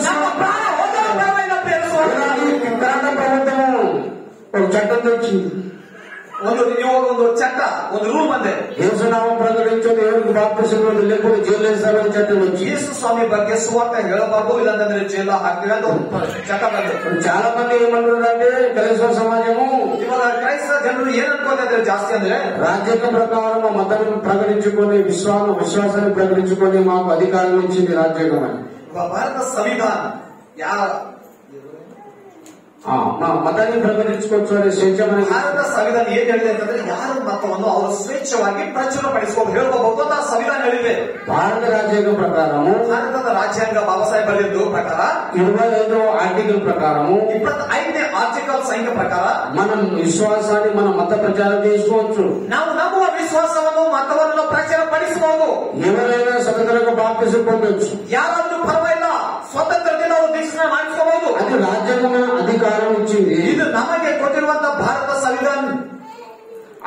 ನಮ್ಮ ಪ್ರಾಣ ಹೋದ ಭಯವನ್ನು ಪ್ರೇರಿಸುವ కర్ణాటక ప్రభుత్వం ఒక చట్టం తెచ్చింది. ಒಂದು ಚಟ್ಟ, ಒಂದು ರೂಲ್ ಬಂದೆ. యేసునామం ప్రకటించదు, ఎవరికి బాప్తిసం లేకపోతే జైలు వేస్తారని చట్టం వచ్చి ಯೇಸು ಸ್ವಾಮಿ ಬಗ್ಗೆ ಸುವಾರ್ತೆ ಹೇಳಬಾರ್ದು, ಇಲ್ಲಾಂತಂದ್ರೆ ಜೈಲು ಹಾಕ್ತೀವಿ ಅಂತ ಚಟ್ಟ ಬಂದೆ. చాలా మంది ఏమంటున్నారంటే క్రైస్తవ సమాజము ಇವಾಗ ಕ್ರೈಸ್ತ ಜನರು ಏನ್ ಅನ್ಕೋತಿದ್ರೆ ಜಾಸ್ತಿ ಅಂದ್ರೆ రాజ్యాంగ ప్రకారం మా మతాన్ని ప్రకటించుకొని విశ్వాసాన్ని ప్రకటించుకొని మాకు అధికారం ఇచ్చింది రాజ్యాంగం అని. ಭಾರತ ಸಂವಿಧಾನ మా మతాన్ని ప్రకటించుకోవచ్చు అనే స్వేచ్ఛ ಭಾರತ ಸಂವಿಧಾನ ಏನ್ ಹೇಳಿದೆ ಅಂತಂದ್ರೆ ಯಾರ ಮತವನ್ನು ಅವರು ಸ್ವೇಚ್ಛವಾಗಿ ಪ್ರಚುರಪಡಿಸಿಕೊಂಡು ಹೇಳ್ಕೋಬಹುದು ಅಂತ ಸಂವಿಧಾನ ಹೇಳಿದೆ. భారత రాజ్యాంగం ప్రకారము ಭಾರತದ ರಾಜ್ಯಾಂಗ ಬಾಬಾ ಸಾಹೇಬ್ ಬರೆದಿದ್ದು ಪ್ರಕಾರ 25వ ఆర్టికల్ ప్రకారము 25ನೇ ಆರ್ಟಿಕಲ್ ಸಂಖ್ಯೆ ಪ್ರಕಾರ మనం విశ్వాసాన్ని మన మత ప్రచారం చేసుకోవచ్చు. ನಾವು ನಂಬುವ ವಿಶ್ವಾಸವನ್ನು ಮತವನ್ನು ಪ್ರಚಾರಪಡಿಸಬಹುದು. ఎవరైనా స్వతంత్రంగా బాప్తిసం పొందొచ్చు. ಯಾರಾದ್ರೂ ಪರವಾಗಿಲ್ಲ, ಸ್ವತಂತ್ರದಿಂದ ಅವರು ದೀಕ್ಷೆ ಮಾಡಿಸಬಹುದು. అది రాజ్యాంగం అధికారం ఇచ్చింది. ಇದು ನಮಗೆ ಕೊಟ್ಟಿರುವಂತಹ ಭಾರತ ಸಂವಿಧಾನ.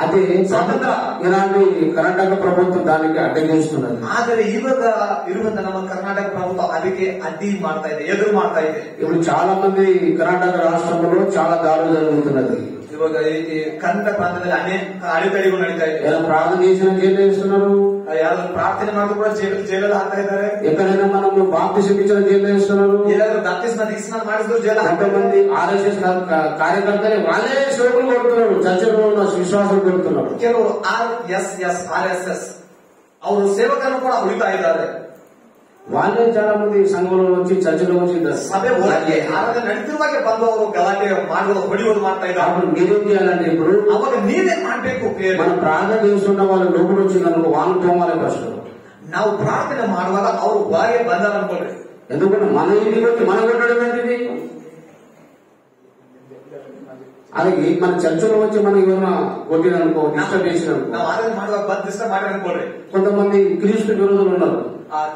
అదే స్వతంత్ర ఇలాంటి కర్ణాటక ప్రభుత్వం దానికి అడ్డగిస్తున్నది. ಆದರೆ ಇವಾಗ ಇರುವಂತ ನಮ್ಮ ಕರ್ನಾಟಕ ప్రభుత్వం ಅದಕ್ಕೆ ಅಡ್ಡಿ ಮಾಡ್ತಾ ಇದೆ, ಎದುರು ಮಾಡ್ತಾ ಇದೆ. ఇప్పుడు చాలా మంది కర్ణాటక రాష్ట్రంలో చాలా దాడులు జరుగుతున్నది. ಇವಾಗ ಈ ಕರ್ನಾಟಕ ಪ್ರಾಂತದಲ್ಲಿ ಅನೇಕ ಅಡೆತಡೆಗಳು ನಡೀತಾ ಇದೆ. ప్రార్థన చేసిన జైలు వేస్తున్నారు, ಯಾರಾದ್ರೂ ಪ್ರಾರ್ಥನೆ ಮಾಡಿದ್ರು ಕೂಡ ಜೈಲಲ್ಲಿ ಹಾಕ್ತಾ ಇದ್ದಾರೆ. ఎక్కడైనా మనం బాప్తిసం ఇచ్చిన జైలు వేస్తున్నారు. ಎಲ್ಲಾದ್ರೂ ಬ್ಯಾಪ್ಟಿಸ್ಮ ದೀಕ್ಷೆ ಮಾಡಿದ್ರು ಜೈಲು కొంతమంది RSS కార్యకర్తలు వాళ్ళే సేవకులు కొడుతున్నారు, చర్చలో ఉన్న విశ్వాసం పెడుతున్నారు. ಕೆಲವರು RSS ಅವರು ಸೇವಕರು ಕೂಡ ಉಳಿತಾ ಇದ್ದಾರೆ. వాళ్ళే చాలా మంది సంఘంలో వచ్చి చర్చలో వచ్చి ಸಭೆ ಒಳಗೆ ಆರಾಧನೆ ನಡೀತಿರುವಾಗ ಬಂದು ಅವರು ಗಲಾಟೆ ಮಾಡುವುದು, ಹೊಡೆಯುವುದು ಮಾಡ್ತಾ ಇದ್ದಾರೆ. మీరేం చేయాలంటే ఇప్పుడు ಅವಾಗ ನೀವೇನ್ ಮಾಡ್ಬೇಕು? మనం ప్రార్థన చేస్తున్న వాళ్ళు లోపల వచ్చిందనుకో వాళ్ళు తోమాలే ఫస్ట్. ನಾವು ಪ್ರಾರ್ಥನೆ ಮಾಡುವಾಗ ಅವರು ಒಳಗೆ ಬಂದಾರ ಅನ್ಕೊಳ್ರಿ. ఎందుకంటే మన ఇంటికి వచ్చి మన కొట్టడం ఏంటిది? అలాగే మన చర్చలో వచ్చి మనం ఏమైనా కొట్టిననుకో, డిస్టర్బ్ చేసిననుకో, ನಾವು ಆರಾಧನೆ ಮಾಡುವಾಗ ಬಂದ್ ಡಿಸ್ಟರ್ಬ್ ಮಾಡಿ ಅನ್ಕೊಳ್ರಿ. కొంతమంది క్రీస్తు విరోధులు ఉన్నారు.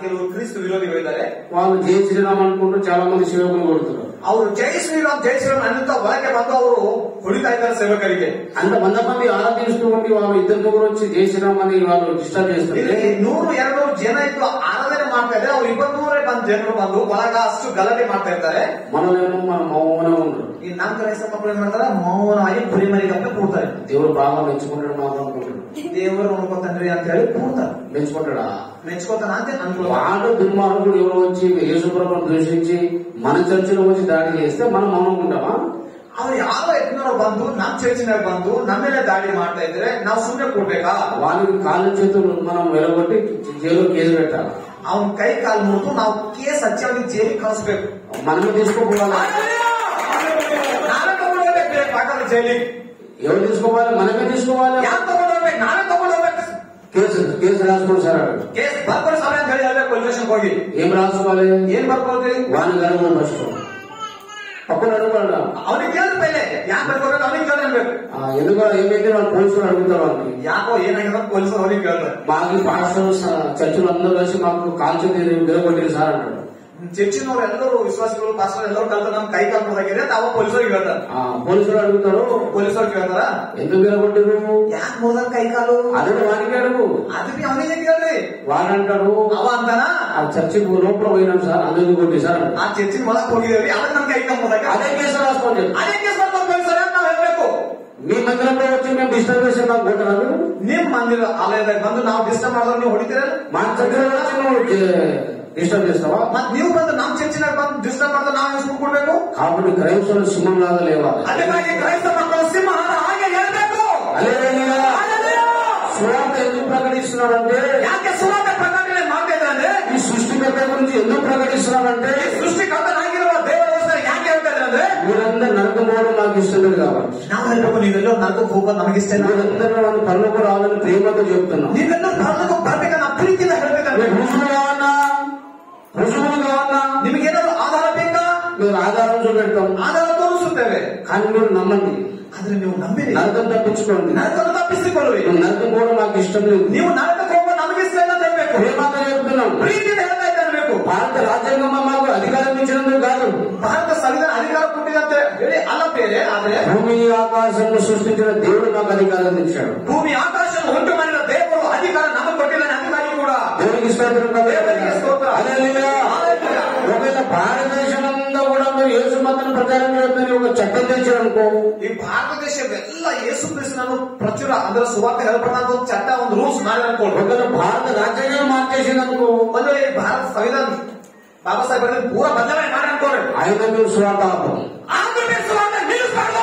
ಕೆಲವರು ಕ್ರಿಸ್ತು ವಿರೋಧಿಗಳಿದ್ದಾರೆ. వాళ్ళు జై శ్రీరామ్ అనుకుంటూ చాలా మంది సేవకులు కొడుతున్నారు. ಅವರು ಜೈ ಶ್ರೀರಾಮ್ ಅನ್ನುತ್ತಾ ಒಳಗೆ ಬಂದು ಅವರು ಹೊಡಿತಾ ಇದ್ದಾರೆ ಸೇವಕರಿಗೆ. అంత 100 మంది ఆరాధిస్తూ ఉండి వాళ్ళు ఇద్దరు ముగ్గురు వచ్చి జై శ్రీరామ్ అని వాళ్ళు డిస్టర్బ్ చేస్తారు. 100-200 ಜನ ಇದ್ದು ಆರಾಧನೆ ಮಾಡ್ತಾ ಇದ್ದಾರೆ. ಅವ್ರು 200 ಜನರು ಬಂದು ಒಳಗ ಅಷ್ಟು ಗಲಾಟೆ ಮಾಡ್ತಾ ಇರ್ತಾರೆ. మనలేమో మన మౌనంగా ఉండరు. ಈ ನಮ್ಮ ಕ್ರೈಸ್ತ ಮಕ್ಕಳು ಏನ್ ಮಾಡ್ತಾರೆ? ಮೌನವಾಗಿ ಪುರಿಮರಿ ಕಪ್ಪೆ ಕೂಡ್ತಾರೆ. దేవుడు బాగా మెచ్చుకుంటాడు మాకు అనుకుంటాడు. ದೇವರು ನೋಡ್ಕೊತಾನ್ರಿ ಅಂತ ಹೇಳಿ ಕೂಡ್ತಾರೆ. మెచ్చుకుంటాడా? మెచ్చుకోతాನ ಅಂತ ಅನ್ಕೊಳ್ಳ. వాడు దుర్మార్గుడు ఎవరు వచ్చి యేసుప్రభువును దూషించి మన చర్చలో వచ్చి దాడి చేస్తే మనం మౌనంగా ఉంటామా? ಅವ್ರು ಯಾವ ಎತ್ನೋ ಬಂದು ನಮ್ಮ ಚರ್ಚಿನಾಗ ಬಂದು ನಮ್ಮೇಲೆ ದಾಳಿ ಮಾಡ್ತಾ ಇದ್ರೆ ನಾವು ಸುಮ್ಮನೆ ಕೊಡ್ಬೇಕಾ? వాళ్ళకి కాళ్ళు చేతులు మనం వెలగొట్టి జైలు కేసు పెట్టాలి. ಅವ್ನ ಕೈ ಕಾಲು ಮುರಿದು ನಾವು ಕೇಸ್ ಹಚ್ಚಿ ಅವ್ನಿಗೆ ಜೈಲಿಗೆ ಕಳಿಸ್ಬೇಕು. మనమే తీసుకోపోవాలి. ನಾವೇ ತಗೊಂಡೋಗ್ಬೇಕು ಪಾಠದ ಜೈಲಿಗೆ. ఎవరు తీసుకోవాలి? మనమే తీసుకోవాలి. ಯಾರು ತಗೊಂಡೋಗ್ಬೇಕು? ನಾವೇ ತಗೊಂಡೋಗ್ಬೇಕು. కేసు రాసుకోండి సార్. ಕೇಸ್ ಬರ್ಕೊಳ್ಳೋ ಸಮಯ ಅಂತ ಹೇಳಿ ಹೇಳ್ಬೇಕು. ಪೊಲೀಸ್ ಸ್ಟೇಷನ್ಗೆ ಹೋಗಿ ఏం రాసుకోవాలి? ಏನ್ ಬರ್ಕೊಳ್ತೀವಿ? వాని గర్వం ఫస్ట్ పక్కన అడుగుతాడు. ಅವನಿಗೆ ಕೇಳಿದ ಮೇಲೆ ಯಾಕೆ ಬರ್ಕೋಬೇಕು ಅವನಿಗೆ ಕೇಳಿ ಅನ್ಬೇಕು. ఎందుకు ఏమైతే వాళ్ళు పోలీసులు అడుగుతారు. వాళ్ళకి ಯಾಕೋ ಏನಾಗಿದೆ ಪೊಲೀಸರು ಅವನಿಗೆ ಕೇಳ್ತಾರೆ. మాకు పాస్టర్ చర్చలు అందరూ కలిసి మాకు కాల్చి నిలబెట్టిరు సార్ అంటాడు. ಚರ್ಚಿನವರು ಎಲ್ಲರೂ ವಿಶ್ವಾಸಿಗಳು ಪಾಸ್ಟರ್ ಎಲ್ಲರೂ ಕಲ್ತು ನಮ್ ಕೈ ಕಾಲು ಮುರಿದಾಗಿದೆ ಅಂತ ಅವ ಪೊಲೀಸರಿಗೆ ಹೇಳ್ತಾರೆ. పోలీసులు అడుగుతారు. ಪೊಲೀಸರು ಕೇಳ್ತಾರ ఎందుకు నిలబెట్టిరు? ಯಾಕೆ ಮುರಿದ ಕೈ ಕಾಲು? అదే వానికి అడుగు. ಅದಕ್ಕೆ ಅವನಿಗೆ ಕೇಳ್ರಿ. వాడంటాడు ಅವ ಅಂತಾನ ఆ చర్చి లోపల పోయినాం సార్ అందుకు కొట్టి సార్. ಆ ಚರ್ಚಿನ ಒಳಗೆ ಹೋಗಿದ್ದೇವೆ ಅದಕ್ಕೆ ನಮ್ ಕೈ ಕಾಲು ಮುರಿದಾಗ అదే కేసు రాసుకోండి. ಅದೇ ಕೇಸ್ ಬರ್ಕೊಂಡು ಪೊಲೀಸರ ಅಂತ ನಾವು ಹೇಳ್ಬೇಕು. మీ మందిరంలో వచ్చి మేము డిస్టర్బ్ చేసి నాకు కొట్టరాదు. ನಿಮ್ ಮಂದಿರ ಆಲಯದಾಗ ಬಂದು ನಾವು ಡಿಸ್ಟರ್ಬ್ ಮಾಡಿದ್ರೆ ನೀವು ಹೊಡಿತೀರ? మా చర్చలో వచ్చి నువ్వు డిస్టర్బ్ చేస్తావా? ಮತ್ ನೀವು ಬಂದು ನಮ್ ಚರ್ಚಿನಾಗ ಬಂದು ಡಿಸ್ಟರ್ಬ್ ಮಾಡಿದ್ರೆ ನಾವು ಹೆಸರುಕೊಡ್ಬೇಕು. కాబట్టి క్రైస్తవులు సింహం లాగా లేవాలి. ಅದಕ್ಕಾಗಿ ಕ್ರೈಸ್ತ ಮಕ್ಕಳು ಸಿಂಹನ ಹಾಗೆ ಹೇಳ್ಬೇಕು. సువార్త ఎందుకు ప్రకటిస్తున్నాడంటే, ಯಾಕೆ ಸುವಾರ್ತೆ ಪ್ರಕಟಣೆ ಮಾಡ್ತಾ ಇದ್ದಾರೆ? ఈ సృష్టికర్త గురించి ఎందుకు ప్రకటిస్తున్నాడంటే, ಸೃಷ್ಟಿಕರ್ತನಾಗಿರುವ ದೇವರ ಯಾಕೆ ಹೇಳ್ತಾ ಇದ್ದಾರೆ? మీరందరూ నరకమోవడం నాకు ఇష్టం లేదు కాబట్టి. ನಾವು ಹೇಳ್ಬೇಕು, ನೀವೆಲ್ಲೋ ನರಕಕ್ಕೆ ಹೋಗೋದು ನಮಗೆ ಇಷ್ಟ ಇಲ್ಲ. మీరందరూ నన్ను పరలోకం రావాలని ప్రేమతో చెప్తున్నాం. ನೀವೆಲ್ಲರೂ ಪರಲೋಕಕ್ಕೆ ಬರ್ಬೇಕನ್ನ ಪ್ರೀತಿಯಿಂದ ಹೇಳ್ಬೇಕಂದ್ರೆ, రుజువులు కావాలా? ನಿಮಗೇನಾದ್ರು ಆಧಾರ ಬೇಕಾ? మీరు ఆధారం చూపెడతాం, ಆಧಾರ ತೋರಿಸುತ್ತೇವೆ. కానీ మీరు నమ్మండి. ಆದ್ರೆ ನೀವು ನಂಬಿರಿ. నరకం తప్పించుకోండి. ನರಕವನ್ನು ತಪ್ಪಿಸಿಕೊಳ್ಳಿ. నరకం కూడా నాకు ఇష్టం లేదు. ನೀವು ನರಕಕ್ಕೆ ಹೋಗೋದು ನಮಗೆ ಇಷ್ಟ ಇಲ್ಲ ಅಂತ ಹೇಳ್ಬೇಕು. ప్రేమతో చెప్తున్నాం, ಪ್ರೀತಿಯಿಂದ ಹೇಳ್ತಾ ಇರಬೇಕು. భారత రాజ్యాంగం మాకు అధికారం ఇచ్చినందుకు కాదు, ಭಾರತ ಸಂವಿಧಾನ ಅಧಿಕಾರ ಕೊಟ್ಟಿದಂತೆ ಹೇಳಿ ಅಲ್ಲ ಬೇರೆ. ಆದ್ರೆ భూమి ఆకాశంలో సృష్టించిన దేవుడు నాకు అధికారం ఇచ్చాడు. ಭೂಮಿ ಆಕಾಶ ಉಂಟು ಮಾಡಿದ ದೇವರು ಅಧಿಕಾರ ನಮಗೆ ಕೊಟ್ಟಿದ್ದಾನೆ. ಅದಕ್ಕಾಗಿ ಕೂಡ దేవునికి స్తోత్రం. ದೇವರಿಗೆ ಸ್ತೋತ್ರ. హల్లెలూయా. ఒకవేళ భారతదేశమంతా కూడా మీరు యేసు మతాన్ని ప్రచారం చేస్తున్న ఒక చట్టం తెచ్చారనుకో, ಈ ಭಾರತ ದೇಶವೆಲ್ಲ ಯೇಸು ಕ್ರಿಸ್ತನನ್ನು ಪ್ರಚುರ ಅಂದ್ರೆ ಸುವಾರ್ತೆ ಹೇಳಬಾರ್ದು ಒಂದು ಚಟ್ಟ ಒಂದು ರೂಲ್ಸ್ ಮಾಡಿ ಅನ್ಕೊಂಡು, ఒకవేళ భారత రాజ్యాంగం మార్చేసిందనుకో, ಒಂದು ಈ ಭಾರತ ಸಂವಿಧಾನ ಬಾಬಾ ಸಾಹೇಬ್ ಬರೆದ ಪೂರ ಬದಲಾವಣೆ ಮಾಡಿ ಅನ್ಕೊಂಡ್ರೆ ఆయన మీరు స్వార్థ ఆపం. ಆದ್ರೆ ಸುವಾರ್ತೆ ನಿಲ್ಲಿಸಬಾರ್ದು.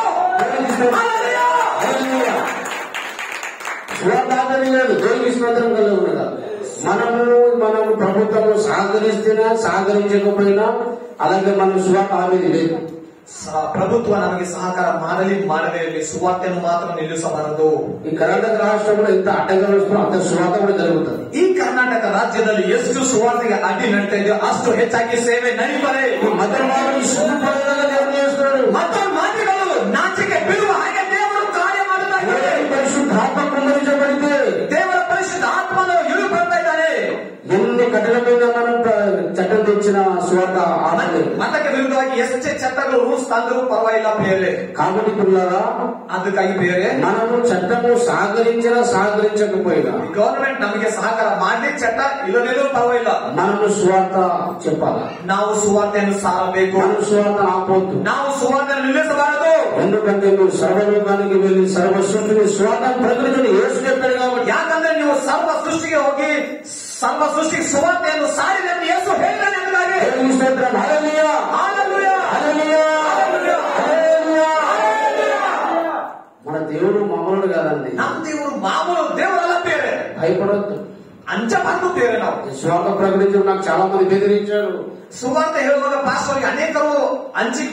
స్వార్థాపని లేదు, దేవునికి స్తోత్రం కలుగునుగా. మనము ప్రభుత్వంలో సహకరిస్తున్నా సహకరించకపోయినా అలాగే మనం స్వార్థ ఆపేది లేదు. ప్రభుత్ವ ನಮಗೆ ಸಹಕಾರ ಮಾಡಲಿ ಮಾಡದೇ ಇರಲಿ, ಸುವಾರ್ತೆಯನ್ನು ಮಾತ್ರ ನಿಲ್ಲಿಸಬಾರದು. ఈ కర్ణాటక రాష్ట్రంలో ఎంత అడ్డగాలు వస్తుందో అంత స్వార్థ కూడా జరుగుతుంది. ಈ ಕರ್ನಾಟಕ ರಾಜ್ಯದಲ್ಲಿ ಎಷ್ಟು ಸುವಾರ್ತೆಗೆ ಅಡ್ಡಿ ನಡೀತಾ ಇದೆಯೋ ಅಷ್ಟು ಹೆಚ್ಚಾಗಿ ಸೇವೆ ನಡೀತಾರೆ. ಮತ್ತೊಂದು ಮಾತುಗಳು ನಾಚಿಕೆ ಬೀಳುವ ಹಾಗೆ ದೇವರು ಕಾರ್ಯ ಮಾಡುತ್ತಾ ಇದ್ದಾರೆ. పరిశుద్ధాత్మ కుమ్మరించబడితే ದೇವರ ಪರಿಶುದ್ಧ ಆತ್ಮನು ಇಳಿದು ಬರ್ತಾ ಇದ್ದಾನೆ. ఎన్ని కఠినమైన మనం చట్టం తెచ్చిన స్వార్థ ಮತಕ್ಕೆ ವಿರುದ್ಧವಾಗಿ ಎಷ್ಟೇ ಚಟ್ಟಗಳು ರೂಲ್ಸ್ ತಂದರೂ ಪರವಾಗಿಲ್ಲ ಬೇರೆ. కాబట్టి పిల్లరా, ಅದಕ್ಕಾಗಿ ಬೇರೆ మనము చట్టము సహకరించినా సహకరించకపోయినా ಗವರ್ಮೆಂಟ್ ನಮಗೆ ಸಹಕಾರ ಮಾಡಲಿ, ಚಟ್ಟ ಇಲ್ಲದೇನೂ ಪರವಾಗಿಲ್ಲ, మనము స్వార్థ చెప్పాలి. ನಾವು ಸುವಾರ್ತೆಯನ್ನು ಸಾರಬೇಕು. మనం స్వార్థ ఆపొద్దు. ನಾವು ಸುವಾರ್ತೆಯನ್ನು ನಿಲ್ಲಿಸಬಾರದು. ఎందుకంటే మీరు సర్వలోకానికి వెళ్లి సర్వ సృష్టిని స్వార్థం ప్రకటించని యేసు చెప్పాడు కాబట్టి. ಯಾಕಂದ್ರೆ ನೀವು ಸರ್ವ ಸೃಷ್ಟಿಗೆ ಹೋಗಿ ಸರ್ವ ಸೃಷ್ಟಿಗೆ ಸುವಾರ್ತೆಯನ್ನು ಸಾರಿದೆ ಎಂದು ಯೇಸು ಹೇಳಿದ್ದಾನೆ. ಎಂಬುದಾಗಿ హల్లెలూయా, ಹಲ್ಲೆಲೂಯಾ, హల్లెలూయా, ಹಲ್ಲೆಲೂಯಾ, హల్లెలూయా. ಹಲ್ಲೆಲೂಯಾ. మన దేవుడు మామూలు కాదండి. ನಮ್ಮ ದೇವರು ಮಾಮೂಲು ದೇವರಲ್ಲ ಬೇರೆ. భయపడొద్దు. ಅಂಜಬಾರದು ಬೇರೆ. ನಾವು స్వార్థ ప్రకటించడం నాకు చాలా మంది బెదిరించారు. ಸುವಾರ್ತೆ ಹೇಳುವಾಗ ಪಾಸ್ಟರ್ಗೆ ಅನೇಕರು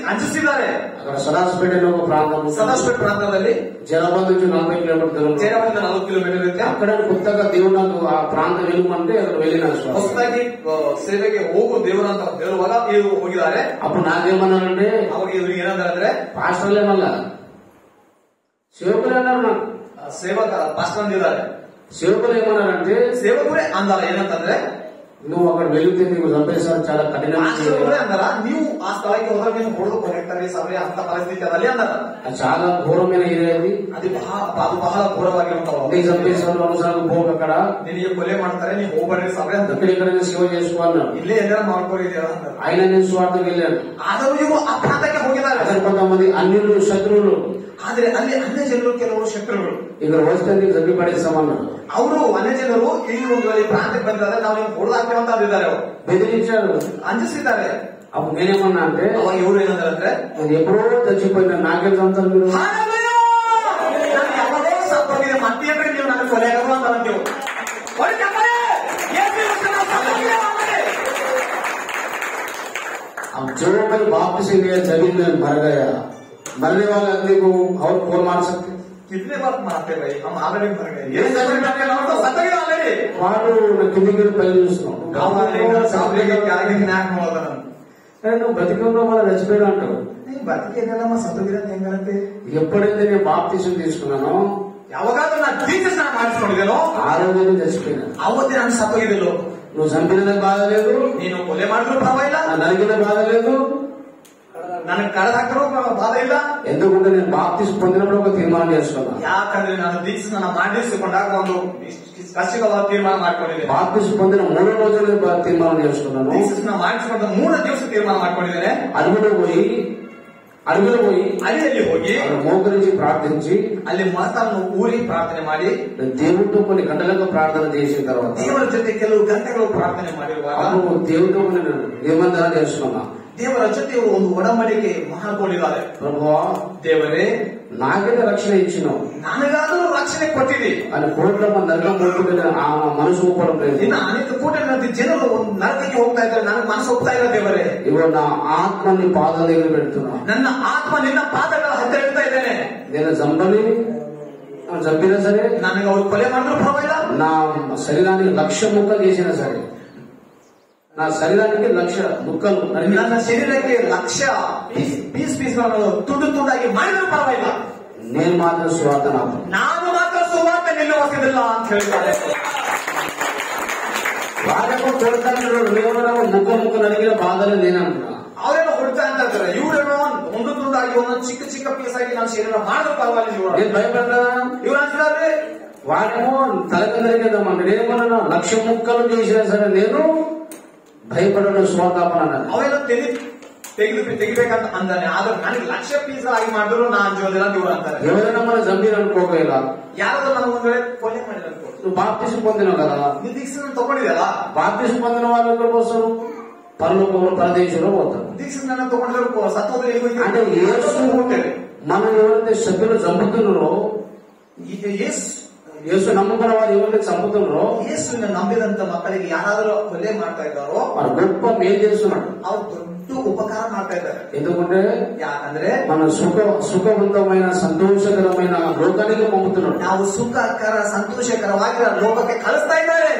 ಅಂಜಿಸಿದ್ದಾರೆ. అక్కడ సదాస్పేటలో ఒక ప్రాంతం, ಸದಾಶಿವ ಪ್ರಾಂತದಲ್ಲಿ జనపద నుంచి 40 కిలోమీటర్ దూరం, 40 ಕಿಲೋಮೀಟರ್ ಇರುತ್ತೆ. అక్కడ కొత్తగా దేవుడు నాకు ఆ ప్రాంతం వెళ్ళమంటే అక్కడ వెళ్ళిన ಹೊಸದಾಗಿ ಸೇವೆಗೆ ಹೋಗು ದೇವರು ಅಂತ ಹೇಳುವಾಗ ಇವರು ಹೋಗಿದ್ದಾರೆ. అప్పుడు నాకేమన్నారంటే, ಅವಾಗ ಇವ್ರು ಏನಂದ್ರೆ పాస్టర్లే మళ్ళా సేవకులు అన్నారు. నాకు ಸೇವಕ ಪಾಸ್ಟರ್ ಅಂದಿದ್ದಾರೆ. సేవకులు ఏమన్నారంటే, ಸೇವಕರೇ ಅಂದಾರ ಏನಂತಂದ್ರೆ, నువ్వు అక్కడ వెళితే నీకు చంపేసారి చాలా కఠినంగా ಅಂದಾರ, ನೀವು ಆ ಸ್ಥಳಕ್ಕೆ ಹೋದ್ರೆ ನೀವು ಹೊಡೆದು ಕೊನೆಕ್ತಾರೆ ಸಭೆ ಅಂತ ಪರಿಸ್ಥಿತಿ ಅದಲ್ಲಿ ಅಂದಾರ. చాలా ఘోరమైన ఏరియా అది. ಅದು ಬಹಳ ಘೋರವಾಗಿರುವಂತಹ. నీకు చంపేసారు అవసరాలు పోక అక్కడ ನಿನಗೆ ಕೊಲೆ ಮಾಡ್ತಾರೆ, ನೀವು ಹೋಗ್ಬೇಡ್ರಿ ಸಭೆ ಅಂತ. ఎక్కడెక్కడైనా సేవ చేసుకోవాలన్నారు. ಇಲ್ಲೇ ಏನಾರ ಮಾಡ್ಕೊಂಡಿದ್ದೀರ ಅಂತಾರೆ. ఆయన నేను స్వార్థకు వెళ్ళాను. ಆದರೂ ಇವರು ಆ ಪ್ರಾಂತಕ್ಕೆ ಹೋಗಿದ್ದಾರೆ. అక్కడ కొంతమంది అన్యులు శత్రువులు, ಆದ್ರೆ ಅಲ್ಲಿ ಅನ್ಯ ಜನರು ಕೆಲವರು ಶತ್ರುಗಳು ఇక్కడ వస్తే నీకు చంపి పడేస్తామన్నారు. ಅವರು ಅನ್ಯ ಜನರು ಇಲ್ಲಿ ಒಂದು ಪ್ರಾಂತಕ್ಕೆ ಬಂದಿದ್ದಾರೆ, ನಾವು ನೀವು ಹೊಡೆದಾಕ್ತೇವೆ ಅಂತ ಅಂದಿದ್ದಾರೆ. ಅವರು బెదిరించారు, ಅಂಜಿಸಿದ್ದಾರೆ. అప్పుడు నేనేమన్నా అంటే, ಅವಾಗ ಇವರು ಏನಂದ್ರೆ, అది ఎప్పుడో చచ్చిపోయిన నాకేం చంపుతారు మీరు, ನಾನು ಯಾವಾಗೋ ಸತ್ತೋಗಿದೆ ಮತ್ತೆ ನೀವು ನನಗೆ ಕೊಲೆಗಾರರು ಅಂತ ಅಂತೀವಿ. अब जो मैं वापस इंडिया जमीन में मर गया, मरने वाले आदमी को और कौन मार सकते? कितने बार मारते भाई, हम ऑलरेडी मर गए. ये जमीन में तो सत्तगे ऑलरेडी వాడు కిందికి పైకి చూస్తున్నాం. నువ్వు బతికంలో మన చచ్చిపోయినా అంటావు. బతికేదమ్మా సత్తుగిరా ఏంటంటే, ఎప్పుడైతే నేను బాప్తిసం తీసుకున్నానో, ಯಾವಾಗಾದ್ರೂ ನಾನು ದೀಕ್ಷಾಸ್ನಾನ ಮಾಡಿಸ್ಕೊಂಡಿದ್ದೇನೋ ఆ రోజు నేను చచ్చిపోయినా. ಅವತ್ತೇ ನಾನು ಸತ್ತೋಗಿದ್ದೆಲ್ಲೋ. నువ్వు చంపిన బాధ లేదు, ನೀನು ಕೊಲೆ ಮಾಡಿದ್ರು ಪರವಾಗಿಲ್ಲ, నరికిన బాధ లేదు, ನನಗೆ ಕಳೆದ ಹಾಕಿದ್ರು ಬಾಧ ಇಲ್ಲ. ఎందుకంటే నేను బాప్తిసం పొందినప్పుడు ఒక తీర్మానం చేసుకున్నా. ಯಾಕಂದ್ರೆ ನಾನು ದೀಕ್ಷಾಸ್ನಾನ ಮಾಡಿಸಿಕೊಂಡಾಗ ಒಂದು ಖಚಿತವಾದ ತೀರ್ಮಾನ ಮಾಡ್ಕೊಂಡಿದ್ದೇನೆ. బాప్తిసం పొందిన 3వ రోజు తీర్మానం చేసుకున్నాను. ದೀಕ್ಷಾಸ್ನಾನ ಮಾಡಿಸಿಕೊಂಡ 3 ದಿವಸ ತೀರ್ಮಾನ ಮಾಡ್ಕೊಂಡಿದ್ದೇನೆ. అది కూడా పోయి అడవిలో పోయి మోకరించి ప్రార్థించి ಅಲ್ಲಿ ಮಾತನ್ನು ಊರಿ ಪ್ರಾರ್ಥನೆ ಮಾಡಿ దేవుడితో కొన్ని గంటలకు ప్రార్థన చేసిన తర్వాత ದೇವರ ಜೊತೆ ಕೆಲವು ಗಂಟೆಗಳು ಪ್ರಾರ್ಥನೆ ಮಾಡಿರುವಾಗ దేవుడితో ఏమంటారా తెలుసుకున్నా ದೇವರ ಜೊತೆ ಒಂದು ಒಡಂಬಡಿಕೆ ಮಾಡಿಕೊಂಡಿದ್ದಾರೆ. ప్రభువా ದೇವರೇ నాకైతే రక్షణ ఇచ్చినావు, ನನಗಾದರೂ ರಕ್ಷಣೆ ಕೊಟ್ಟಿದೆ. అని కోట్ల మంది నరకం పోతుంటే ಆ మనసు ಒಪ್ಪడం లేదు. ಇನ್ನು ಅನೇಕ ಕೋಟಿ ಜನರು ನರಕಕ್ಕೆ ಹೋಗ್ತಾ ಇದ್ದಾರೆ, ನನಗೆ ಮನಸ್ಸು ಹೋಗ್ತಾ ಇಲ್ಲ. ದೇವರೇ ಇವಾಗ నా ఆత్మని పాదాల దగ్గర పెడుతున్నా, ನನ್ನ ಆತ್ಮ ನಿನ್ನ ಪಾದಗಳ ಹತ್ತಿರ ಇಡ್ತಾ ಇದ್ದೇನೆ. నేను చంపినా సరే, ನನಗೆ ಅವ್ರು ಕೊಲೆ ಮಾಡಿದ್ರು ಪರವಾಗಿಲ್ಲ, నా శరీరాన్ని 1,00,000 ముక్కలు చేసినా సరే, నా శరీరానికి 1,00,000 ముక్కలు, ನನ್ನ ಶರೀರಕ್ಕೆ 1,00,000 ಪೀಸ್ ತುಂಡು ತುಂಡಾಗಿ ಮಾಡಿದ್ರು ಪರವಾಗಿಲ್ಲ, నేను మాత్రం సువార్త ನಾನು ಮಾತ್ರ ಸುವಾರ್ತೆ ನಿಲ್ಲುವುದಿಲ್ಲ ಅಂತ ಹೇಳ್ತಾರೆ. వాళ్ళకు కొడతారు, ముక్క నడిగిన బాధలు నేనంటున్నా. ಅವರೇನೋ ಹೊಡ್ತಾ ಅಂತ ಇರ್ತಾರೆ, ಇವರೇನೋ ಒಂದು ತುಂಡಾಗಿ ಒಂದೊಂದು ಚಿಕ್ಕ ಚಿಕ್ಕ ಪೀಸ್ ಆಗಿ ನಾನು ಶರೀರ ಮಾಡಿದ್ರು ಪರವಾಗಿಲ್ಲ. నేను భయపడ్డా, ಇವ್ರು ಅಂತಾರೆ వాడేమో తలకిందరికేద్దామంటే నేనేమన్నా 1,00,000 ముక్కలు చేసినా సరే నేను భయపడడం స్వాతాపన. ಅವೇನೋ ತೆಗಿಬೇಕಂತ ಅಂದಾನೆ, ಆದ್ರೆ ನನಗೆ 1,00,000 ಪೀಸ್ ಆಗಿ ಮಾಡಿದ್ರು ನಾ ಅಂಜೋದಿಲ್ಲ ಅಂತ ಇವ್ರು ಅಂತಾರೆ. ఎవరైనా మన జంబీర్ అనుకోగల, ಯಾರಾದ್ರೂ మనం ಒಂದ್ ವೇಳೆ ಕೊಲೆ ಮಾಡಿದ ಅನ್ಕೋ, నువ్వు బాప్తిసం పొందినావు కదా, ನೀವು ದೀಕ್ಷೆಯನ್ನು ತಗೊಂಡಿದಲ್ಲ, బాప్తిసం పొందిన వాళ్ళు ఎక్కడికి వస్తారు? పరలోకంలో పరదేశంలో పోతారు. దీక్షೆಯನ್ನು ತಗೊಂಡಿರೋ ಸತ್ತೋದ್ರೆ అంటే మనం ఎవరైతే సభ్యులు చంపుతున్నారో, యేసు నమ్ముకున్న వారు ఎవరైతే చంపుతున్నారో, యేసుని ನಂಬಿದಂತ ಮಕ್ಕಳಿಗೆ ಯಾರಾದರೂ ಕೊಲೆ ಮಾಡ್ತಾ ಇದ್ದಾರೋ వారు గొప్ప మేలు చేస్తున్నాడు, ಅವ್ರು ದೊಡ್ಡ ಉಪಕಾರ ಮಾಡ್ತಾ ಇದ್ದಾರೆ. ఎందుకంటే ಯಾಕಂದ್ರೆ మన సుఖవంతమైన సంతోషకరమైన లోకానికి పంపుతున్నాడు. ನಾವು ಸುಖಕರ ಸಂತೋಷಕರವಾಗಿರೋ ಲೋಕಕ್ಕೆ ಕಳಿಸ್ತಾ ಇದ್ದಾರೆ.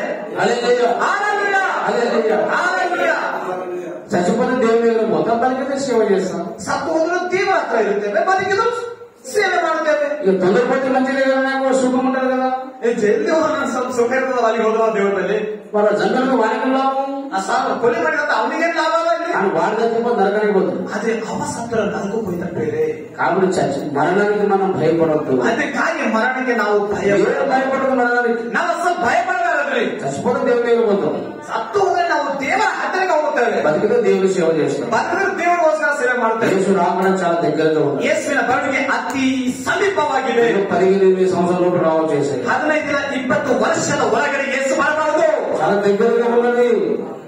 చచ్చిపోతే దేవుని దగ్గర మొత్తం బతికితే సేవ చేస్తాం, సత్తు ಹೋದ್ರು ದೇವರ ಹತ್ರ ಇರುತ್ತೇವೆ, ಬದುಕಿದ್ರು ಸೇವೆ ಮಾಡ್ತೇವೆ. ఇక తొందరపట్టి మంచిగా కూడా సుఖం ఉంటారు కదా, ಜಲ್ದಿ ಸ್ವಲ್ಪ ಸುಖ ಇರ್ತದೆ ಅಲ್ಲಿಗೆ ಹೋದ ದೇವರಲ್ಲಿ. వాళ్ళ జంతువులకు వారికి లాభం, ಕೊಲೆ ಮಾಡಿದಂತ ಅವನಿಗೇನು ಲಾಭ ಅಲ್ಲ, వాడి చచ్చిపోతే నరకానికి పోతుంది. ಆದ್ರೆ ಅವ ಸತ್ರ ನನಗೂ ಹೋಯ್ತಂತೇವೆ. కాబట్టి మరణానికి మనం భయపడద్దు. ಅದಕ್ಕಾಗಿ ಮರಣಕ್ಕೆ ನಾವು భయపడదు, మరణానికి ನಾವು ಅಸಲು ಭಯಪಡಬಾರದ್ರಿ. చచ్చిపోతే దేవుని దగ్గర పోతాం, ಸತ್ತು ಹೋದ್ರೆ ನಾವು ದೇವರ ಹತ್ತಿರಕ್ಕೆ ಹೋಗುತ್ತೇವೆ, బతికితే దేవుని సేవ చేస్తాం, ಬದುಕಿದ್ರೆ ದೇವರಿಗೋಸ್ಕರ ಸೇವೆ ಮಾಡ್ತೇವೆ. యేసు రావడం చాలా దగ్గరగా ఉంది, ಯೇಸುವಿನ ಬರುವಿಕೆ ಅತಿ ಸಮೀಪವಾಗಿದೆ. 15 సంవత్సరాల రావు చేశాయి, 15-20 ವರ್ಷದ ಒಳಗಡೆ ಯೇಸು ಬರಬಾರದು, చాలా దగ్గరగా ఉన్నది,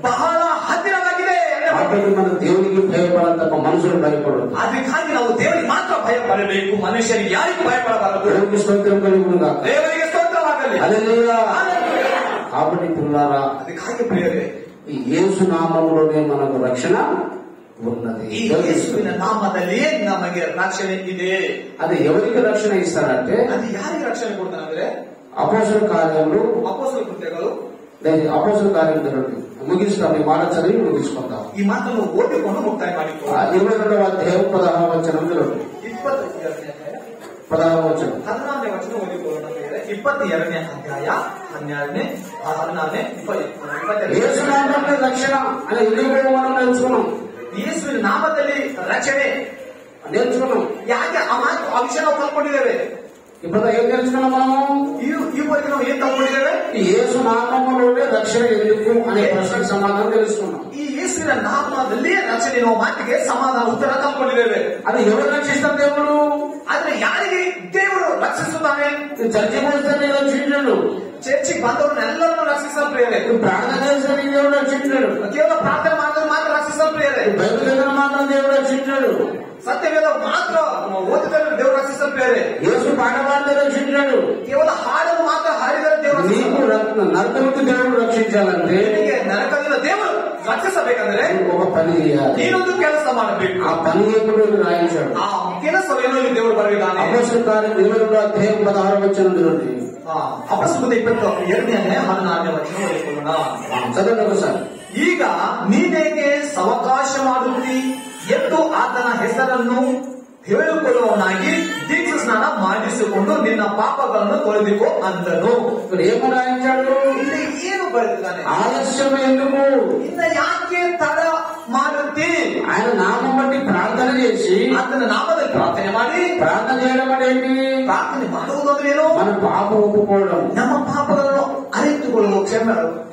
ಬಹಳ ಹತ್ತಿರವಾಗಿದೆ. కాబట్టి మనం దేవునికి భయపడాలి తప్ప మనుషులు భయపడదు. ಅದಕ್ಕಾಗಿ ನಾವು ದೇವರಿಗೆ ಮಾತ್ರ ಭಯಪಡಬೇಕು, ಮನುಷ್ಯರಿಗೆ ಯಾರಿಗೂ ಭಯಪಡಬಾರದು. దేవునికి స్తోత్రం కలుగునుగా, ದೇವರಿಗೆ ಸ್ತೋತ್ರವಾಗಲಿ. హల్లెలూయా. కాబట్టి పిల్లారా, ಅದಕ್ಕಾಗಿ ಪ್ರಿಯರೇ, ఈ యేసు నామములోనే మనకు రక్షణ ఉన్నది. ಈ ಯೇಸುವಿನ ನಾಮದಲ್ಲಿಯೇ ನಮಗೆ ರಕ್ಷಣೆ ಇದೆ. అది ఎవరికి రక్షణ ఇస్తారంటే, ಅದು ಯಾರಿಗೆ ರಕ್ಷಣೆ ಕೊಡ್ತಾನಂದ್ರೆ అపోస్తల కార్యములు, ಅಪೊಸ್ತಲ ಕೃತ್ಯಗಳು, అపోస్తల కార్యములు ముగిస్తాం. ఈ మాట చదివి ముగించుకుందాం. ಈ ಮಾತನ್ನು ಓದಿಕೊಂಡು ಮುಕ್ತಾಯ ಮಾಡಿಕೊ. 22వ ಅಧ್ಯಾయం 16వ ವಚనం చదవండి. 16వ వచనం, 16ನೇ ವಚನ ಓದಿಕೊಳ್ಳೋಣ. 22ನೇ ಅಧ್ಯಾಯ 12ನೇ 16ನೇ 20. యేసు నామములో రక్షణ అని ఎందుకు మనం నేర్చుకున్నాం? ಯೇಸುವಿನ ನಾಮದಲ್ಲಿ ರಕ್ಷಣೆ నేర్చుకున్నాం. ಯಾಕೆ ಆ ವಿಷಯ ನಾವು ಕಲ್ಕೊಂಡಿದ್ದೇವೆ. ఇప్పుడు ఏం నేర్చుకున్నాం మనము? ಈ ಬಗ್ಗೆ ನಾವು ಏನ್ ತಗೊಂಡಿದ್ದೇವೆ? యేసు నామములోనే రక్షణ ఎందుకు అనే ప్రశ్నకు సమాధానం తెలుసుకున్నాం. ಈ ಯೇಸುವಿನ ನಾಮದಲ್ಲಿ ರಕ್ಷಣೆ ನಾವು ಮಾತಿಗೆ ಸಮಾಧಾನ ಉತ್ತರ ಕಂಡುಕೊಂಡಿದ್ದೇವೆ. ಅದು ఎవరు రక్షిస్తారు? దేవుడు. ಆದ್ರೆ ಯಾರಿಗೆ ದೇವರು ರಕ್ಷಿಸುತ್ತಾನೆ? చర్చికి వస్తే నేను రక్షించాడు, ಚರ್ಚಿಗೆ ಬಂದವರನ್ನೆಲ್ಲರನ್ನು ರಕ್ಷಿಸಲು ಪ್ರಿಯರೇ. ప్రార్థన చేస్తే దేవుడు రక్షించాడు, ಕೇವಲ ಪ್ರಾರ್ಥನೆ ಮಾಡಿದ್ರೆ ಮಾತ್ರ ರಕ್ಷಿಸಲು ಪ್ರಿಯರೇ. బైబిల్ మాత్రం దేవుడు రక్షించాడు, ಸತ್ಯವೇದ ಮಾತ್ರ ಓದಿದರೆ ದೇವರು ರಕ್ಷಿಸಲು ಪ್ರಿಯರೇ. యేసు పాట పాడితే రక్షించాడు, ಕೇವಲ ಹಾಡಲು ಮಾತ್ರ ಹಾಡಿದರೆ ದೇವರು. నీకు నరకముక్తి దేవుడు రక్షించాలంటే, ನರಕದಿಂದ ದೇವರು ರಕ್ಷಿಸಬೇಕಂದ್ರೆ ఒక పని చేయాలి, ನೀನೊಂದು ಕೆಲಸ ಮಾಡಬೇಕು. ఆ పని ఎప్పుడు రాయించాడు. ಆ ಕೆಲಸವೇನೋ ಇಲ್ಲಿ ದೇವರು ಬರೆದಿದ್ದಾನೆ. అపోస్తల కార్యం 22వ అధ్యాయం 16వ వచనం చూడండి. ಅಪೊಸ್ತಲರ 22ನೇ ಅಧ್ಯಾಯ 16ನೇ ವಚನ ಓದಿಕೊಳ್ಳೋಣ. చదవండి ఒకసారి. ಈಗ ನೀನೇಕೆ ಸಾವಕಾಶ ಮಾಡುತ್ತಿ ಎಂದು ಆತನ ಹೆಸರನ್ನು ಹೇಳಿಕೊಳ್ಳುವವನಾಗಿ ದೀಕ್ಷಾ ಸ್ನಾನ ಮಾಡಿಸಿಕೊಂಡು ನಿನ್ನ ಪಾಪಗಳನ್ನು ತೊಳೆದಿಕೋ ಅಂದನು. ఇక్కడ ఏమో రాయించాడు? ಇಲ್ಲಿ ಏನು ಬರೆದಿದ್ದಾನೆ? ఆలస్యం ఎందుకు? ಇನ್ನ ಯಾಕೆ ತಡ ಮಾಡುತ್ತಿ? ఆయన నామం బట్టి ప్రార్థన చేసి, ಆತನ ನಾಮದಲ್ಲಿ ಪ್ರಾರ್ಥನೆ ಮಾಡಿ. ప్రార్థన చేయడం అంటే ఏంటి? ಪ್ರಾರ್ಥನೆ ಮಾಡುವುದಂದ್ರೇನು? మన పాపం ఒప్పుకోవడం, ನಮ್ಮ ಪಾಪಗಳನ್ನು ಅರಿತುಗಳು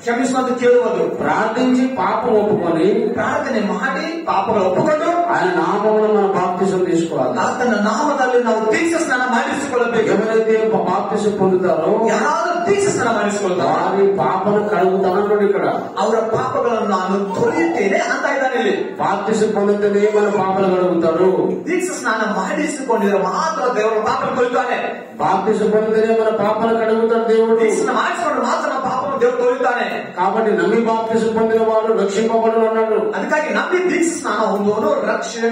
ಕ್ಷಮಿಸುವಂತ ಕೇಳುವುದು, ప్రార్థించి పాపం ఒప్పుకొని ಪ್ರಾರ್ಥನೆ ಮಾಡಿ ಪಾಪಗಳು ಒಪ್ಪಿಕೊಂಡು ఆయన నామములో మన బాప్తిసం తీసుకోవాలి. ಆತನ ನಾಮದಲ್ಲಿ ನಾವು ದೀಕ್ಷ ಸ್ನಾನ ಮಾಡಿಸಿಕೊಳ್ಳಬೇಕು. ఎవరైతే బాప్తిసం పొందుతారో ಯಾರಾದ್ರೂ ದೀಕ್ಷ ಸ್ನಾನ ಮಾಡಿಸಿಕೊಳ್ತಾರೋ వారి పాపను కడుగుతానన్నాడు ఇక్కడ. ಅವರ ಪಾಪಗಳನ್ನು ನಾನು ತೊಳೆಯುತ್ತೇನೆ ಅಂತ ಇದ್ದಾನೆ ಇಲ್ಲಿ. బాప్తిసం పొందితేనే మన పాపలు కడుగుతారు. ದೀಕ್ಷ ಸ್ನಾನ ಮಾಡಿಸಿಕೊಂಡಿದ್ರೆ ಮಾತ್ರ ದೇವರು ಪಾಪ ತೊಳಿತಾನೆ. బాప్తిసం పొందితేనే మన పాపలు కడుగుతాడు దేవుడు. ದೀಕ್ಷ ಮಾಡಿಸಿಕೊಂಡು ಮಾತ್ರ ನಮ್ಮ ಪಾಪವನ್ನು ದೇವರು ತೊಳಿತಾನೆ. కాబట్టి నమ్మి బాప్తిసం పొందిన వాడు రక్షింపబడు అన్నాడు. ಅದಕ್ಕಾಗಿ ನಮ್ಮಿ ದೀಕ್ಷ ಸ್ನಾನ ಹೊಂದುವನು ರಕ್ಷಣೆ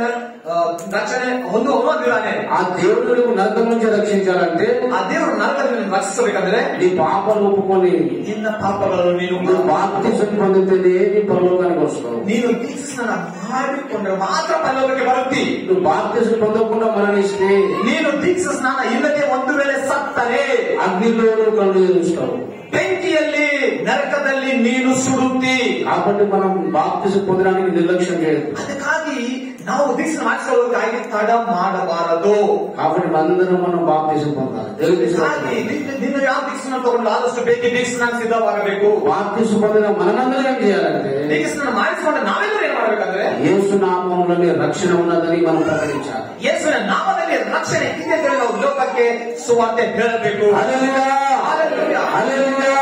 ಹೊಂದುವನು ಅಂದಿದ್ದಾನೆ. ఆ దేవుడు నువ్వు నరకం నుంచి రక్షించాలంటే ಆ ದೇವರು ನರಕದಿಂದ ರಕ್ಷಿಸಬೇಕಂದ್ರೆ నీ పాపాలు ఒప్పుకొని ನಿನ್ನ ಪಾಪಗಳನ್ನು నువ్వు బాప్తిసం పొందితేనే నీ పరలోకానికి వస్తావు. ನೀನು ದೀಕ್ಷ ಸ್ನಾನ ಮಾಡಿಕೊಂಡ್ರೆ ಮಾತ್ರ ಪರಲೋಕಕ್ಕೆ ಬರುತ್ತಿ. నువ్వు బాప్తిసం పొందకుండా మరణిస్తే ನೀನು ದೀಕ್ಷ ಸ್ನಾನ ಇಲ್ಲದೆ ಒಂದು ವೇಳೆ ಸತ್ತರೆ అగ్నిలో కళ్ళు చూస్తావు. ಬೆಂಕಿಯಲ್ಲಿ ನರಕದಲ್ಲಿ ನೀನು ಸುಡುತ್ತಿ. కాబట్టి మనం బాప్తిసం పొందడానికి నిర్లక్ష్యం చేయదు. ಅದಕ್ಕಾಗಿ ನಾವು ದೀಕ್ಷೆ ಮಾಡಿಕೊಳ್ಳೋದಕ್ಕಾಗಿ ತಡ ಮಾಡಬಾರದು. కాబట్టి అందరం మనం బాప్తిసం పొందాలి. ನಿನ್ನ ಯಾವ ದೀಕ್ಷೆ ತಗೊಂಡು ಆದಷ್ಟು ಬೇಗ ದೀಕ್ಷೆ ಸಿದ್ಧವಾಗಬೇಕು. బాప్తిసం పొందిన మనందరం ఏం చేయాలంటే ದೀಕ್ಷೆ ಮಾಡಿಸಿಕೊಂಡು ನಾವೆಲ್ಲರೂ ಏನ್ ಮಾಡ್ಬೇಕಂದ್ರೆ యేసు నామములోనే రక్షణ ఉన్నదని మనం ప్రకటించాలి. ಯೇಸುವಿನ ನಾಮದಲ್ಲಿ ರಕ್ಷಣೆ ಇದೆ ಅಂತ ನಾವು ಲೋಕಕ್ಕೆ ಸುವಾರ್ತೆ ಹೇಳಬೇಕು. హల్లెలూయా హల్లెలూయా హల్లెలూయా.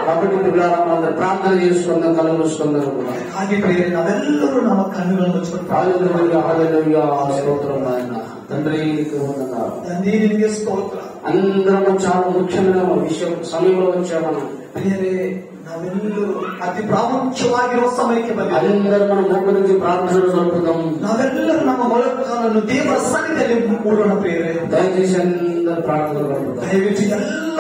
కాబట్టి పిల్లలందరూ ప్రార్థన చేసుకుందాం, కళ్ళు మూసుకుందాం కూడా. ಹಾಗೆ ಪ್ರಿಯರೇ, ನಾವೆಲ್ಲರೂ ನಮ್ಮ ಕಣ್ಣುಗಳನ್ನು ಮುಚ್ಚಿಕೊಂಡು హల్లెలూయా హల్లెలూయా స్తోత్రం నాయన. తండ్రి నీకు వందనాలు. ತಂದೆ ನಿನಗೆ ಸ್ತೋತ್ರ. అందరం చాలా ముఖ్యమైన విషయం సమయంలో వచ్చామని ಪ್ರಿಯರೇ, ನಾವೆಲ್ಲರೂ ಅತಿ ಪ್ರಾಮುಖ್ಯವಾಗಿರುವ ಸಮಯಕ್ಕೆ ಬಂದಿದ್ದೇವೆ. అందరూ మనం ముగ్గురు నుంచి ప్రార్థనలు జరుపుతాం. ನಾವೆಲ್ಲರೂ ನಮ್ಮ ಮೊಳಕಾಲನ್ನು ದೇವರ ಸನ್ನಿಧಿಯಲ್ಲಿ ಮೂಡೋಣ. ಪ್ರಿಯರೇ, దయచేసి అందరూ ప్రార్థనలు జరుపుతాం. ದಯವಿಟ್ಟು ಎಲ್ಲ